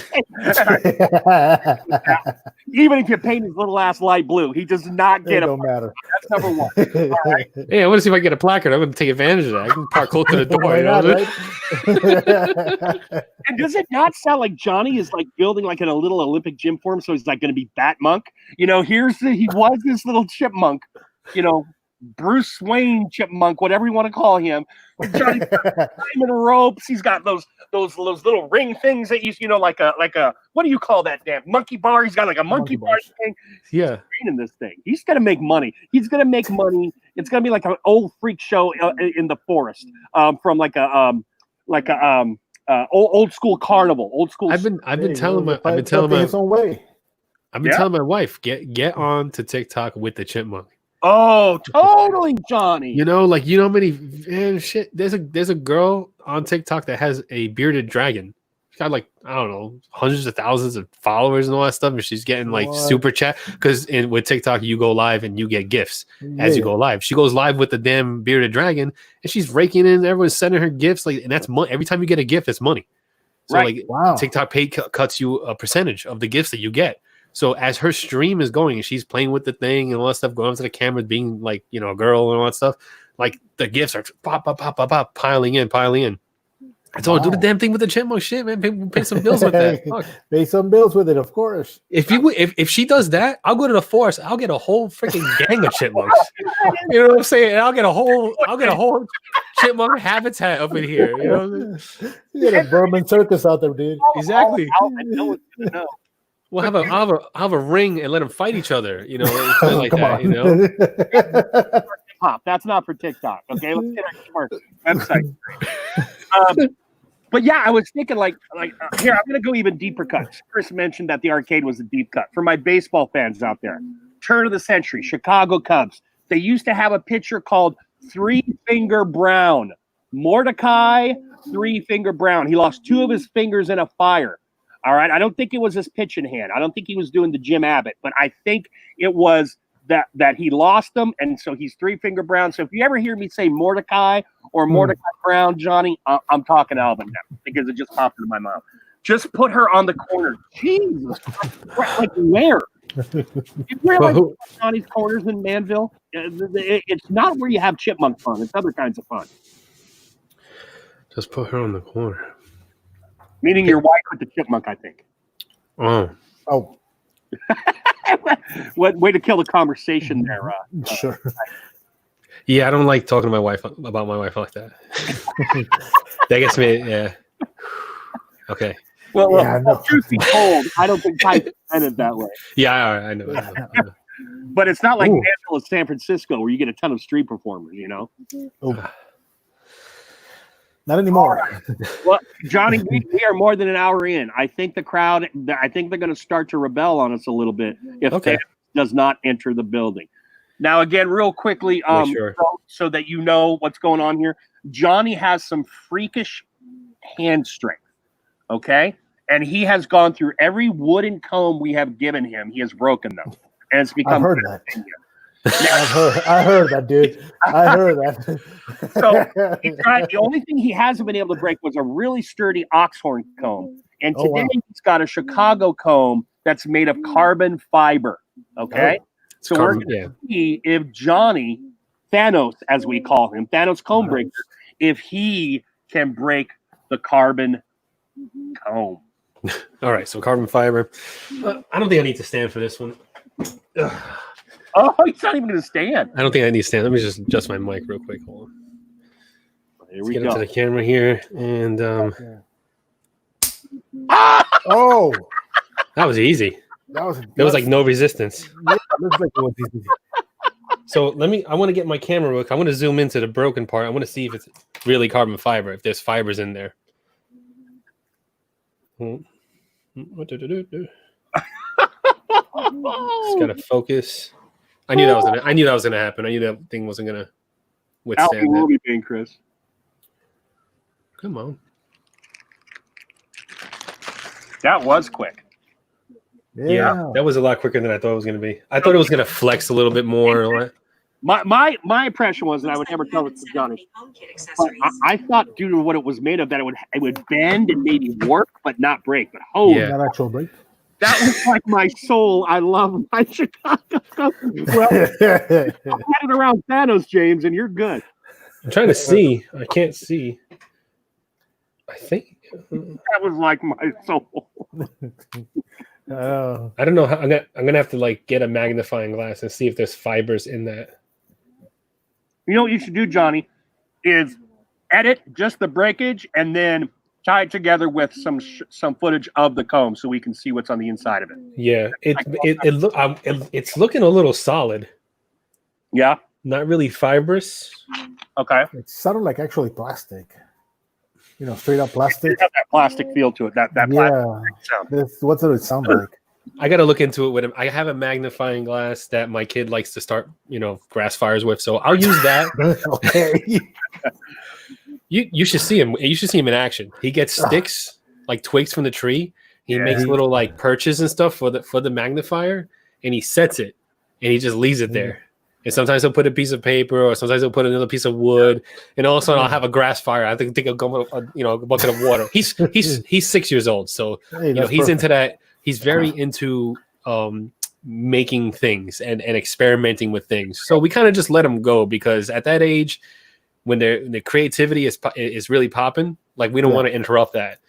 Even if you paint his little ass light blue, he does not get It don't matter. That's number one. All right. Hey, I want to see if I get a placard. I'm going to take advantage of that. I can park close to the door. Why You know? not, right? And does it not sound like Johnny is like building like in a little Olympic gym for him? So he's like going to be Bat Monk. You know, he was this little chipmunk, you know, Bruce Wayne chipmunk, whatever you want to call him. Johnny's got diamond ropes. He's got those little ring things that you know, like a what do you call that damn monkey bar? He's got like a monkey bar thing. Yeah, In this thing, he's gonna make money. He's gonna make money. It's gonna be like an old freak show in the forest, from like a old school carnival, old school. I've been telling my wife get on to TikTok with the chipmunk. Oh, totally, Johnny. You know, like, you know how many shit. There's a girl on TikTok that has a bearded dragon. She's got like, I don't know, hundreds of thousands of followers and all that stuff, and she's getting like super chat because with TikTok you go live and you get gifts as you go live. She goes live with the damn bearded dragon and she's raking in. Everyone's sending her gifts, like, and that's money. Every time you get a gift, it's money. So like, TikTok pay cuts you a percentage of the gifts that you get. So as her stream is going and she's playing with the thing and all that stuff, going to the camera, being like, you know, a girl and all that stuff, like the gifts are pop, piling in. I told her, do the damn thing with the chipmunk shit, man. Pay some bills with that. Fuck. Pay some bills with it, of course. If she does that, I'll go to the forest. I'll get a whole freaking gang of chipmunks. You know what I'm saying? And I'll get a whole chipmunk habitat up in here. You know, you get a Berman circus out there, dude. Exactly. No one's gonna know. We'll have a ring and let them fight each other. You know, like that. You know, Pop. That's not for TikTok. Okay, let's get our website. But yeah, I was thinking like here, I'm gonna go even deeper cuts. Chris mentioned that the arcade was a deep cut. For my baseball fans out there, turn of the century, Chicago Cubs. They used to have a pitcher called Three Finger Brown. Mordecai Three Finger Brown. He lost 2 of his fingers in a fire. All right. I don't think it was his pitching hand. I don't think he was doing the Jim Abbott, but I think it was that he lost them, and so he's Three Finger Brown. So if you ever hear me say Mordecai or Mordecai Brown, Johnny, I'm talking Alvin now because it just popped into my mouth. Just put her on the corner. Jesus, like where? You realize Johnny's corners in Manville? It's not where you have chipmunk fun. It's other kinds of fun. Just put her on the corner. Meaning your wife with the chipmunk, I think. Oh. What way to kill the conversation there? Sure. Yeah, I don't like talking to my wife about my wife like that. That gets me. Yeah. Okay. Well, truth be told, I don't think I meant it that way. Yeah, I know. But it's not like Nashville or San Francisco where you get a ton of street performers, you know? Oh. Not anymore. Right. Well, Johnny, we are more than an hour in. I think the crowd, I think they're going to start to rebel on us a little bit if Thanos does not enter the building. Now, again, real quickly, so that you know what's going on here, Johnny has some freakish hand strength, okay? And he has gone through every wooden comb we have given him. He has broken them. And it's become... I've heard that. I heard that, dude. I heard that. So the only thing he hasn't been able to break was a really sturdy oxhorn comb. And today he's got a Chicago comb that's made of carbon fiber. Okay? So we're going to see if Johnny, Thanos, as we call him, Thanos Comb Breaker, if he can break the carbon comb. All right, so carbon fiber. I don't think I need to stand for this one. Oh, he's not even going to stand. I don't think I need to stand. Let me just adjust my mic real quick. Hold on. Here we get go. into the camera here, and oh, that was easy. There was like no resistance. Looks like it was easy. So I want to get my camera real quick. I want to zoom into the broken part. I want to see if it's really carbon fiber, if there's fibers in there. Just gotta focus. I knew that was gonna happen. I knew that thing wasn't gonna Out withstand will that. be being Chris. Come on. That was quick. Yeah, that was a lot quicker than I thought it was gonna be. I thought it was gonna flex a little bit more. My impression was, and I would never tell this to Johnny, but I thought due to what it was made of that it would bend and maybe work but not break. But Yeah. Not actual break. that was like my soul. I love my Chicago. Well, I had it around Thanos, James, and you're good. I'm trying to see. I can't see. I think That was like my soul. I don't know how I'm gonna have to like get a magnifying glass and see if there's fibers in that. You know what you should do, Johnny, is edit just the breakage and then tie it together with some footage of the comb so we can see what's on the inside of it. Yeah, it's looking a little solid. Yeah. Not really fibrous. Okay. It sounded like actually plastic. Straight up plastic. It had that plastic feel to it. That plastic sound. What does it sound like? I got to look into it with him. I have a magnifying glass that my kid likes to start, grass fires with. So I'll use that. Okay. You should see him. You should see him in action. He gets sticks, like twigs from the tree. He makes little like perches and stuff for the magnifier, and he sets it, and he just leaves it there. And sometimes he'll put a piece of paper, or sometimes he'll put another piece of wood, and all of a sudden I'll have a grass fire. I think I'll go, a bucket of water. He's 6 years old, so he's perfect. into that. He's very into making things and experimenting with things. So we kind of just let him go because at that age, when the creativity is really popping, like we don't want to interrupt that,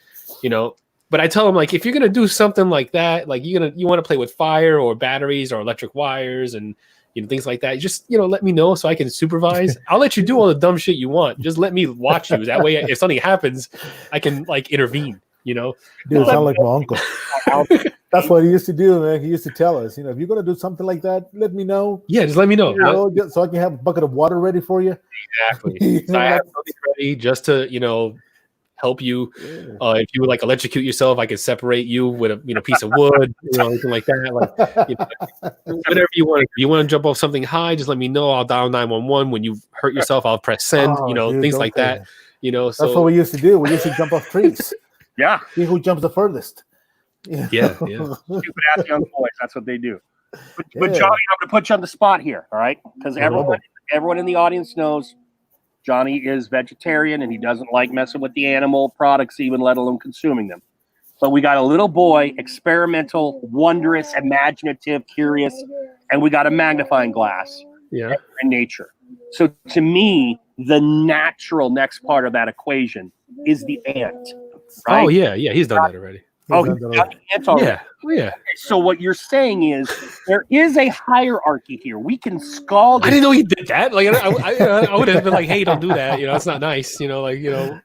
But I tell him like if you're gonna do something like that, like you want to play with fire or batteries or electric wires and things like that. Just let me know so I can supervise. I'll let you do all the dumb shit you want. Just let me watch you. That way, if something happens, I can like intervene. Dude, sound like my uncle. That's what he used to do, man. He used to tell us, if you're gonna do something like that, let me know. Yeah, just let me know. So I can have a bucket of water ready for you. Exactly. So I have something ready just to help you. If you would like electrocute yourself, I could separate you with a piece of wood, anything like that. Like whatever you want. If you want to jump off something high, just let me know. I'll dial 911. When you hurt yourself, I'll press send. Dude, things like that. That's what we used to do. We used to jump off trees. Yeah. See who jumps the furthest. Yeah. Stupid ass young boys. That's what they do. But Johnny, I'm going to put you on the spot here, all right? Because everyone in the audience knows Johnny is vegetarian and he doesn't like messing with the animal products, even let alone consuming them. But we got a little boy, experimental, wondrous, imaginative, curious, and we got a magnifying glass. Yeah. In nature. So to me, the natural next part of that equation is the ant. Right? Oh yeah, he's done that already. Oh, he's got the ant already. Yeah. So what you're saying is there is a hierarchy here. We can scald. I didn't know he did that. Like I would have been like, "Hey, don't do that." It's not nice. Okay.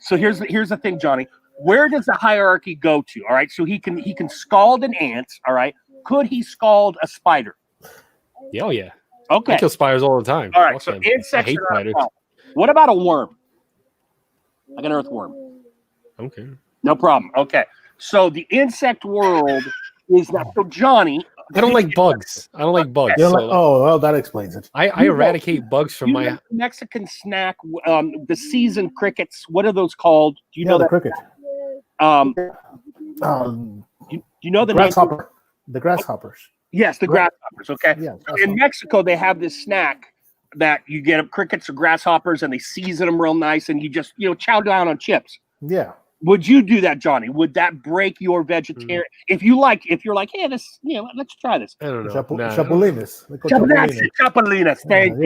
So here's the thing, Johnny. Where does the hierarchy go to? All right. So he can scald an ant. All right. Could he scald a spider? Yeah. Oh yeah. Okay. I kill spiders all the time. All right. So insects. I hate spiders. What about a worm? Like an earthworm. Okay. No problem. Okay. So the insect world is not. So Johnny. I don't like bugs. That explains it. I eradicate bugs from my Mexican snack. The seasoned crickets. What are those called? Do you know the that? cricket? You know the grasshopper. The grasshoppers. Yes, the grasshoppers. Okay. Yeah, in Mexico, they have this snack that you get crickets or grasshoppers, and they season them real nice, and you just chow down on chips. Yeah. Would you do that, Johnny? Would that break your vegetarian? If you're like, hey, this, let's try this. I don't know. Chapulines. Chapulines. Thank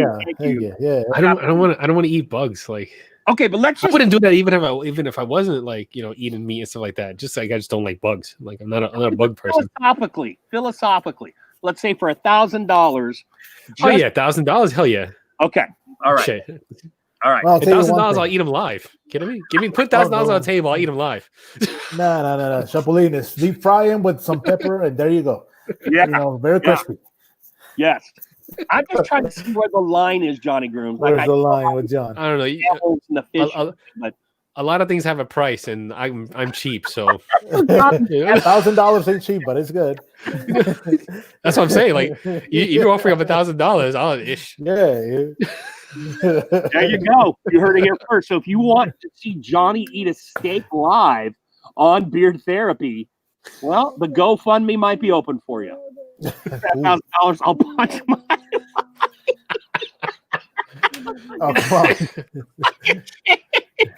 you. Yeah. I don't want to eat bugs. Like, okay, but I wouldn't do that even if I wasn't like eating meat and stuff like that. Just like I just don't like bugs. Like I'm not a bug person. Philosophically, let's say for $1,000. Oh yeah, $1,000. Hell yeah. Okay. All right. Shit. All right. Well, $1,000, I'll eat them live. Kidding me? Put $1,000 on the table. I'll eat them live. No. Chapulines. Deep fry them with some pepper, and there you go. Yeah. Very crispy. Yes. I'm just trying to see where the line is, Johnny Grooms. Where's the line with John? I don't know. In the fish, but a lot of things have a price, and I'm cheap, so $1,000 ain't cheap, but it's good. that's what I'm saying. Like you're offering up $1,000, I'll ish. Yeah. There you go. You heard it here first. So if you want to see Johnny eat a steak live on Beard Therapy, well, the GoFundMe might be open for you. $1,000, I'll punch my. Oh, come on.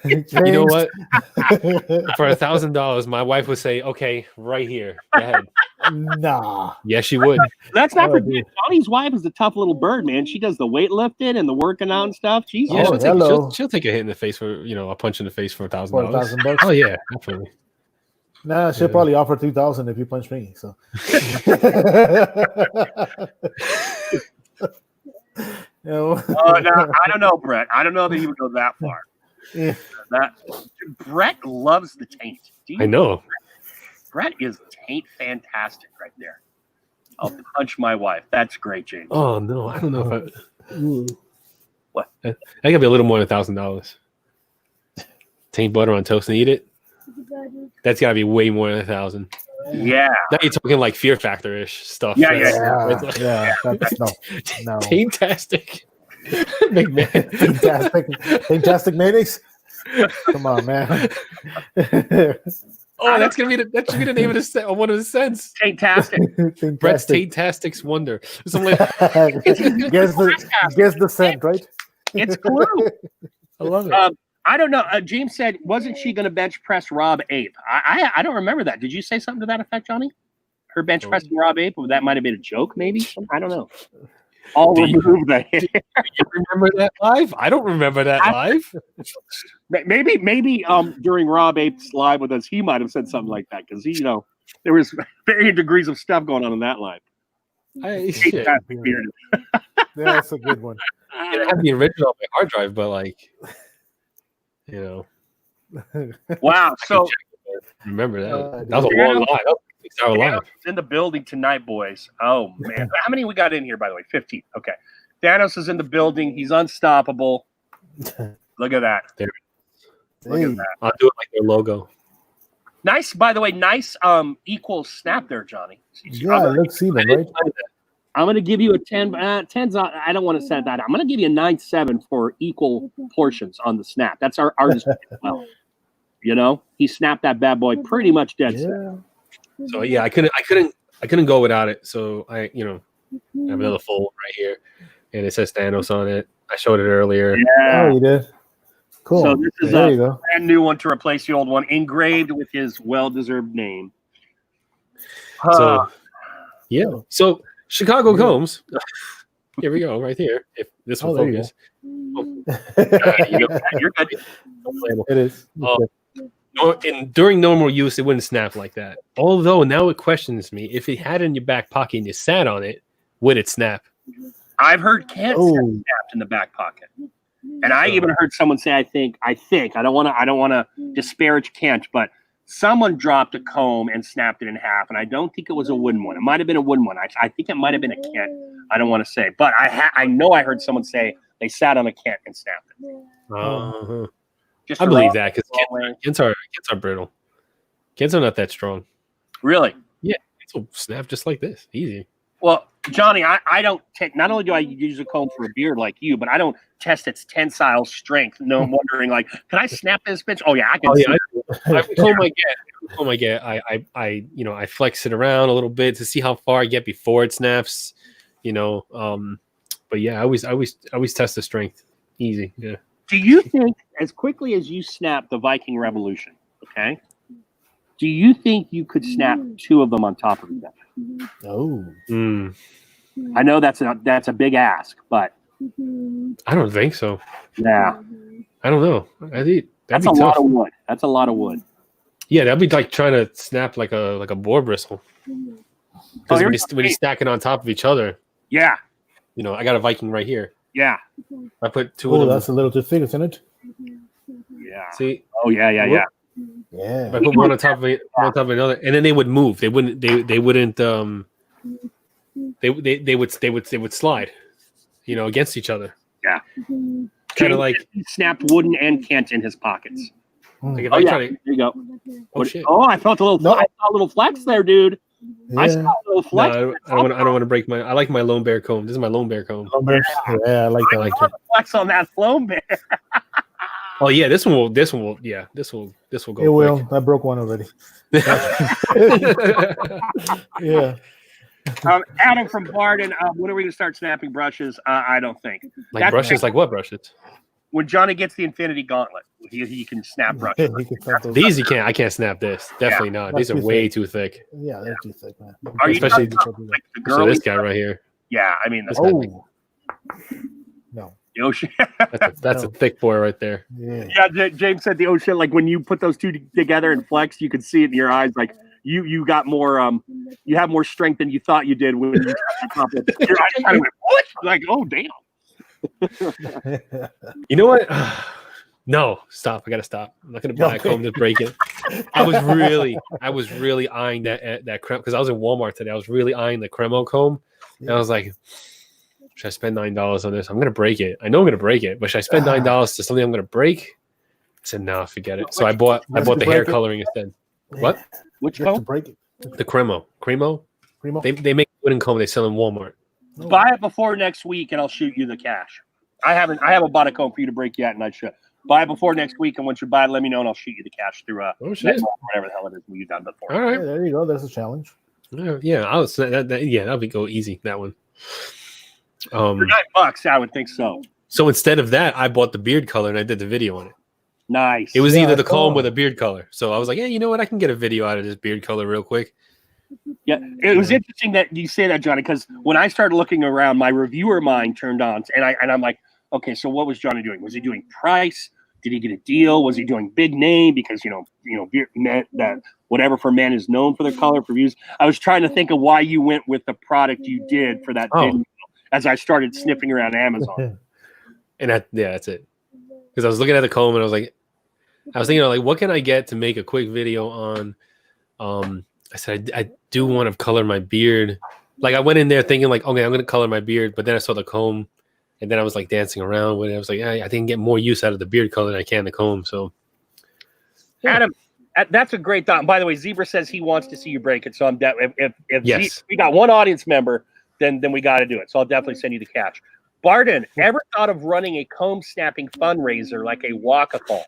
You know what? For $1,000, my wife would say, "Okay, right here, go ahead." Nah. Yes, she would. Let's not Oh, forget, dude. Johnny's wife is a tough little bird, man. She does the weightlifting and the working out and stuff. She's Yeah, Oh, she'll hello. take a hit in the face for a punch in the face for For $1,000. $1,000. Oh yeah, definitely. Nah, she'll Yeah. probably offer 2,000 if you punch me. So. You know? no, I don't know, Brett. I don't know that he would go that far. Yeah. Brett loves the taint. Do you I know. Brett is taint fantastic right there. I'll punch my wife. That's great, James. Oh no, I don't know if I. What? That gotta be a little more than $1,000. Taint butter on toast and eat it. That's gotta be way more than 1,000. Yeah. Now you're talking like Fear Factor ish stuff. Yeah, That's- Yeah. That's, no. Taintastic. Big man. Fantastic mayonnaise. Come on, man. Oh, that should be the name of one of the scents. Taintastic. Brett's Taintastic's Wonder. Something like guess the scent, right? It's cool. I love it. I don't know. James said, wasn't she going to bench press Rob Ape? I don't remember that. Did you say something to that effect, Johnny? Her bench pressing Rob Ape? Well, that might have been a joke, maybe? I don't know. I'll remove that. Do you remember that live? I don't remember that live. Maybe during Rob Ape's live with us, he might have said something like that because there was varying degrees of stuff going on in that live. Shit. Yeah, that's a good one. I have the original on my hard drive, but like, Wow. So remember that? That That was a long live. That was a 6-hour live. Thanos in the building tonight, boys. Oh man, how many we got in here? By the way, 15. Okay, Thanos is in the building. He's unstoppable. Look at that. Look at that. I'll do it like their logo. Nice. By the way, nice equal snap there, Johnny. Yeah, let's see them, right? I'm going to give you a 10. 10's. I don't want to set that. I'm going to give you a 9-7 for equal portions on the snap. That's our artist. Well, he snapped that bad boy pretty much dead. Yeah. So yeah, I couldn't go without it. So I have another fold right here, and it says Thanos on it. I showed it earlier. Yeah. Oh, you did. Cool. So this is there a you go. brand new one to replace the old one, engraved with his well-deserved name. So yeah. So Chicago Combs. Here we go, right here. If this will there you focus. You're good. It is. During normal use, it wouldn't snap like that. Although now it questions me: if it had it in your back pocket and you sat on it, would it snap? I've heard Kent snapped in the back pocket, and I even heard someone say, "I think." I don't want to disparage Kent, but someone dropped a comb and snapped it in half, and I don't think it was a wooden one. It might have been a wooden one. I think it might have been a Kent. I don't want to say, but I know I heard someone say they sat on a Kent and snapped it. Just I for believe long- that because Kents are brittle. Kents are not that strong. Really. Yeah, Kents will snap just like this, easy. Well, Johnny, I don't take. Not only do I use a comb for a beard like you, but I don't test its tensile strength. No, I'm wondering like, can I snap this bitch? Oh yeah, I can. Oh yeah, every comb I get, I flex it around a little bit to see how far I get before it snaps. But yeah, I always test the strength. Easy, yeah. Do you think, as quickly as you snap the Viking Revolution, okay? Do you think you could snap two of them on top of each other? Oh. I know that's a big ask, but I don't think so. yeah, I don't know. That'd that's be a tough. lot of wood. That's a lot of wood. Yeah, that'd be like trying to snap like a boar bristle. Because when you stack it on top of each other, Yeah, I got a Viking right here. yeah, I put two of Oh, them. that's a little too thick, isn't it? yeah. See, Oh yeah. if Yeah. I put one on top of another, and then they would move. They wouldn't. They wouldn't. They would slide. Against each other. Yeah. Kind of like He snapped Wooden and Kent in his pockets. Like if Oh I yeah, try to, there you go. oh shit. Oh, I felt a little. No. I saw a little flex there, dude. I saw Yeah. a little No, flex. I don't want to break my. I like my lone bear comb. This is my lone bear comb. Yeah, I like that. I like I saw the flex on that flow bear. Oh yeah, this one will go It quick. will. I broke one already. Yeah. Adam from Barden. When are we gonna start snapping brushes? I don't think. Like That's brushes, like what brushes? when Johnny gets the Infinity Gauntlet, he can snap brushes. He can cut those. These you can't. I can't snap this. Definitely not. That's These are too way thick. too thick. Yeah, they're too thick, man. Are you Especially talking about, like the So girl? this guy right here. Yeah, I mean, that's Oh. No. the ocean. That's a thick boy right there. Yeah. Yeah, James said the ocean. Like when you put those two together and flex, you could see it in your eyes. Like you got more you have more strength than you thought you did when you got on top of it. Your eyes kind of went, what? Like, oh damn. You know what? No, stop. I gotta stop. I'm not gonna buy a comb to break it. I was really eyeing that creme because I was in Walmart today. I was really eyeing the Cremo comb, and I was like, should I spend $9 on this? I'm gonna break it. I know I'm gonna break it, but should I spend $9 to something I'm gonna break? I said no, forget it. So I bought the hair coloring instead. What? Which You have to comb? break it. The Cremo. Primo? They make a wooden comb. They sell in Walmart. Buy it before next week, and I'll shoot you the cash. I haven't bought a comb for you to break yet, and I should buy it before next week. And once you buy it, let me know, and I'll shoot you the cash through Oh shit! whatever the hell it is we've done before. All right. Yeah, there you go. That's a challenge. Yeah, that'll be go easy. That one. For $9, I would think so. So instead of that, I bought the beard color and I did the video on it. Nice. It was Yeah, either the I comb saw. with a beard color. So I was like, yeah, you know what? I can get a video out of this beard color real quick. Yeah, it was interesting that you say that, Johnny, because when I started looking around, my reviewer mind turned on, and I'm like, okay, so what was Johnny doing? Was he doing price? Did he get a deal? Was he doing big name? Because that whatever for men is known for their color for views. I was trying to think of why you went with the product you did for that video as I started sniffing around Amazon. And that's it. Because I was looking at the comb and I was thinking like, what can I get to make a quick video on? I said I do want to color my beard. Like I went in there thinking like, okay, I'm gonna color my beard, but then I saw the comb, and then I was like dancing around with it. I was like, I can get more use out of the beard color than I can the comb. So, Adam, that's a great thought. And by the way, Zebra says he wants to see you break it. So I'm if Yes. we got one audience member, then we got to do it. So I'll definitely send you the cash. Barden, ever thought of running a comb snapping fundraiser like a walkathon,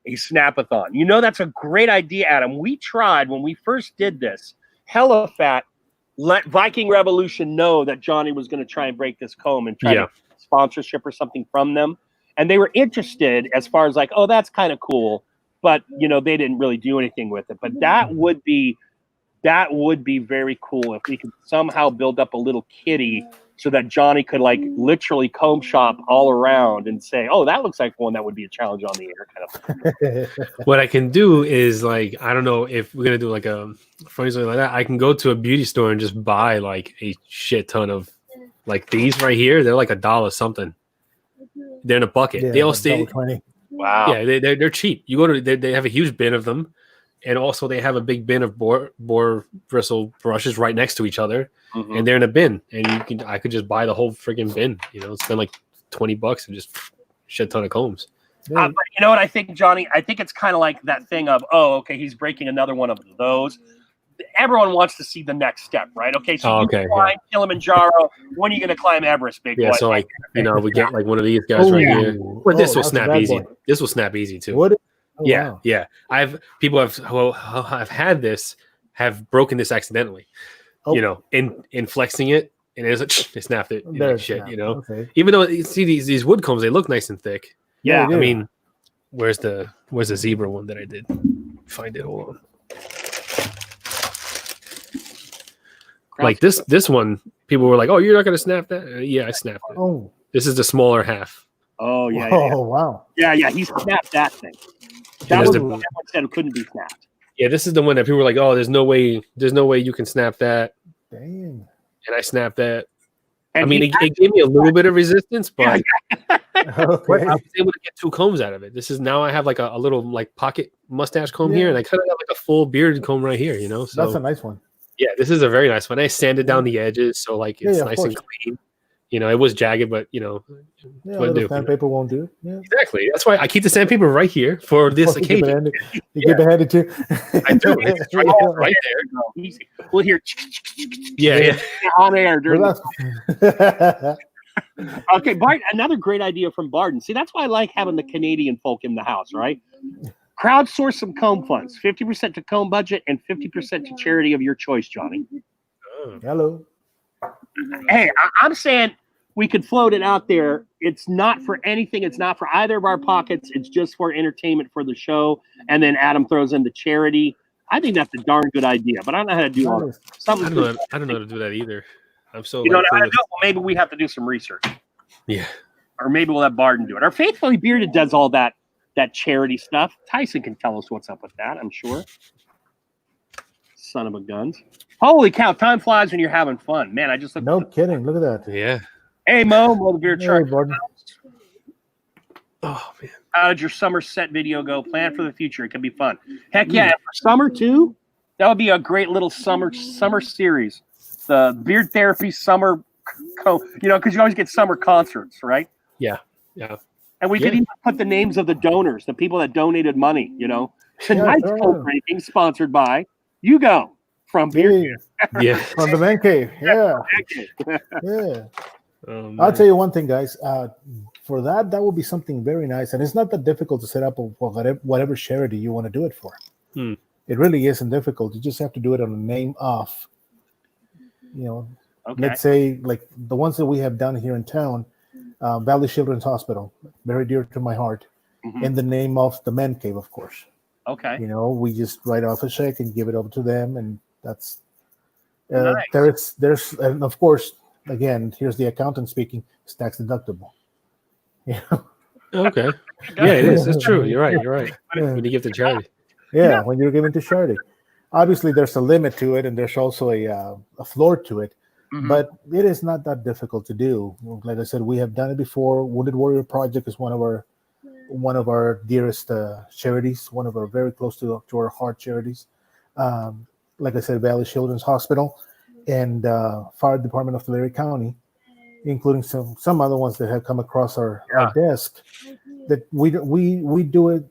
a snapathon? You know, that's a great idea, Adam. We tried when we first did this. Hella Fat let Viking Revolution know that Johnny was going to try and break this comb and try to get sponsorship or something from them. And they were interested as far as like, oh, that's kind of cool. But, they didn't really do anything with it. But that would be very cool if we could somehow build up a little kitty so that Johnny could like literally comb shop all around and say, oh, that looks like one that would be a challenge on the air kind of. what I can do is like, I don't know if we're gonna do like a funny something like that. I can go to a beauty store and just buy like a shit ton of like these right here. They're like $1 something. They're in a bucket. Yeah, they all stay. $1.20. Wow. Yeah, they're cheap. You go to they have a huge bin of them, and also they have a big bin of boar bristle brushes right next to each other, and they're in a bin. And I could just buy the whole freaking bin. Spend like $20 and just shit ton of combs. Yeah. But you know what I think, Johnny? I think it's kind of like that thing of, oh, okay, he's breaking another one of those. Everyone wants to see the next step, right? Okay, so you climb Kilimanjaro. When are you going to climb Everest, big boy? So like, we get like one of these guys right here. But this will that's a snap bad easy. boy. This will snap easy too. What? Oh, Yeah, wow. yeah. People have had this, have broken this accidentally. Oh. In flexing it, and it snapped it. There's Shit, snap. Okay. Even though you see these wood combs, they look nice and thick. Yeah, they I do. mean, where's the zebra one that I did? Find it. Hold on. Like this one, people were like, "Oh, you're not gonna snap that?" Yeah, I snapped it. Oh. This is the smaller half. Oh, yeah. Oh, wow. Yeah, he snapped that thing. That There's was the- the one that said it couldn't be snapped. Yeah, this is the one that people were like, "Oh, there's no way you can snap that," Dang. and I snapped that. And I mean, it gave me a little bit of resistance, but Okay. I was able to get 2 combs out of it. This is now I have like a little like pocket mustache comb here, and I kind of got like a full beard comb right here. So That's a nice one. yeah, this is a very nice one. I sanded down the edges, so like it's Yeah, of nice and course. clean. It was jagged, but Yeah, what the do? sandpaper won't do. Yeah. Exactly. That's why I keep the sandpaper right here for this You keep it occasion. handy. You keep it handy too. I do. It's right there. Easy. We'll hear Yeah. on air during. Well, that's- Okay, Bart. Another great idea from Barden. See, that's why I like having the Canadian folk in the house, right? Crowdsource some comb funds, 50% to comb budget and 50% to charity of your choice, Johnny. Hello. Hey, I'm saying we could float it out there. It's not for anything. It's not for either of our pockets. It's just for entertainment for the show. And then Adam throws in the charity. I think that's a darn good idea, but I don't know how to do all Nice. that. Something I don't know how to do that either. I'm so you don't know how to clueless. do it? Well, maybe we have to do some research. Yeah. Or maybe we'll have Barden do it. Our Faithfully Bearded does all that charity stuff. Tyson can tell us what's up with that, I'm sure. Son of a guns. Holy cow, time flies when you're having fun. Man, I just looked. No kidding. Look at that. Yeah. Hey, Mo the beard Hey, chart. Barden. Oh man. How did your summer set video go? Plan for the future. It can be fun. Heck yeah. And for summer too, that would be a great little summer series. The beard therapy summer, because you always get summer concerts, right? Yeah. And we could even put the names of the donors, the people that donated money, Tonight's sure. Cold Drinking sponsored by Hugo from Beard. Yeah. Yeah. From the Mancave. Yeah. Yeah. I'll tell you one thing, guys. For that would be something very nice, and it's not that difficult to set up whatever charity you want to do it for. It really isn't difficult. You just have to do it on the name of, let's say like the ones that we have done here in town, Valley Children's Hospital, very dear to my heart, in the name of the Mancave, of course. Okay. We just write off a check and give it over to them, and that's Nice. there's and of course. Again, here's the accountant speaking. It's tax deductible. Yeah, Okay. Yeah, it is. It's true. You're right. When you give to charity. yeah. When you're giving to charity, obviously there's a limit to it, and there's also a floor to it. But it is not that difficult to do. Like I said, we have done it before. Wounded Warrior Project is one of our dearest charities. One of our very close to our heart charities. Like I said, Valley Children's Hospital. And Fire Department of Tulare County, including some other ones that have come across our desk, that we do it.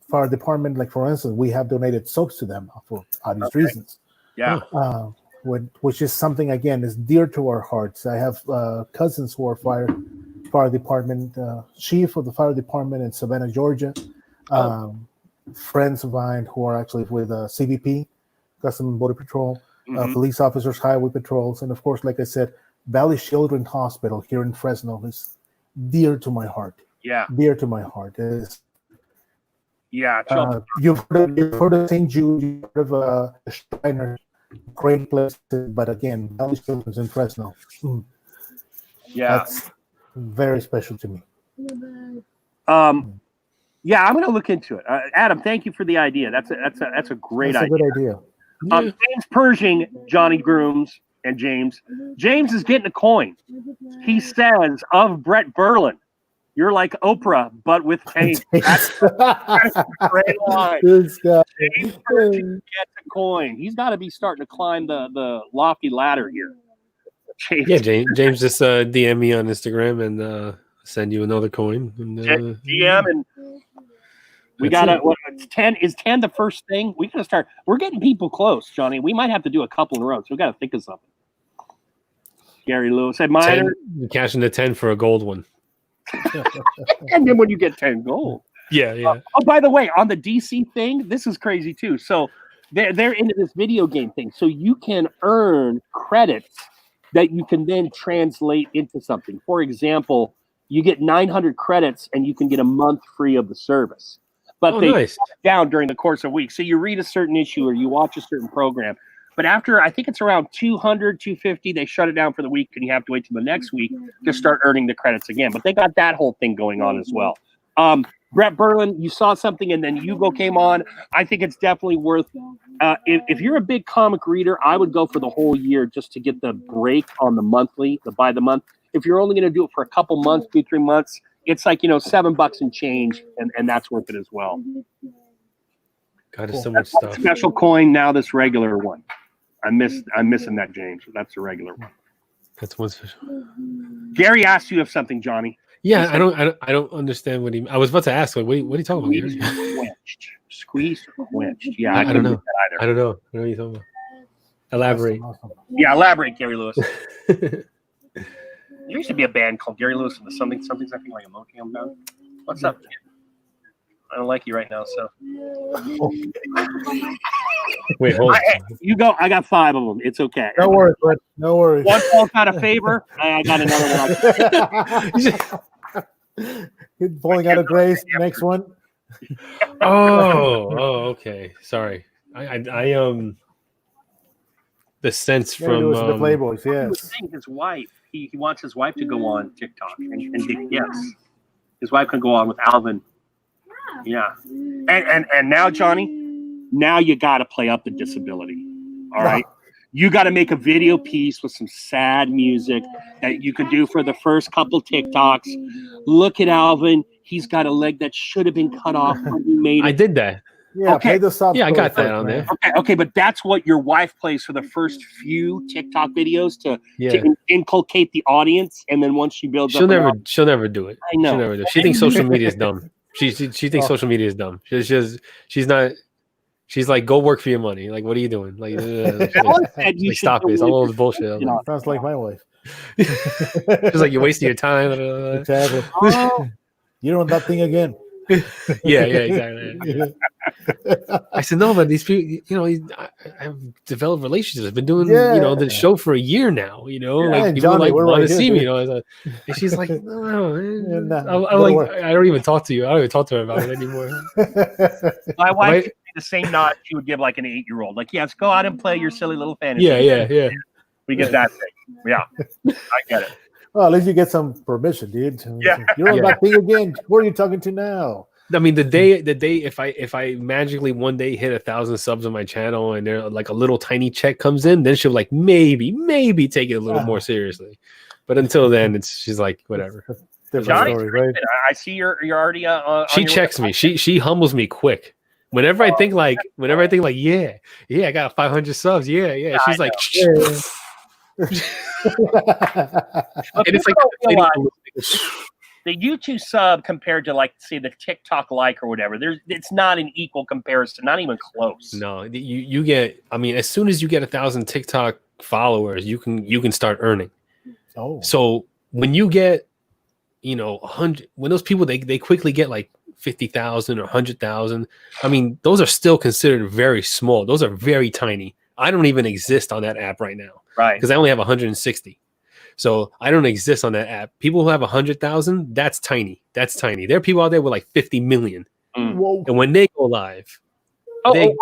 Fire Department, like for instance, we have donated soaps to them for obvious reasons. Yeah. Which is something again is dear to our hearts. I have cousins who are fire department chief of the fire department in Savannah, Georgia. Friends of mine who are actually with CBP, Custom Border Patrol. Police officers, highway patrols, and of course, like I said, Valley Children's Hospital here in Fresno is dear to my heart. Yeah. Dear to my heart. Yeah. You've heard of St. Jude, you've heard of Steiner, great place, but again, Valley Children's in Fresno. Yeah. That's very special to me. Yeah, I'm going to look into it. Adam, thank you for the idea. That's a great That's a idea. good idea. James Pershing, Johnny Grooms, and James. James is getting a coin. He says of Brett Berlin, "You're like Oprah, but with pain." That's a great line. This guy. James Pershing gets a coin. He's got to be starting to climb the lofty ladder here. James. Yeah, James just DM me on Instagram and send you another coin. And, DM and we got what 10 is 10 the first thing. We gotta start. We're getting people close, Johnny. We might have to do a couple in a row. So we gotta think of something. Gary Lewis said minor. You cash in the 10 for a gold one. And then when you get 10 gold. Yeah. Oh, by the way, on the DC thing, this is crazy too. So they're into this video game thing. So you can earn credits that you can then translate into something. For example, you get 900 credits and you can get a month free of the service. But they nice. down during the course of weeks. So you read a certain issue or you watch a certain program. But after, I think it's around 200, 250, they shut it down for the week and you have to wait till the next week to start earning the credits again. But they got that whole thing going on as well. Brett Berlin, you saw something and then Hugo came on. I think it's definitely worth if you're a big comic reader, I would go for the whole year just to get the break on the monthly, the by the month. If you're only going to do it for a couple months, 2-3 months, it's like, $7 and change, and that's worth it as well. God, there's so much stuff. Special coin, now this regular one. I'm missing that, James. That's a regular one. That's one special. Gary asked you of something, Johnny. Yeah, I don't understand what he. I was about to ask, like, what are you talking about? Squeezed or quenched. Squeezed or quenched. Yeah, I don't know. get that either. I don't know. What are you talking about? Elaborate. Awesome. Yeah, elaborate, Gary Lewis. There used to be a band called Gary Lewis and the something something like Emotion band. What's up, kid? I don't like you right now, so Wait, hold on. you go. I got 5 of them. It's okay. No worries, bud. No worries. One falls out of favor. I got another one. You're falling out of grace. Next one. Okay. Sorry. I the sense Yeah, it was the from Playboys. He was Yes. saying his wife. He wants his wife to go on TikTok, and yes, his wife can go on with Alvin. Yeah, and now Johnny, now you got to play up the disability. All right, you got to make a video piece with some sad music that you can do for the first couple TikToks. Look at Alvin; he's got a leg that should have been cut off when he made it. I did that. Yeah. Okay. Play the sub. Yeah, I got that first, on man. there. Okay, but that's what your wife plays for the first few TikTok videos to Yeah. inculcate the audience, and then once she builds She'll up, never do it. I know. She'll never do it. She thinks social media is dumb. She thinks social media is dumb. She's not. She's like, go work for your money. Like, what are you doing? Like, Alan said you like should stop do this. All this bullshit. I'm like, Sounds like my wife. she's like, you're wasting your time. Exactly. Oh, You're on that thing again. Yeah, exactly. I said, no, but these people, I've developed relationships. I've been doing, the show for a year now, like and people Johnny, we're want right to here, see me, dude. and she's like, no, nah, I'm like, work. I don't even talk to you. I don't even talk to her about it anymore. my wife Right? would be the same nod she would give like an 8-year-old. Like, yes, go out and play your silly little fantasy. Yeah. We get that thing. Yeah, I get it. Well, at least you get some permission, dude. Yeah. You're on Yeah. that thing again. Who are you talking to now? I mean, the day if I magically one day hit 1,000 subs on my channel and there like a little tiny check comes in, then she'll like maybe take it a little more seriously. But until then, she's like whatever. Different Johnny, story, right? I see you're already on She your checks me. She humbles me quick. Whenever I think like yeah, I got 500 subs. Yeah. She's like, But and it's like people don't realize the YouTube sub compared to like say the TikTok like or whatever, it's not an equal comparison, not even close. no, you get. I mean, as soon as you get 1,000 TikTok followers, you can start earning. Oh, So when you get, 100, when those people they quickly get like 50,000 or 100,000, I mean, those are still considered very small. Those are very tiny. I don't even exist on that app right now Right. because I only have 160. So I don't exist on that app. People who have 100,000, that's tiny. That's tiny. There are people out there with like 50 million. whoa. And when they go live, Oh, they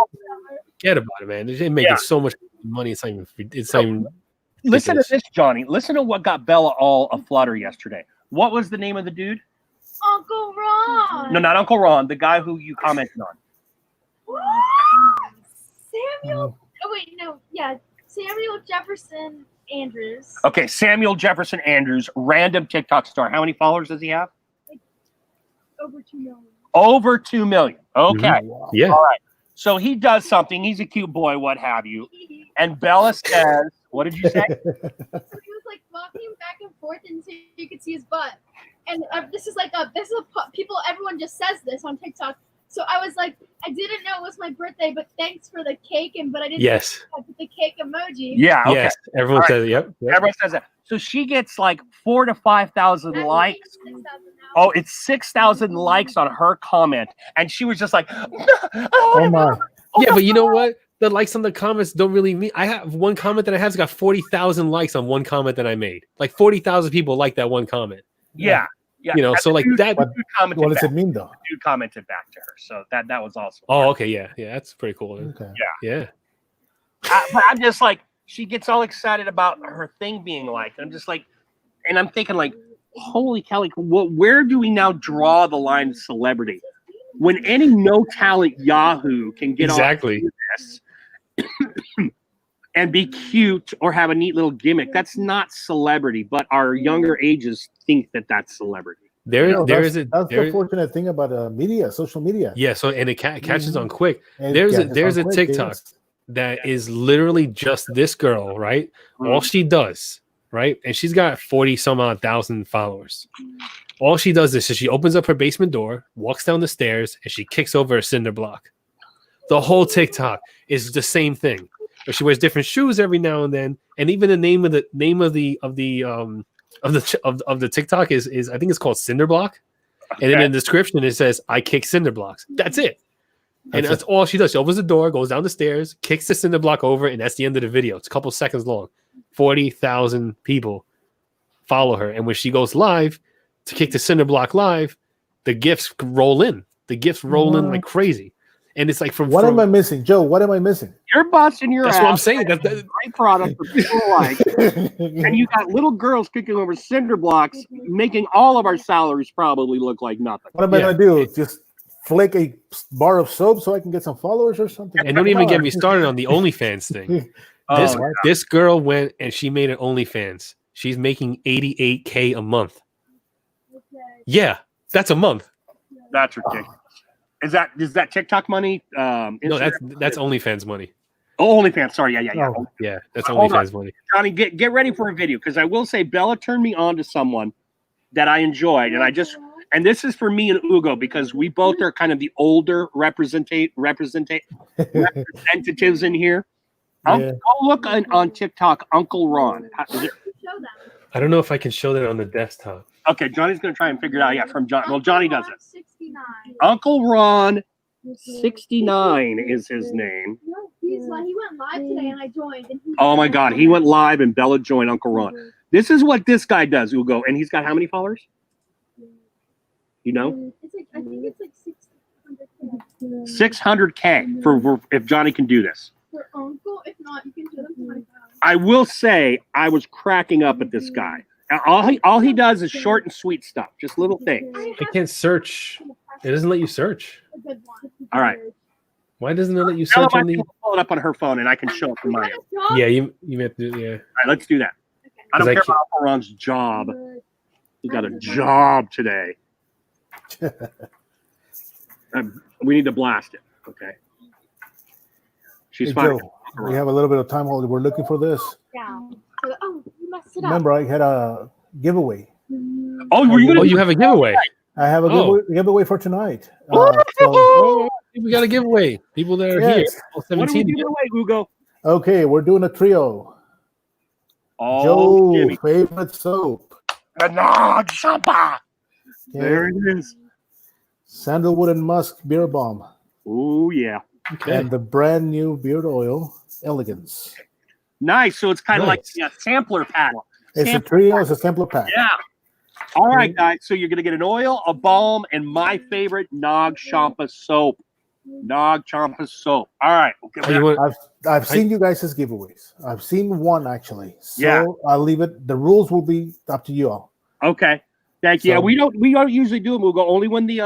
forget about it, man. They're making Yeah. so much money. It's not even listen to ridiculous. this, Johnny. Listen to what got Bella all aflutter yesterday. What was the name of the dude? Uncle Ron. No, not Uncle Ron. The guy who you commented on. Samuel. Oh wait, no. Yeah, Samuel Jefferson Andrews. Okay, Samuel Jefferson Andrews, random TikTok star. How many followers does he have? Over 2 million. Over 2 million. Okay. Wow. Yeah. All right. So he does something. He's a cute boy, what have you. And Bella says, what did you say? So he was like walking back and forth, and so you could see his butt. And people. Everyone just says this on TikTok. So I was like, I didn't know it was my birthday, but thanks for the cake, but I didn't Yes. put the cake emoji. Yeah. Okay. Yes. Everyone All right. says it. Yep. Everyone says that. So she gets like 4,000 to 5,000 That's likes. 6,000 now. Oh, it's 6,000 likes on her comment, and she was just like, Oh my. Yeah, but you know what? The likes on the comments don't really mean. I have one comment that I have got 40,000 likes on one comment that I made. Like 40,000 people like that one comment. yeah. And So the like dude- that. the dude commented What does back. it mean, though? The dude commented back to her, so that was awesome. Oh, okay, yeah, that's pretty cool. Okay. Yeah. But I'm just like, she gets all excited about her thing being liked. I'm just like, and I'm thinking like, holy cow, like, where do we now draw the line of celebrity? When any no talent Yahoo can get Exactly. on this and be cute or have a neat little gimmick, that's not celebrity. But our younger ages think that that's celebrity. There is a That's the fortunate thing about media, social media. yeah. So and it catches on quick. And There's yeah, a there's a it's on quick, TikTok yes. that is literally just this girl, right? All she does right? And she's got 40 some odd thousand followers. All she does is she opens up her basement door, walks down the stairs, and she kicks over a cinder block. The whole TikTok is the same thing. But she wears different shoes every now and then, and even the name of the TikTok is I think it's called Cinder Block. And then in the description it says I kick cinder blocks. That's it. And that's all she does. She opens the door, goes down the stairs, kicks the cinder block over, and that's the end of the video. It's a couple seconds long. 40,000 people follow her. And when she goes live to kick the cinder block live, the gifts roll in. The gifts roll in like crazy. And it's like what am I missing, Joe? What am I missing? You're busting your That's ass. what I'm saying. That's a great product for people like. And you got little girls kicking over cinder blocks, making all of our salaries probably look like nothing. What am I gonna do? Just flick a bar of soap so I can get some followers or something? And don't even get me started on the OnlyFans thing. This girl went and she made an OnlyFans. She's making $88K a month. Yeah, that's a month. That's ridiculous. Is that TikTok money? No, that's OnlyFans money. Oh, OnlyFans. Sorry, yeah. Oh. Yeah, that's OnlyFans money. Johnny, get ready for a video because I will say Bella turned me on to someone that I enjoyed, and this is for me and Ugo because we both are kind of the older representatives in here. Go look on TikTok, Uncle Ron. I don't know if I can show that on the desktop. Okay, Johnny's gonna try and figure it out. Yeah, from John. Well, Johnny does it. 69. Uncle Ron, 69 is his name. No, he went live today and I joined. And Oh my God, he went live and Bella joined Uncle Ron. This is what this guy does, Ugo, and he's got how many followers? You know? It's like I think it's like 600K for if Johnny can do this. For Uncle, if not, you can do them to my house. I will say I was cracking up at this guy. All he does is short and sweet stuff, just little things. I can't search. It doesn't let you search. A good one. All right. Why doesn't it let you Bella search might on be the? able to pull it up on her phone, and I can show it from my end. Yeah, you have to. Yeah. All right, let's do that. I don't 'Cause I care can't- about Uncle Ron's job. He got a job today. We need to blast it. Okay. She's Hey, fine. Joe, we have a little bit of time while we're looking for this. Down. Oh, you messed it up. Remember, I had a giveaway. Oh, were you gonna? Oh, you have a giveaway. I have a Oh. giveaway for tonight. Oh, we got a giveaway. People that are Yes. here. All What are we 17. giving away, Hugo? Okay, we're doing a trio. Oh, Joe, Jimmy. favorite soap. The Nog Shopper. There it is. Sandalwood and musk beer balm. Oh, yeah. Okay. And the brand new beard oil, Elegance. Nice. So it's kind of Nice. like a sampler pack. It's a Sample trio, it's a sampler pack. Yeah. All right, guys. So you're going to get an oil, a balm, and my favorite Nog Champa soap. Nog Champa soap. All right. Okay. Oh, you want- I've seen you guys' giveaways. I've seen one actually. So Yeah. I'll leave it. The rules will be up to you all. Okay. Thank you. Yeah, So- we don't usually do them. We'll go only when the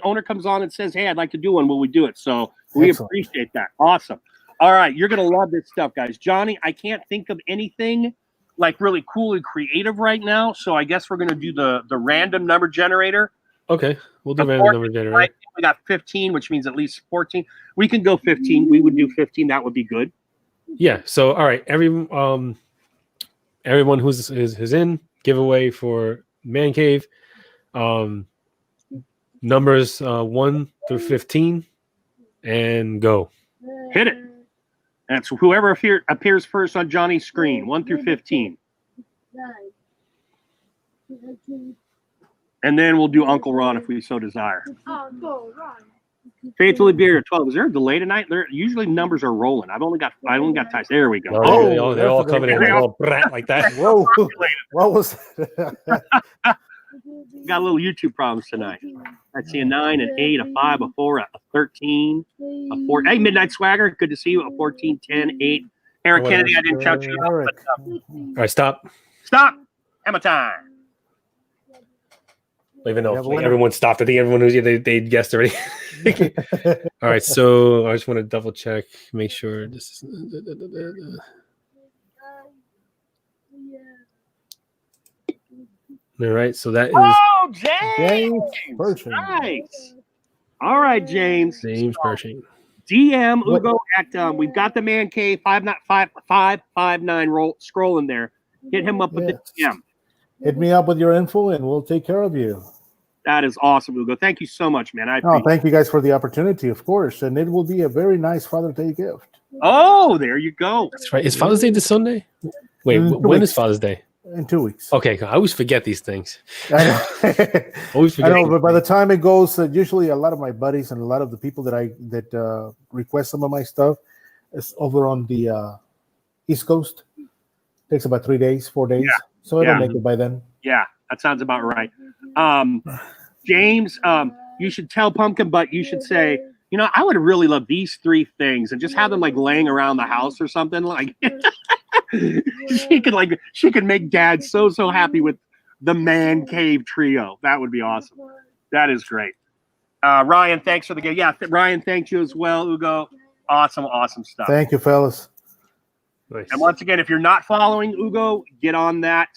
owner comes on and says, "Hey, I'd like to do one." Will we do it? So we Excellent. appreciate that. Awesome. All right, you're gonna love this stuff, guys. Johnny, I can't think of anything like really cool and creative right now, so I guess we're gonna do the random number generator. Okay, we'll do Of random course, number generator. Right? We got 15, which means at least 14. We can go 15. We would do 15. That would be good. Yeah. So all right, everyone who's is in giveaway for Mancave, numbers 1 through 15, and go. Hit it. That's whoever appears first on Johnny's screen, 1 through 15. And then we'll do Uncle Ron if we so desire. Oh, go, Ron. Faithfully Bearded 12. Is there a delay tonight? There usually numbers are rolling. I only got ties. There we go. Oh, they're all that's coming in okay. all brat like that. Whoa. What was Got a little YouTube problems tonight. I see a 9, an 8, a 5, a 4, a 13, a 4. Hey, Midnight Swagger. Good to see you. A 14, 10, 8. Eric Oh, Kennedy, I didn't shout you out. Eric? But, All right, stop. stop. Hammer time. Even Yeah, though but when- everyone stopped. I think everyone who's here, they guessed already. All right, so I just want to double check, make sure this is. All right, so that is Oh, James James. Pershing. Nice. All right, James. James Pershing. DM What- Ugo at we've got the man cave 559 roll scrolling there. Hit him up with the Yes. DM. Hit me up with your info, and we'll take care of you. That is awesome, Ugo. Thank you so much, man. I Oh, appreciate thank you guys for the opportunity, of course, and it will be a very nice Father's Day gift. Oh, there you go. That's right. Is Father's Day this Sunday? Wait, In 2 when is weeks. Father's Day? In 2 weeks. Okay, I always forget these things. I know. Always I forget. know, these but by the things. time it goes, usually a lot of my buddies and a lot of the people that request some of my stuff is over on the East Coast. Takes about 3 days, 4 days, so it'll Yeah. make it by then. Yeah, that sounds about right. James, you should tell Pumpkin Butt, you should say, you know, I would really love these 3 things and just have them like laying around the house or something. Like she could make Dad so happy with the Mancave trio. That would be awesome. That is great. Ryan, thanks for the game. Yeah, Ryan, thank you as well, Ugo. Awesome stuff. Thank you, fellas. Nice. And once again, if you're not following Ugo, get on that.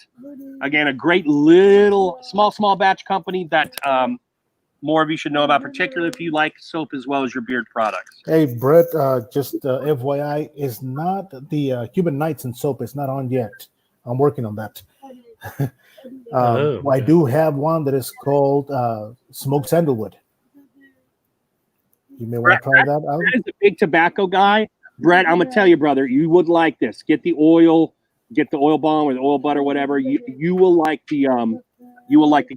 Again, a great little small batch company that more of you should know about, particularly if you like soap as well as your beard products. Hey, Brett, just FYI, is not the Cuban Nights and soap. It's not on yet. I'm working on that. I do have one that is called Smoked Sandalwood. You may want to try that out. Brett is a big tobacco guy. Brett, I'm gonna tell you, brother, you would like this. Get the oil balm or the oil butter, whatever. You will like the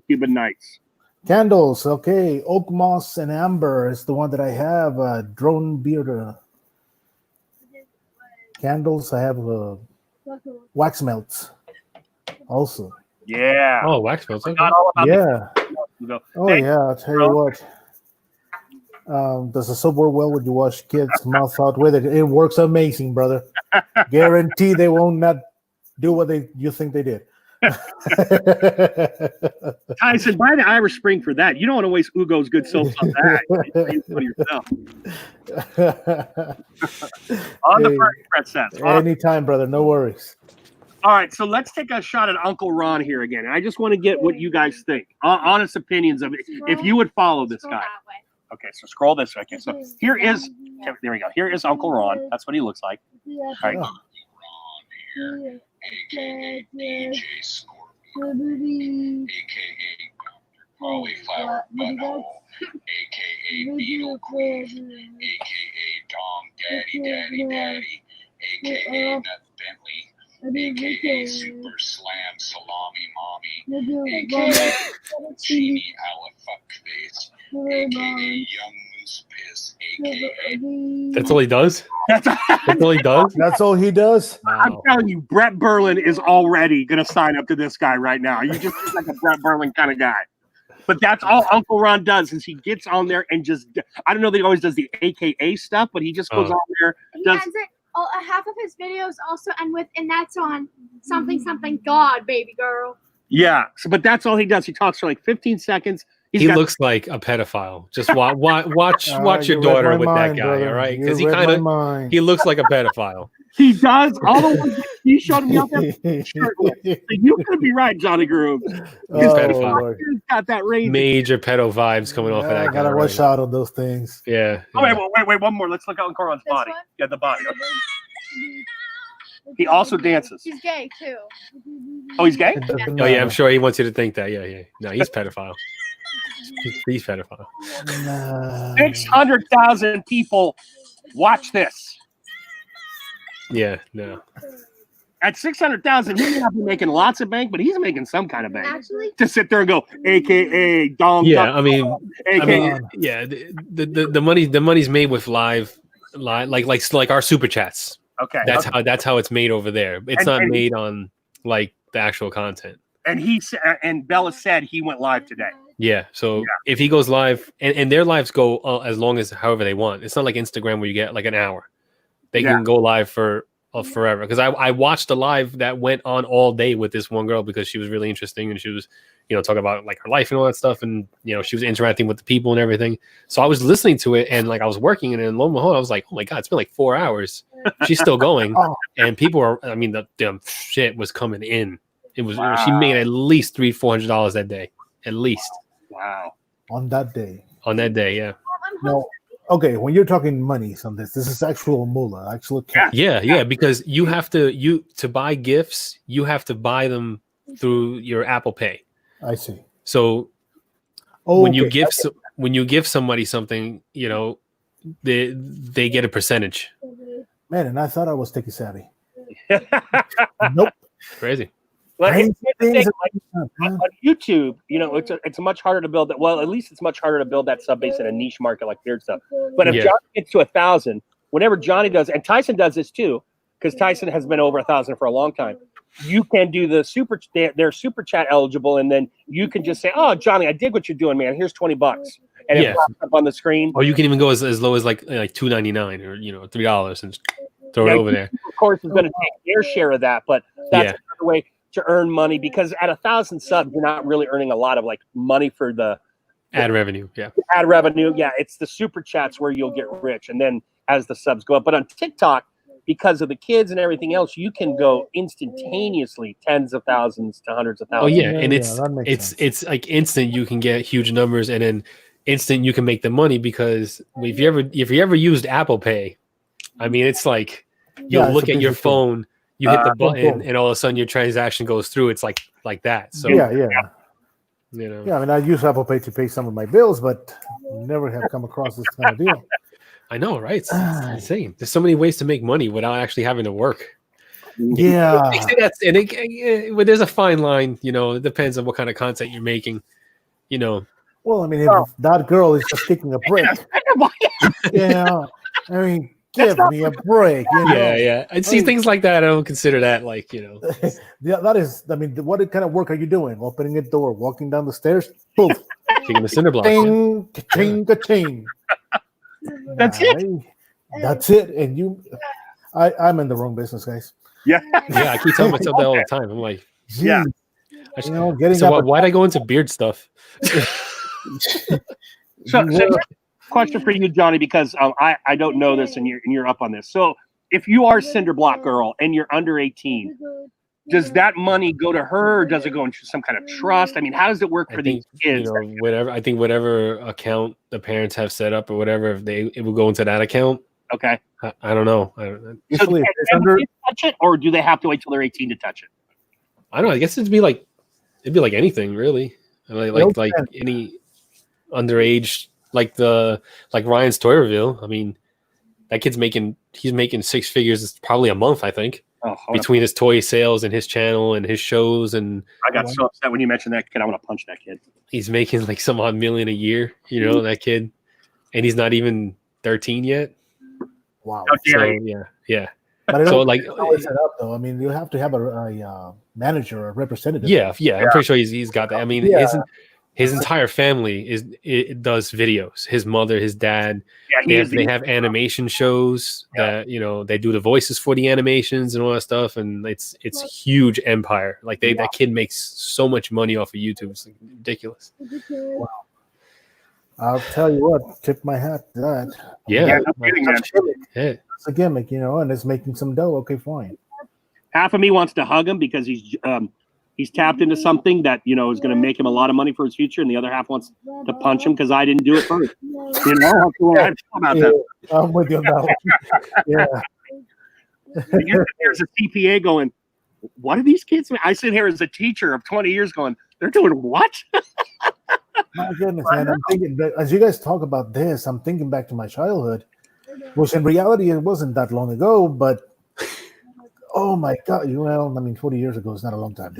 Cuban Nights. Candles, okay. Oak moss and amber is the one that I have. Drone beard candles. I have wax melts also. Yeah. Oh, wax melts. Okay. Not all about Yeah. the Oh yeah. I'll tell you what. Does the soap work well when you wash kids' mouth out with it? It works amazing, brother. Guarantee they won't not do what you think they did. Tyson, buy the Irish Spring for that. You don't want to waste Ugo's good soaps on that. On the Hey, first, Brett says. anytime, brother. No worries. All right, so let's take a shot at Uncle Ron here again. And I just want to get what you guys think. Honest opinions of it. If you would follow this guy. Okay, so scroll this way. Okay, so there we go. Here is Uncle Ron. That's what he looks like. All right. AKA DJ Scorpion, AKA Cauliflower Butthole, AKA Beetle Queen, AKA Dom Daddy, AKA Nut Bentley, AKA Super Slam Salami Mommy, AKA Genie Alafuckface, AKA Young Moose Piss, AKA. That's all he does. That's all he does. That's all he does. I'm telling you, Brett Berlin is already going to sign up to this guy right now. You just look like a Brett Berlin kind of guy. But that's all Uncle Ron does is he gets on there and just, I don't know that he always does the AKA stuff, but he just goes on there. He has it. Half of his videos also end with, and that's on something God, baby girl. Yeah, but that's all he does. He talks for like 15 seconds. He looks like a pedophile. Just watch your daughter with that guy, brother. all right? You Because he read kind my of mind. he looks like a pedophile. He does. All the ones he showed me out there. Shirtless. So you could be right, Johnny Groove. He's pedophile. He's got that range. Major pedo vibes coming off of that I guy. gotta watch Right? out on those things. Yeah. Oh, wait, one more. Let's look at Uncle Ron's This body. one? Yeah, the body. Okay. He also dances. He's gay too. Oh, he's gay? It doesn't Oh yeah, matter. I'm sure he wants you to think that. Yeah. No, he's pedophile. He's pedophile. Nah. 600,000 people watch this. Yeah, no. At 600,000, he may not be making lots of bank, but he's making some kind of bank. Actually, To sit there and go, AKA Dom. Yeah, Dom, I mean, AKA. yeah, the money's made with live like our super chats. Okay. That's how it's made over there. It's And- not and- made on like the actual content. And Bella said he went live today. Yeah. So if he goes live, and their lives go as long as however they want. It's not like Instagram where you get like an hour. They can go live for forever. Because I watched a live that went on all day with this one girl because she was really interesting and she was, talking about like her life and all that stuff. And, she was interacting with the people and everything. So I was listening to it and like I was working and then lo and behold, I was like, oh my God, it's been like 4 hours. She's still going. Oh. And people are, the damn shit was coming in. It was, she made at least $300-400 that day. At least. Wow. On that day. On that day, yeah. No. Okay, when you're talking monies on this is actual moolah, actual cash. Yeah, because you have to buy gifts, you have to buy them through your Apple Pay. I see. So when you give somebody something, you know, they get a percentage. Man, and I thought I was techie savvy. Nope. Crazy. But Crazy it's the thing, things on YouTube, you know, it's much harder to build that. Well, at least it's much harder to build that sub base in a niche market like beard stuff. But if Yeah. Johnny gets to 1,000, whenever Johnny does, and Tyson does this too, because Tyson has been over 1,000 for a long time. You can do the they're super chat eligible, and then you can just say, "Oh, Johnny, I dig what you're doing, man. Here's $20," and it Yeah. pops up on the screen. Or you can even go as low as like $2.99 or $3 and throw it over there. Of course, is going to take their share of that, but that's Yeah. another way to earn money because at 1,000 subs, you're not really earning a lot of like money for the Ad revenue. Yeah. ad revenue. Yeah, it's the super chats where you'll get rich, and then as the subs go up. But on TikTok, because of the kids and everything else, you can go instantaneously tens of thousands to hundreds of Oh thousands. yeah, and that makes sense. it's like instant. You can get huge numbers, and then instant you can make the money because if you ever used Apple Pay, I mean, it's like you'll it's look a at your piece of cake. phone, you hit the button, boom. and all of a sudden your transaction goes through. It's like that. So Yeah. you know, Yeah, I mean, I use Apple Pay to pay some of my bills, but never have come across this kind of deal. I know, right? It's insane. There's so many ways to make money without actually having to work. Yeah. But there's a fine line. You know, it depends on what kind of content you're making. You know, Well, I mean, if that girl is just kicking a brick, yeah, I mean, give me a break. You know? yeah. And see things like that, I don't consider that like Yeah, that is. I mean, what kind of work are you doing? Opening a door, walking down the stairs, poof, kicking the cinder block. Yeah. ting, ka-ting, ka-ting. That's it. That's it. And I'm in the wrong business, guys. Yeah. I keep telling myself that all the time. I'm like, Yeah. I should, You know, getting so up. why'd I go into beard stuff? So question for you, Johnny, because I don't know this, and you're up on this. So if you are Cinder Block Girl and you're under 18, does that money go to her, or does it go into some kind of trust? I mean, how does it work for these kids? You know, whatever account the parents have set up or whatever, it will go into that account. Okay. I don't know. So Usually, can if it's under, kids touch it, or do they have to wait till they're 18 to touch it? I don't know. I guess it'd be like anything really. Like any underage, like Ryan's toy reveal. I mean, that kid's he's making six figures probably a month, I think. Oh, Between his toy sales and his channel and his shows, and I got so upset when you mentioned that kid. I want to punch that kid. he's making like some odd million a year, you know, that kid, and he's not even 13 yet. wow. So yeah. But So like, always set up though. I mean, you have to have a manager, a representative. yeah. I'm pretty sure he's got that. I mean, Yeah. his entire family does videos. His mother, his dad. Yeah, They have animation shows that they do the voices for the animations and all that stuff, and it's huge empire. Like that kid makes so much money off of YouTube. It's like ridiculous. Wow. I'll tell you what, tip my hat to that. Yeah, no kidding, man. yeah. It's a gimmick, and it's making some dough. Okay, fine. Half of me wants to hug him because he's tapped into something that is going to make him a lot of money for his future, and the other half wants to punch him because I didn't do it first. That's the way I feel about that. I'm with you on that one. Yeah. There's a CPA going, what are these kids? I sit here as a teacher of 20 years going, they're doing what? My goodness, man. I'm thinking, as you guys talk about this, I'm thinking back to my childhood, which in reality, it wasn't that long ago, but oh my God. Well, I mean, 40 years ago is not a long time.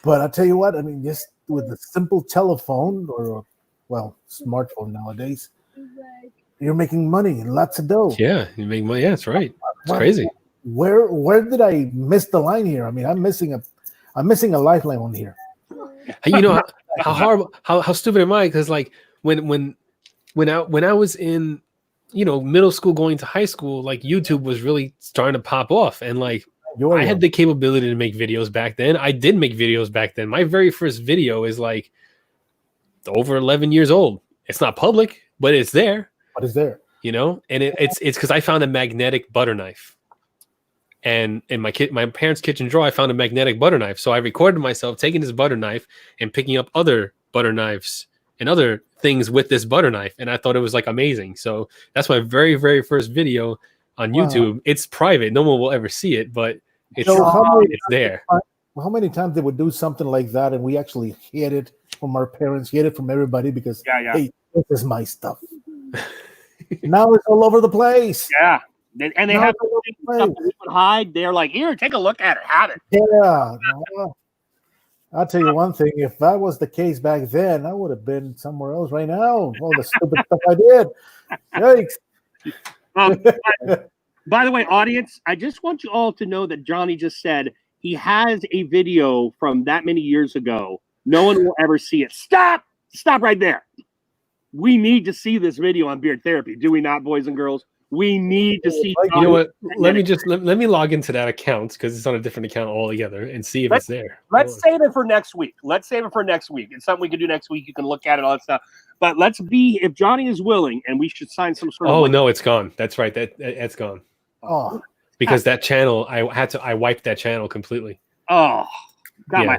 But I'll tell you what, I mean, just with a simple telephone or, smartphone nowadays, you're making money, lots of dough. Yeah, you make money. Yeah, that's right. It's crazy. Where did I miss the line here? I mean, I'm missing a lifeline on here. You know how horrible, how stupid am I? Because like when I was in middle school going to high school, like YouTube was really starting to pop off, and like I had the capability to make videos back then. I did make videos back then. My very first video is like over 11 years old. It's not public, but it's there. What is there? And it's because I found a magnetic butter knife. And in my parents' kitchen drawer, I found a magnetic butter knife. So I recorded myself taking this butter knife and picking up other butter knives and other things with this butter knife, and I thought it was like amazing. So that's my very, very first video on Wow. YouTube. It's private; no one will ever see it, but it's So it's there. how many times they would do something like that, and we actually hid it from our parents, hid it from everybody because Yeah. hey, this is my stuff. Now it's all over the place. Yeah. And they No, have no, no, stuff that we would hide. They're like, here, take a look at it. Have it. Yeah. No. I'll tell you one thing. If that was the case back then, I would have been somewhere else right now. All the stupid stuff I did. Yikes. By the way, audience, I just want you all to know that Johnny just said he has a video from that many years ago. No one will ever see it. Stop right there. We need to see this video on Beard Therapy. Do we not, boys and girls? We need to see. You know what? Let me log into that account because it's on a different account altogether and see if it's there. Let's save it for next week. It's something we can do next week. You can look at it, all that stuff. But if Johnny is willing, and we should sign some sort of. Oh no, it's gone. That's right. That's gone. Oh, Because that channel, I wiped that channel completely. Oh, Yeah,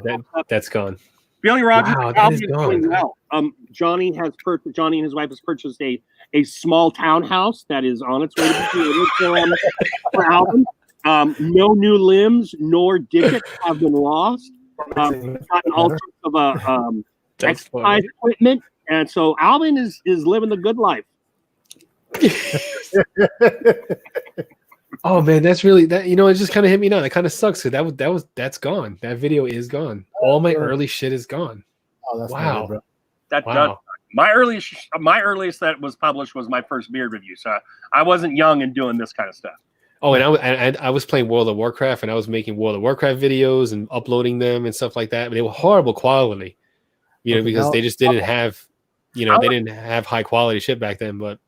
that's gone. Billy Rogers, Wow, that is doing gone. well. Johnny and his wife has purchased a small townhouse that is on its way to be created for Alvin. No new limbs nor digits have been lost. Gotten all sorts of exercise equipment, and so Alvin is living the good life. Oh man, that's really that. You know, it just kind of hit me now. That kind of sucks. Cause that's gone. That video is gone. All my early shit is gone. Oh, that's Wow. not it, bro. That Wow. does. My earliest that was published was my first beard review. So I wasn't young and doing this kind of stuff. Oh, and I was playing World of Warcraft, and I was making World of Warcraft videos and uploading them and stuff like that. But they were horrible quality, you know, Okay, because now- they just didn't have, you know, they didn't have high quality shit back then. But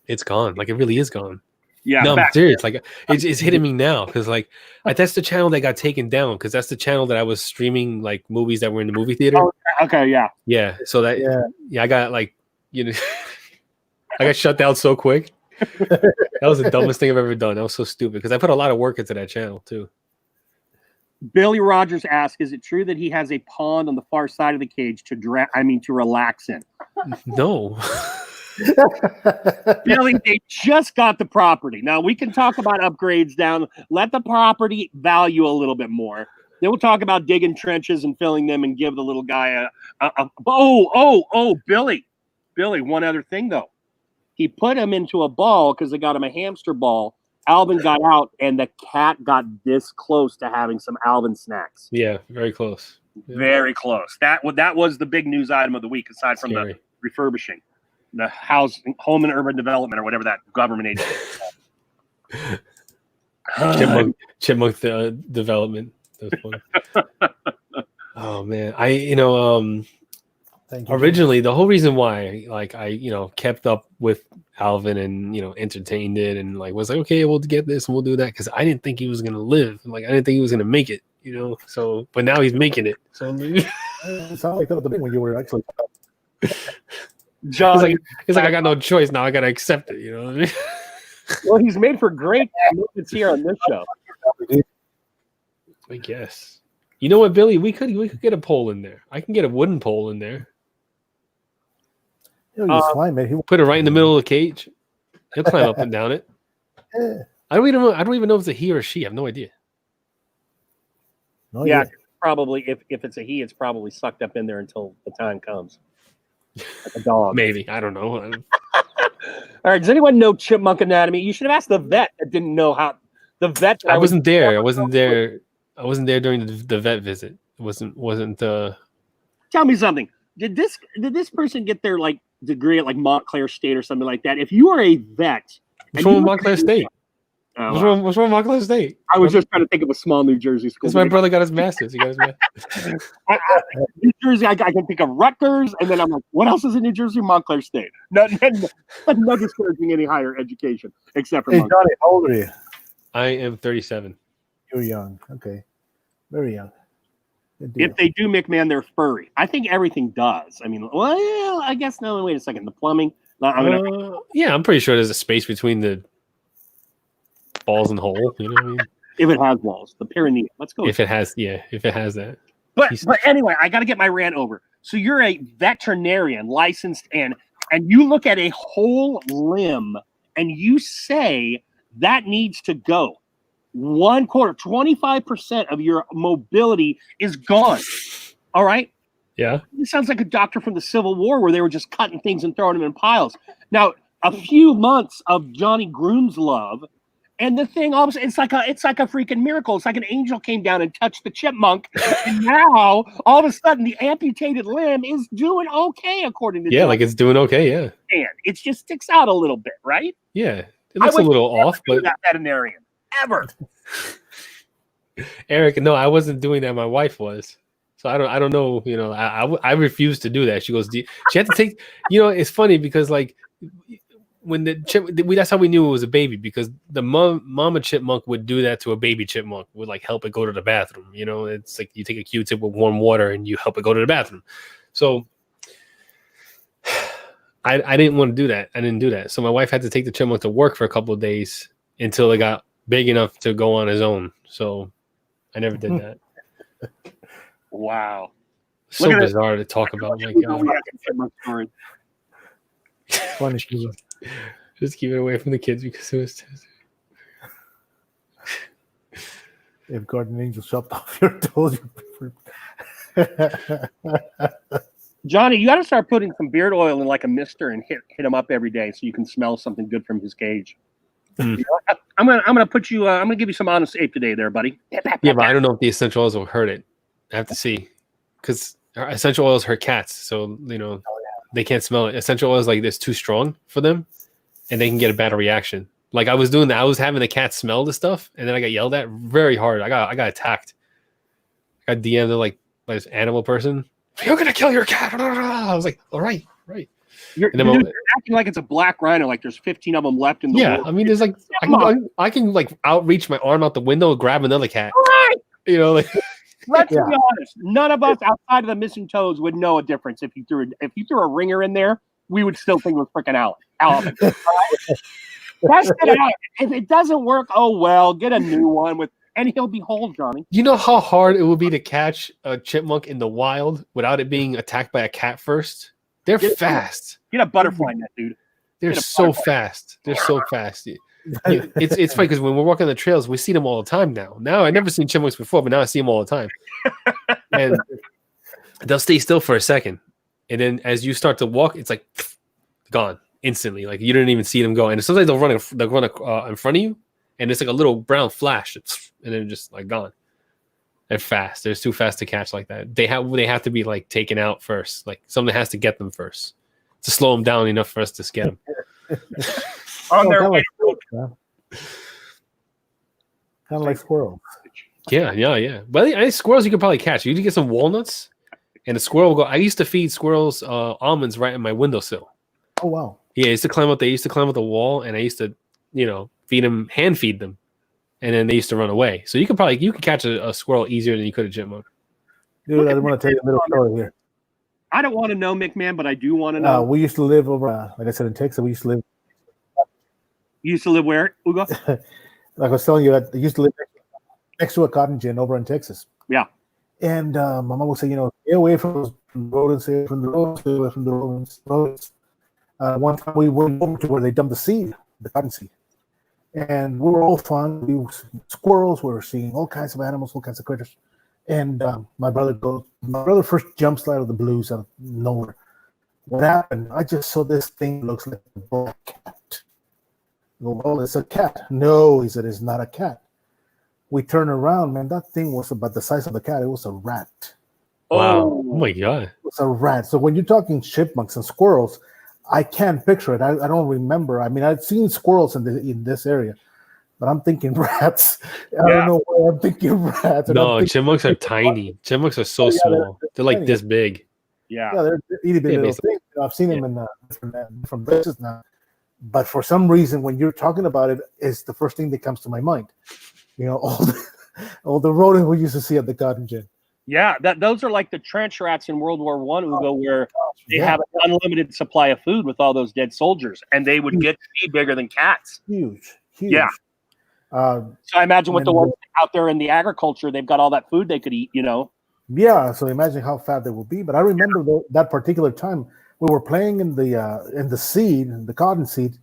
it's gone. Like it really is gone. Yeah, No, I'm serious. Like it's hitting me now because like that's the channel that got taken down because that's the channel that I was streaming like movies that were in the movie theater. Oh, okay, yeah. Yeah, so that Yeah. I got like I got shut down so quick. That was the dumbest thing I've ever done. That was so stupid because I put a lot of work into that channel too. Billy Rogers asked, "Is it true that he has a pond on the far side of the cage to relax in?" No. Billy, they just got the property. Now we can talk about upgrades down. Let the property value a little bit more. Then we'll talk about digging trenches and filling them and give the little guy Billy. One other thing though, he put him into a ball because they got him a hamster ball. Alvin got out, and the cat got this close to having some Alvin snacks. Yeah, very close. Yeah. Very close. That was the big news item of the week, aside from the refurbishing. The home and urban development or whatever that government agency is called. Chipmunk development. That's funny. Oh man, Thank you. originally the whole reason why like I kept up with Alvin and entertained it and like was like, okay, we'll get this and we'll do that because I didn't think he was gonna live. Like I didn't think he was gonna make it. So but now he's making it. So It sounded like that at the beginning when you were actually. Johnny, it's like I got no choice now. I gotta accept it. You know what I mean? well, he's made for great moments here on this show. I guess. You know what, Billy? We could get a pole in there. I can get a wooden pole in there. He's fine, man. He Put it right in the middle of the cage. He'll climb up and down it. Yeah. I don't even know if it's a he or a she. I have no idea. No, Yeah, probably if it's a he, it's probably sucked up in there until the time comes. Like a dog. Maybe. I don't know. All right. Does anyone know chipmunk anatomy? You should have asked the vet that didn't know how. The vet. I wasn't there. I wasn't there during the vet visit. It wasn't. Tell me something. Did this person get their like degree at like Montclair State or something like that? If you are a vet, What's wrong with Montclair State? Oh, What's wrong with Montclair State? I was just trying to think of a small New Jersey school. Because my brother got his master's. He got his master's. New Jersey, I can think of Rutgers, and then I'm like, what else is in New Jersey? Montclair State. No discouraging any higher education except for Hey, Montclair. Johnny, how old are you? I am 37. You're young. Okay. Very young. Good deal. If they do McMahon, they're furry. I think everything does. I mean, well, I guess no. Wait a second. The plumbing. Yeah, I'm pretty sure there's a space between the balls and hole. You know what I mean? If it has walls, the perineum. Let's go. If it has that. But anyway, I got to get my rant over. So you're a veterinarian licensed and you look at a whole limb and you say that needs to go. 25% of your mobility is gone. All right. Yeah. It sounds like a doctor from the Civil War where they were just cutting things and throwing them in piles. Now, a few months of Johnny Groom's love, and the thing, it's like a freaking miracle. It's like an angel came down and touched the chipmunk, and now all of a sudden the amputated limb is doing okay according to Like it's doing okay. Yeah. And it just sticks out a little bit, right? Yeah, it looks a little off, but that veterinarian ever. Eric, no, I wasn't doing that. My wife was. So I don't know. You know, I refused to do that. She goes, she had to take. You know, it's funny because like when that's how we knew it was a baby, because the mama chipmunk would do that to a baby chipmunk, would like help it go to the bathroom. You know, it's like you take a Q-tip with warm water and you help it go to the bathroom. So I didn't want to do that. I didn't do that. So my wife had to take the chipmunk to work for a couple of days until it got big enough to go on his own. So I never did that. Wow. So bizarre to talk about. My God. Funny. Just keep it away from the kids because it was. If Garden Angel chopped off your toes, Johnny, you got to start putting some beard oil in like a mister and hit him up every day so you can smell something good from his cage. Mm. I'm gonna put you. I'm gonna give you some honest ape today, there, buddy. Yeah, but I don't know if the essential oils will hurt it. I have to see, because essential oils hurt cats, so you know they can't smell it. Essential oils like this too strong for them, and they can get a bad reaction. Like I was doing that, I was having the cat smell the stuff, and then I got yelled at very hard. I got attacked. I got DM'd like by this animal person. You're gonna kill your cat. I was like, all right. You're acting like it's a black rhino, like there's 15 of them left in the world. I mean, there's like I can like outreach my arm out the window and grab another cat. Right. You know, like let's be honest. None of us outside of the missing toes would know a difference if you threw a ringer in there. We would still think it was freaking Alvin. Test it out. If it doesn't work, oh well, get a new one and he'll be whole, Johnny. You know how hard it would be to catch a chipmunk in the wild without it being attacked by a cat first? They're fast. Get a butterfly net, dude. They're so fast. They're so fast. It's funny because when we're walking the trails, we see them all the time now. Now I never seen chipmunks before, but now I see them all the time. And they'll stay still for a second, and then as you start to walk, it's like gone instantly. Like you didn't even see them go. And sometimes they'll run in front of you, and it's like a little brown flash, and then just like gone. They're fast. They're too fast to catch like that. They have to be like taken out first. Like something has to get them first to slow them down enough for us to get them. On their way. Kind of like squirrels. Yeah. But squirrels you can probably catch. You can get some walnuts, and the squirrel will go. I used to feed squirrels almonds right in my windowsill. Oh wow. Yeah, I used to climb up. They used to climb up the wall, and I used to, hand feed them, and then they used to run away. So you could catch a squirrel easier than you could a chipmunk. Dude, I want to tell you a little story here. I don't want to know, McMahon, but I do want to know. We used to live over, like I said, in Texas. We used to live. You used to live where, Ugo? Like I was telling you, I used to live next to a cotton gin over in Texas. Yeah. And my mom would say, stay away from the rodents, stay away from the rodents, stay away from the rodents. One time we went over to where they dumped the cotton seed. And we were all fun. We were squirrels. We were seeing all kinds of animals, all kinds of critters. And my brother first jumps out of the blues out of nowhere. What happened? I just saw this thing looks like a black cat. I go, well, it's a cat. No, he said, it's not a cat. We turn around, man. That thing was about the size of a cat. It was a rat. Wow. Oh my God. It was a rat. So when you're talking chipmunks and squirrels, I can't picture it. I don't remember. I mean, I've seen squirrels in this area, but I'm thinking rats. I don't know why I'm thinking rats. No, chipmunks are tiny. Chipmunks are so small. They're like this big. Yeah, they're itty bitty little things. I've seen them in different places now. But for some reason, when you're talking about it, it's the first thing that comes to my mind. All the rodents we used to see at the cotton gin. Yeah, those are like the trench rats in World War I, Ugo, where they have an unlimited supply of food with all those dead soldiers, and they would get to be bigger than cats. Huge. Yeah. So I imagine with the ones out there in the agriculture, they've got all that food they could eat, Yeah, so imagine how fat they will be. But I remember that particular time we were playing in the seed, the cotton seed,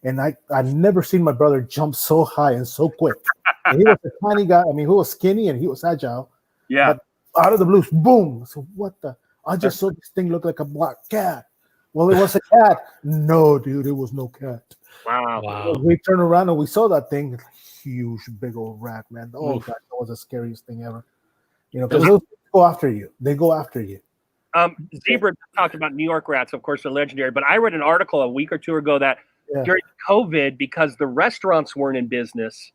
and I never seen my brother jump so high and so quick. And he was a tiny guy. I mean, he was skinny and he was agile. Yeah. But out of the blues, boom! So what the? I just saw this thing look like a black cat. Well, it was a cat. No, dude, it was no cat. Wow. Wow. We turned around and we saw that thing, huge, big old rat, man. Oh Oof. god, that was the scariest thing ever. You know, because those go after you. They go after you. Zebra talked about New York rats, of course, they're legendary. But I read an article a week or two ago that during COVID, because the restaurants weren't in business,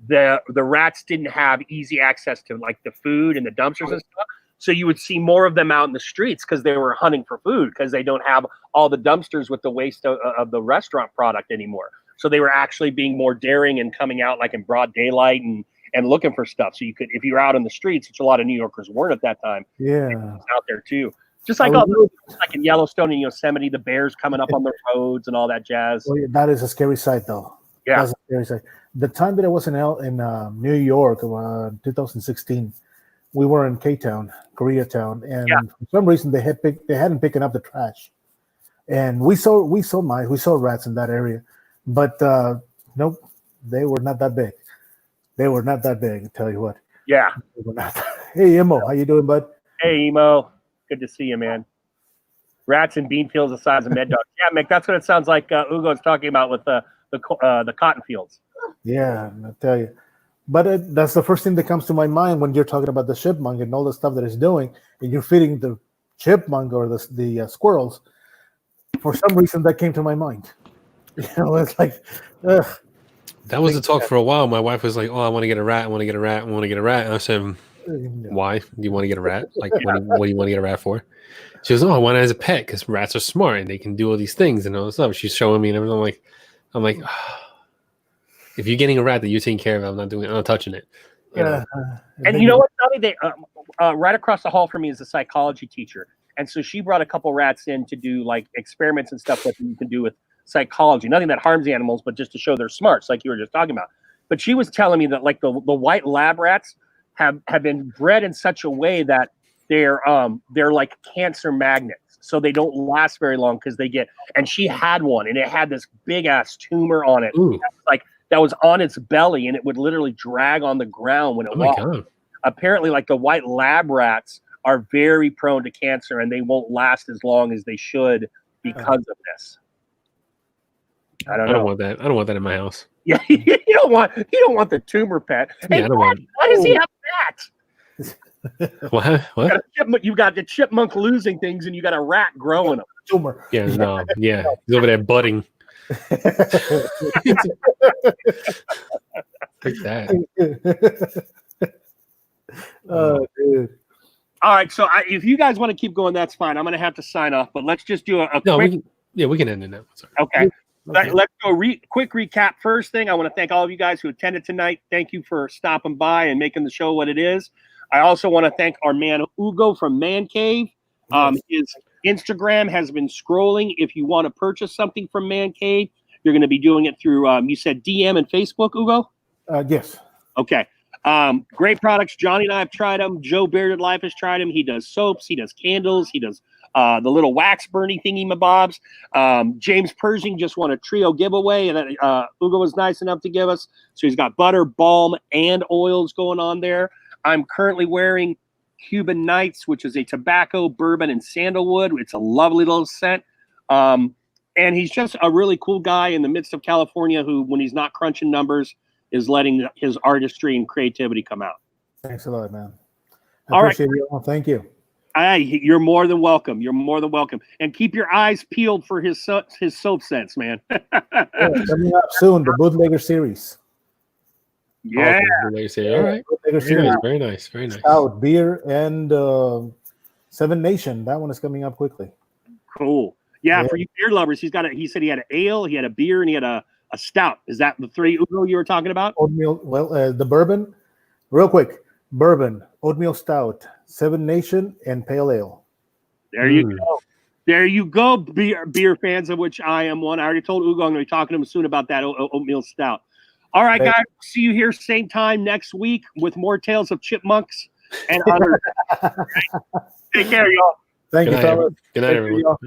the rats didn't have easy access to like the food and the dumpsters and stuff. So you would see more of them out in the streets because they were hunting for food because they don't have all the dumpsters with the waste of the restaurant product anymore. So they were actually being more daring and coming out like in broad daylight and looking for stuff. So you could, if you're out in the streets, which a lot of New Yorkers weren't at that time, Yeah, out there too. Just like like in Yellowstone and Yosemite, the bears coming up on the roads and all that jazz. well, that is a scary sight, though. Yeah. That's a scary sight. The time that I was in New York, 2016, we were in K-Town, Koreatown, and for some reason they hadn't picked up the trash, and we saw rats in that area, but nope, they were not that big. They were not that big. I tell you what. Yeah. They were not. Hey, Emo, how you doing, bud? Hey, Emo. Good to see you, man. Rats and bean fields the size of mad dogs. Yeah, Mick, that's what it sounds like Ugo's talking about with the cotton fields. Yeah, I tell you. But that's the first thing that comes to my mind when you're talking about the chipmunk and all the stuff that it's doing, and you're feeding the chipmunk or the squirrels. For some reason, that came to my mind. You know, it's like, ugh. That was the talk for a while. My wife was like, "Oh, I want to get a rat. I want to get a rat. I want to get a rat." And I said, "Why? Do you want to get a rat? Like, what do you want to get a rat for?" She goes, "Oh, I want it as a pet because rats are smart and they can do all these things and all this stuff." She's showing me, and I'm like, if you're getting a rat that you're taking care of, I'm not touching it. You know? And you know what, Tommy? They right across the hall from me is a psychology teacher, and so she brought a couple rats in to do like experiments and stuff that you can do with psychology. Nothing that harms the animals, but just to show they're smarts, like you were just talking about. But she was telling me that like the white lab rats have been bred in such a way that they're like cancer magnets, so they don't last very long because they get. And she had one, and it had this big ass tumor on it, that was on its belly, and it would literally drag on the ground when it walked. God. Apparently, like the white lab rats are very prone to cancer, and they won't last as long as they should because of this. I don't want that. I don't want that in my house. Yeah, you don't want the tumor pet. Hey, I don't want. Why does he have that? What? You got the chipmunk losing things, and you got a rat growing them. Tumor. Yeah, no, yeah, he's over there budding. Take that. Oh, dude. All right, so if you guys want to keep going, that's fine. I'm going to have to sign off, but let's just do a No, quick. we can end it now. Sorry. Okay. Let's go quick recap. First thing, I want to thank all of you guys who attended tonight. Thank you for stopping by and making the show what it is. I also want to thank our man Ugo from Mancave. His Instagram has been scrolling. If you want to purchase something from Mancave, you're going to be doing it through, you said DM and Facebook, Ugo? Yes. Okay. Great products. Johnny and I have tried them. Joe Bearded Life has tried them. He does soaps. He does candles. He does the little wax burning thingy mabobs. James Pershing just won a trio giveaway, and Ugo was nice enough to give us. So he's got butter, balm, and oils going on there. I'm currently wearing Cuban Nights, which is a tobacco, bourbon, and sandalwood. It's a lovely little scent. And he's just a really cool guy in the midst of California who, when he's not crunching numbers, is letting his artistry and creativity come out. Thanks a lot, man. All right. Appreciate it. Thank you. You're more than welcome. You're more than welcome. And keep your eyes peeled for his soap scents, man. Coming up soon, the Bootlegger series. Yeah. Bootlegger series. All right. Bootlegger Very series. nice. Very nice. Very nice. Stout, beer, and Seven Nation. That one is coming up quickly. Cool. Yeah, for you beer lovers, he said he had an ale, he had a beer, and he had a stout. Is that the three Ugo you were talking about? Oatmeal. Well, the bourbon. Real quick. Bourbon, oatmeal stout, Seven Nation, and pale ale. There you go. There you go, beer fans, of which I am one. I already told Ugo I'm going to be talking to him soon about that oatmeal stout. All right, guys. See you here same time next week with more Tales of Chipmunks. and others. Take care, y'all. Thank Good you, night, fellas. Good night, Take care, everyone. y'all.